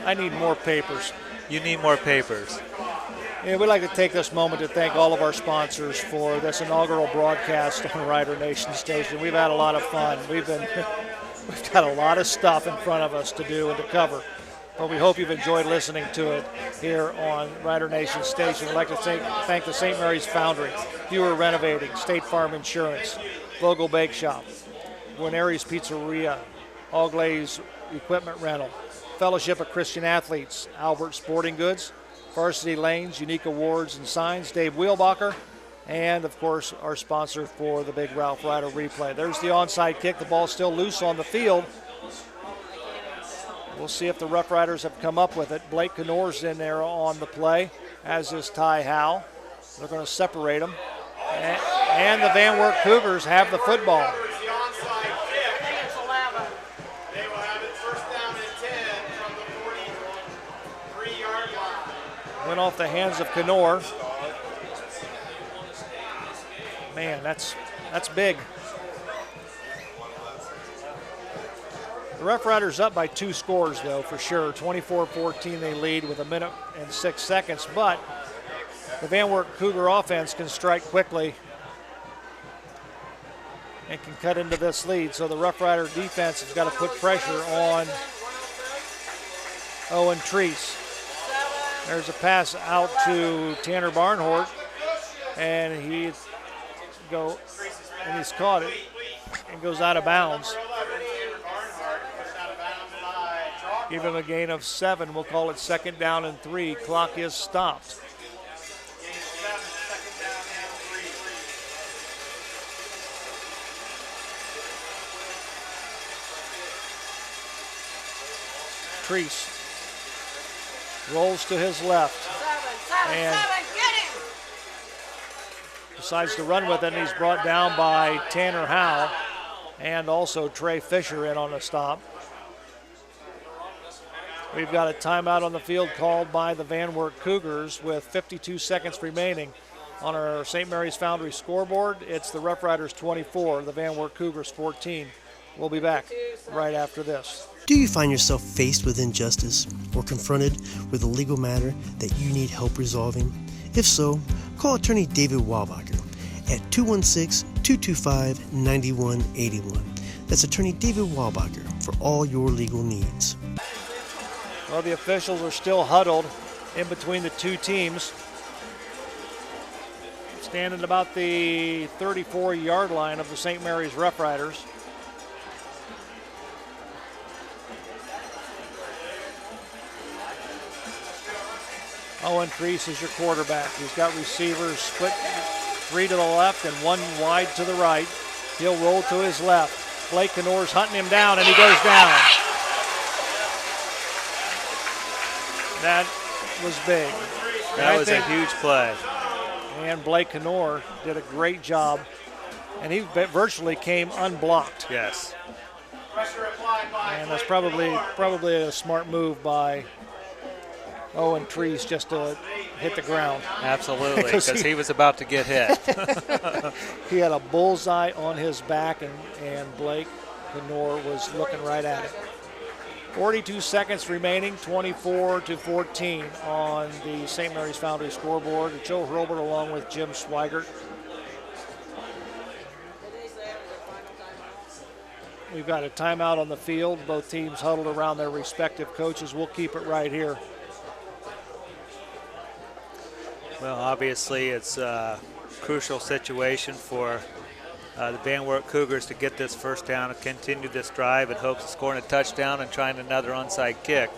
Speaker 2: I need more papers.
Speaker 3: You need more papers.
Speaker 2: Yeah, we'd like to take this moment to thank all of our sponsors for this inaugural broadcast on Rider Nation Station. We've had a lot of fun. We've got a lot of stuff in front of us to do and to cover. But we hope you've enjoyed listening to it here on Rider Nation Station. We'd like to thank the St. Mary's Foundry, Viewer Renovating, State Farm Insurance, Vogel Bake Shop, Guarneri's Pizzeria, All Glaze Equipment Rental, Fellowship of Christian Athletes, Albert Sporting Goods, Varsity Lanes, Unique Awards and Signs, Dave Wheelbacher, and, of course, our sponsor for the Big Ralph Rider replay. There's the onside kick. The ball's still loose on the field. We'll see if the Rough Riders have come up with it. Blake Knorr's in there on the play, as is Ty Howe. They're going to separate them. And the Van Wert Cougars have the football. Went off the hands of Knorr. Man, that's big. The Rough Riders up by 2 scores, though, for sure. 24-14 they lead with 1 minute and 6 seconds. But the Van Wert Cougar offense can strike quickly. and can cut into this lead. So the Rough Rider defense has got to put pressure on Owen Treese. There's a pass out to Tanner Barnhart, and he's caught it and goes out of bounds. Give him a gain of 7. We'll call it 2nd down and 3. Clock is stopped. Treese rolls to his left and decides to run with it, and he's brought down by Tanner Howe and also Trey Fisher in on the stop. We've got a timeout on the field called by the Van Wert Cougars with 52 seconds remaining. On our St. Mary's Foundry scoreboard, it's the Rough Riders 24, the Van Wert Cougars 14. We'll be back right after this.
Speaker 9: Do you find yourself faced with injustice or confronted with a legal matter that you need help resolving? If so, call attorney David Walbacher at 216-225-9181. That's attorney David Walbacher for all your legal needs.
Speaker 2: Well, the officials are still huddled in between the two teams. Standing about the 34-yard line of the St. Mary's Rough Riders. Owen Treese is your quarterback. He's got receivers split 3 to the left and 1 wide to the right. He'll roll to his left. Blake Knorr's hunting him down, and he goes down. That was big.
Speaker 3: That was a huge play.
Speaker 2: And Blake Knorr did a great job, and he virtually came unblocked.
Speaker 3: Yes.
Speaker 2: And that's probably a smart move by Owen Treese just to hit the ground.
Speaker 3: Absolutely, because he was about to get hit.
Speaker 2: He had a bullseye on his back, and Blake Knorr was looking right at it. 42 seconds remaining, 24-14 on the St. Mary's Foundry scoreboard. Joe Hurlbert along with Jim Swigert. We've got a timeout on the field. Both teams huddled around their respective coaches. We'll keep it right here.
Speaker 3: Well, obviously it's a crucial situation for the Van Wert Cougars to get this first down and continue this drive in hopes of scoring a touchdown and trying another onside kick.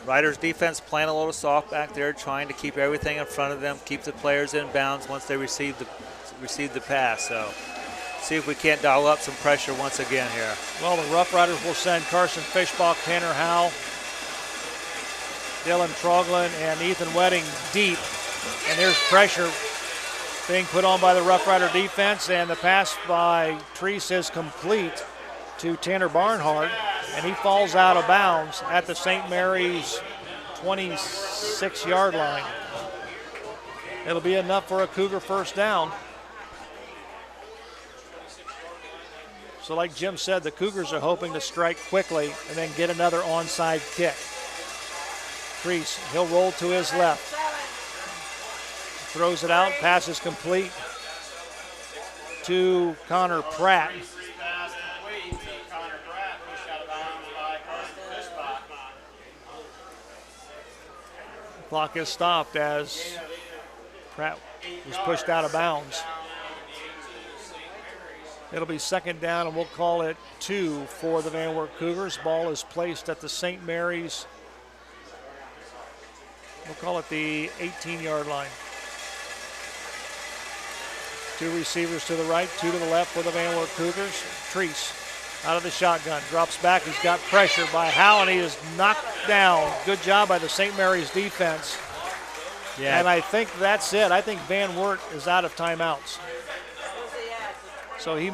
Speaker 3: Riders defense playing a little soft back there, trying to keep everything in front of them, keep the players in bounds once they receive the pass. So see if we can't dial up some pressure once again here.
Speaker 2: Well, the Rough Riders will send Carson Fishbach, Tanner Howe, Dylan Troglin, and Ethan Wedding deep. And there's pressure being put on by the Rough Rider defense, and the pass by Treese is complete to Tanner Barnhart, and he falls out of bounds at the St. Mary's 26-yard line. It'll be enough for a Cougar first down. So like Jim said, the Cougars are hoping to strike quickly and then get another onside kick. Treese, he'll roll to his left. Throws it out, pass is complete to Connor Pratt. Clock is stopped as Pratt was pushed out of bounds. It'll be 2nd down, and we'll call it 2 for the Van Wert Cougars. Ball is placed at the St. Mary's, we'll call it the 18-yard line. 2 receivers to the right, 2 to the left for the Van Wert Cougars. Treese out of the shotgun, drops back. He's got pressure by Howe, and he is knocked down. Good job by the St. Mary's defense. Yeah. And I think that's it. I think Van Wert is out of timeouts. So he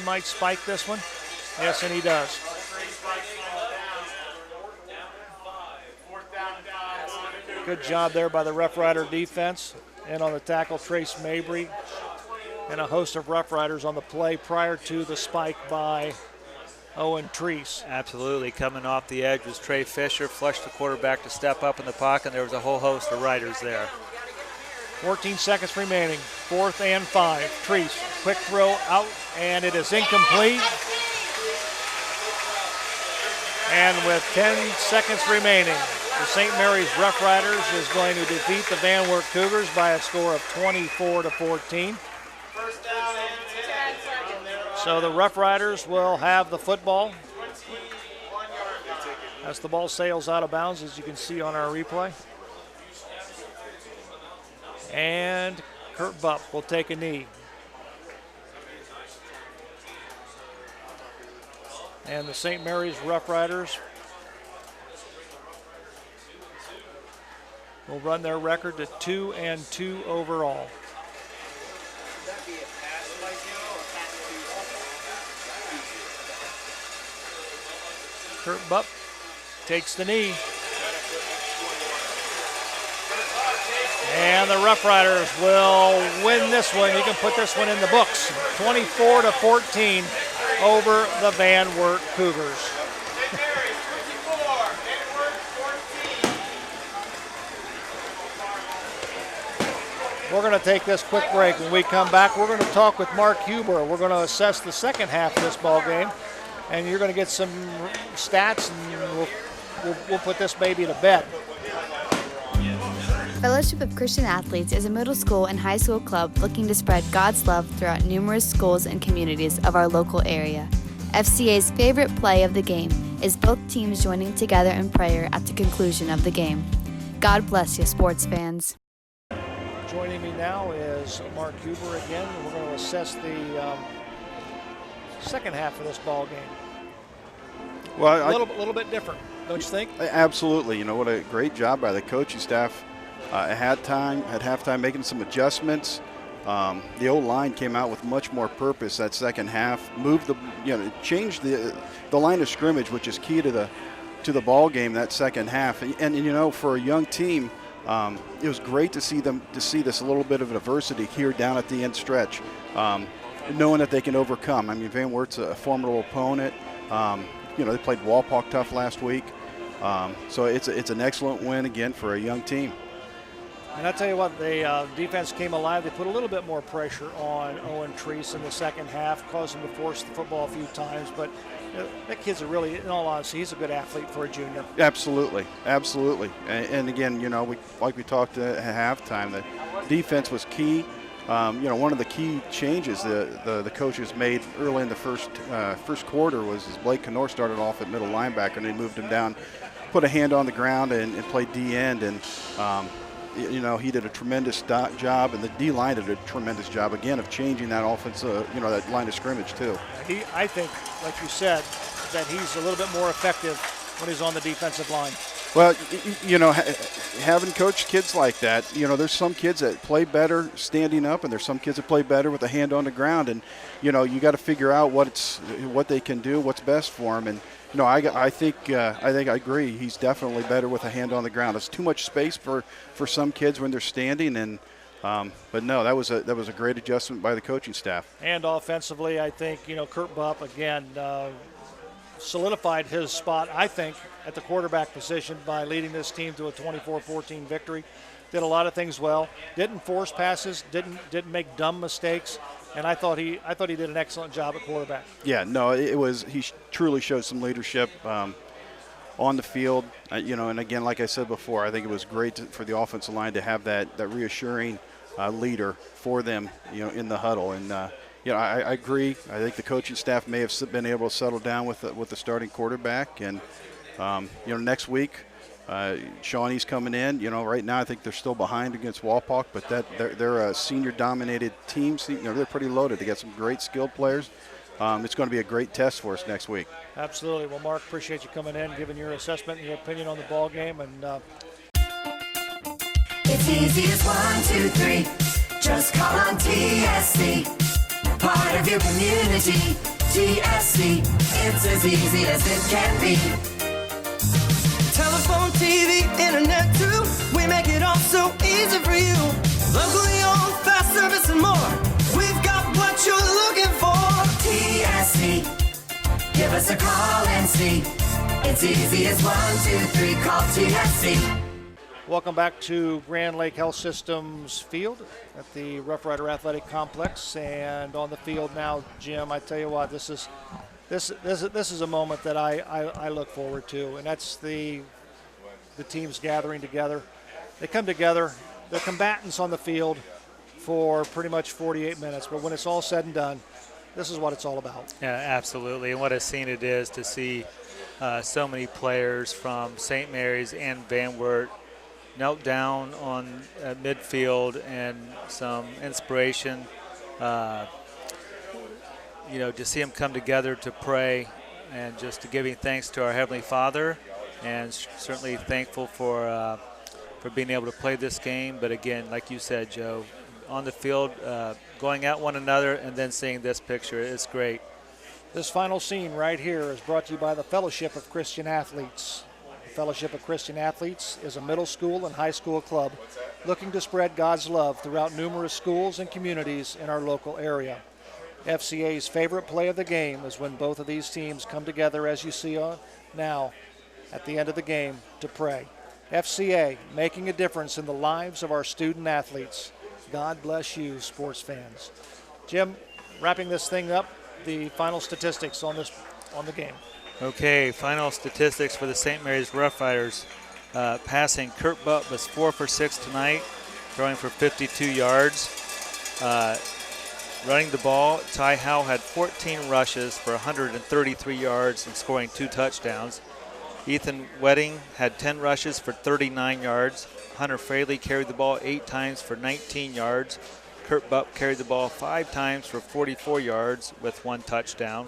Speaker 2: might spike this one. Yes, and he does. Good job there by the Rough Rider defense. And on the tackle, Trace Mabry, and a host of Rough Riders on the play prior to the spike by Owen Treese.
Speaker 3: Absolutely. Coming off the edge was Trey Fisher, flushed the quarterback to step up in the pocket, and there was a whole host of Riders there.
Speaker 2: 14 seconds remaining. 4th and 5. Treese, quick throw out, and it is incomplete. And with 10 seconds remaining, the St. Mary's Rough Riders is going to defeat the Van Wert Cougars by a score of 24-14. So the Rough Riders will have the football as the ball sails out of bounds, as you can see on our replay. And Kurt Bupp will take a knee. And the St. Mary's Rough Riders will run their record to 2-2 overall. Kurt Bupp takes the knee. And the Rough Riders will win this one. You can put this one in the books. 24-14 over the Van Wert Cougars. We're going to take this quick break. When we come back, we're going to talk with Mark Huber. We're going to assess the second half of this ball game, and you're going to get some stats, and we'll put this baby to bed.
Speaker 10: Fellowship of Christian Athletes is a middle school and high school club looking to spread God's love throughout numerous schools and communities of our local area. FCA's favorite play of the game is both teams joining together in prayer at the conclusion of the game. God bless you, sports fans.
Speaker 2: Joining me now is Mark Huber again. We're going to assess the second half of this ball game.
Speaker 14: Well,
Speaker 2: a little bit different, don't you think?
Speaker 14: Absolutely. You know, what a great job by the coaching staff at halftime, making some adjustments. The old line came out with much more purpose that second half. Changed the line of scrimmage, which is key to the ball game that second half. And you know, for a young team, it was great to see this a little bit of adversity here down at the end stretch, knowing that they can overcome. I mean, Van Wert's a formidable opponent. They played Walpock tough last week, so it's an excellent win again for a young team.
Speaker 2: And I'll tell you what, the defense came alive. They put a little bit more pressure on Owen Treese in the second half, caused him to force the football a few times. But that kid's in all honesty, he's a good athlete for a junior.
Speaker 14: Absolutely. And again, like we talked at halftime, the defense was key. One of the key changes the coaches made early in the first quarter was Blake Knorr started off at middle linebacker, and they moved him down, put a hand on the ground, and played D-end. And he did a tremendous job, and the D-line did a tremendous job, again, of changing that offense, that line of scrimmage, too.
Speaker 2: I think, like you said, that he's a little bit more effective when he's on the defensive line.
Speaker 14: Well, having coached kids like that, there's some kids that play better standing up, and there's some kids that play better with a hand on the ground, and, you got to figure out what they can do, what's best for them. And, I think I agree. He's definitely better with a hand on the ground. It's too much space for some kids when they're standing, and but no, that was a great adjustment by the coaching staff.
Speaker 2: And offensively, I think Kurt Bupp again solidified his spot, I think, at the quarterback position by leading this team to a 24-14 victory. Did a lot of things well. Didn't force passes. Didn't make dumb mistakes. And I thought he did an excellent job at quarterback.
Speaker 14: Yeah, no, he truly showed some leadership on the field. And again, like I said before, I think it was great for the offensive line to have that reassuring leader for them, in the huddle. And I agree. I think the coaching staff may have been able to settle down with the starting quarterback. And next week, Shawnee's coming in. Right now I think they're still behind against Walpock, but they're a senior-dominated team. They're pretty loaded. They got some great skilled players. It's going to be a great test for us next week.
Speaker 2: Absolutely. Well, Mark, appreciate you coming in, giving your assessment and your opinion on the ball game. And
Speaker 13: it's easy as 1, 2, 3. Just call on TSC. Part of your community. TSC. It's as easy as it can be.
Speaker 15: Telephone, TV, internet too. We make it all so easy for you. Locally owned, fast service and more. We've got what you're looking for.
Speaker 13: TSC. Give us a call and see. It's easy as 1, 2, 3. Call TSC.
Speaker 2: Welcome back to Grand Lake Health Systems Field at the Rough Rider Athletic Complex. And on the field now, Jim, I tell you what, this is a moment that I look forward to, and that's the teams gathering together. They come together, they're combatants on the field for pretty much 48 minutes, but when it's all said and done, this is what it's all about.
Speaker 3: Yeah, absolutely. And what a scene it is to see so many players from St. Mary's and Van Wert knelt down on midfield, and some inspiration, to see them come together to pray and just to giving thanks to our Heavenly Father, and certainly thankful for being able to play this game. But again, like you said, Joe, on the field, going at one another, and then seeing this picture, it's great.
Speaker 2: This final scene right here is brought to you by the Fellowship of Christian Athletes. The Fellowship of Christian Athletes is a middle school and high school club looking to spread God's love throughout numerous schools and communities in our local area. FCA's favorite play of the game is when both of these teams come together, as you see now, at the end of the game to pray. FCA, making a difference in the lives of our student athletes. God bless you, sports fans. Jim, wrapping this thing up, the final statistics on the game.
Speaker 3: Okay, final statistics for the St. Mary's Rough Riders. Passing, Kurt Butt was 4 for 6 tonight, throwing for 52 yards. Running the ball, Ty Howell had 14 rushes for 133 yards and scoring 2 touchdowns. Ethan Wedding had 10 rushes for 39 yards. Hunter Fraley carried the ball 8 times for 19 yards. Kurt Butt carried the ball 5 times for 44 yards with 1 touchdown.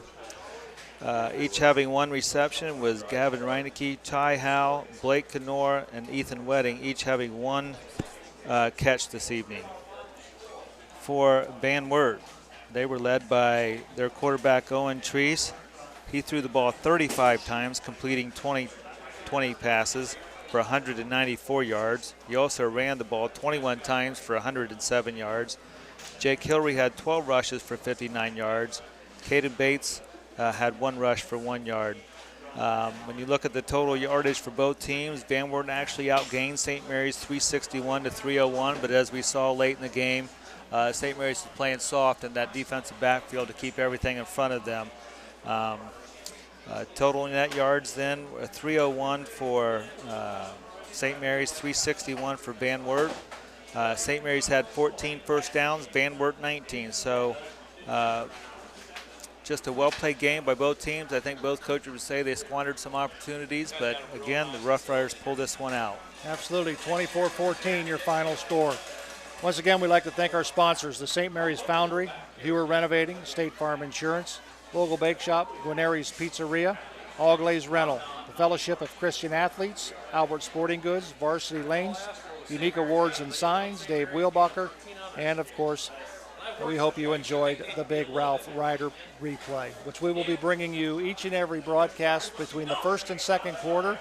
Speaker 3: Each having 1 reception was Gavin Reinecke, Ty Howell, Blake Knorr, and Ethan Wedding, each having 1 catch this evening. For Van Wert, they were led by their quarterback Owen Treese. He threw the ball 35 times, completing 20 passes for 194 yards. He also ran the ball 21 times for 107 yards. Jake Hillary had 12 rushes for 59 yards. Caden Bates had 1 rush for 1 yard. When you look at the total yardage for both teams, Van Wert actually outgained St. Mary's 361 to 301, but as we saw late in the game, St. Mary's was playing soft in that defensive backfield to keep everything in front of them. Total net yards then, 301 for St. Mary's, 361 for Van Wert. St. Mary's had 14 first downs, Van Wert 19. So just a well-played game by both teams. I think both coaches would say they squandered some opportunities, but again, the Rough Riders pulled this one out.
Speaker 2: Absolutely, 24-14 your final score. Once again, we'd like to thank our sponsors, the St. Mary's Foundry, Hewer Renovating, State Farm Insurance, Vogel Bake Shop, Guarneri's Pizzeria, All Glaze Rental, the Fellowship of Christian Athletes, Albert Sporting Goods, Varsity Lanes, Unique Awards and Signs, Dave Wheelbacher, and of course, we hope you enjoyed the Big Ralph Rider replay, which we will be bringing you each and every broadcast between the first and second quarter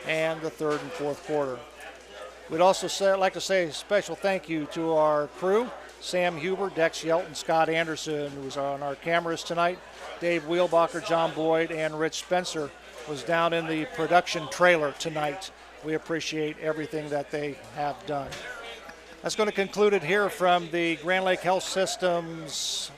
Speaker 2: and the third and fourth quarter. We'd also like to say a special thank you to our crew, Sam Huber, Dex Yelton, Scott Anderson, who was on our cameras tonight, Dave Wheelbacher, John Boyd, and Rich Spencer was down in the production trailer tonight. We appreciate everything that they have done. That's going to conclude it here from the Grand Lake Health Systems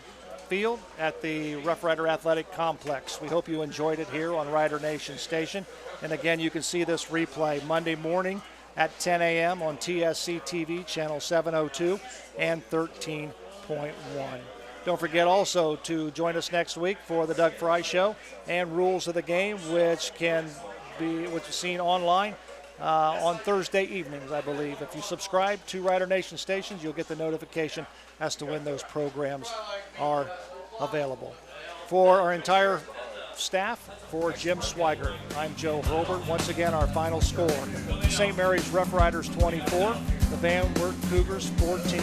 Speaker 2: field at the Rough Rider Athletic Complex. We hope you enjoyed it here on Rider Nation Station. And again, you can see this replay Monday morning at 10 a.m. on TSC TV, channel 702 and 13.1. Don't forget also to join us next week for the Doug Fry Show and Rules of the Game, which is seen online on Thursday evenings, I believe. If you subscribe to Rider Nation stations, you'll get the notification as to when those programs are available. For our entire staff, for Jim Swigert, I'm Joe Hurlbert. Once again, our final score, St. Mary's Rough Riders 24, the Van Wert Cougars 14.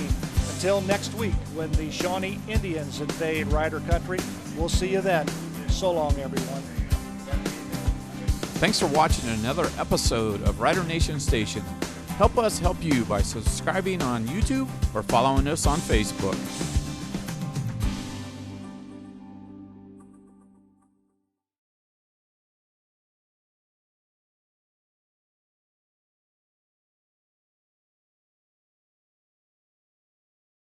Speaker 2: Until next week, when the Shawnee Indians invade Rider Country, we'll see you then. So long, everyone.
Speaker 7: Thanks for watching another episode of Rider Nation Station. Help us help you by subscribing on YouTube or following us on Facebook.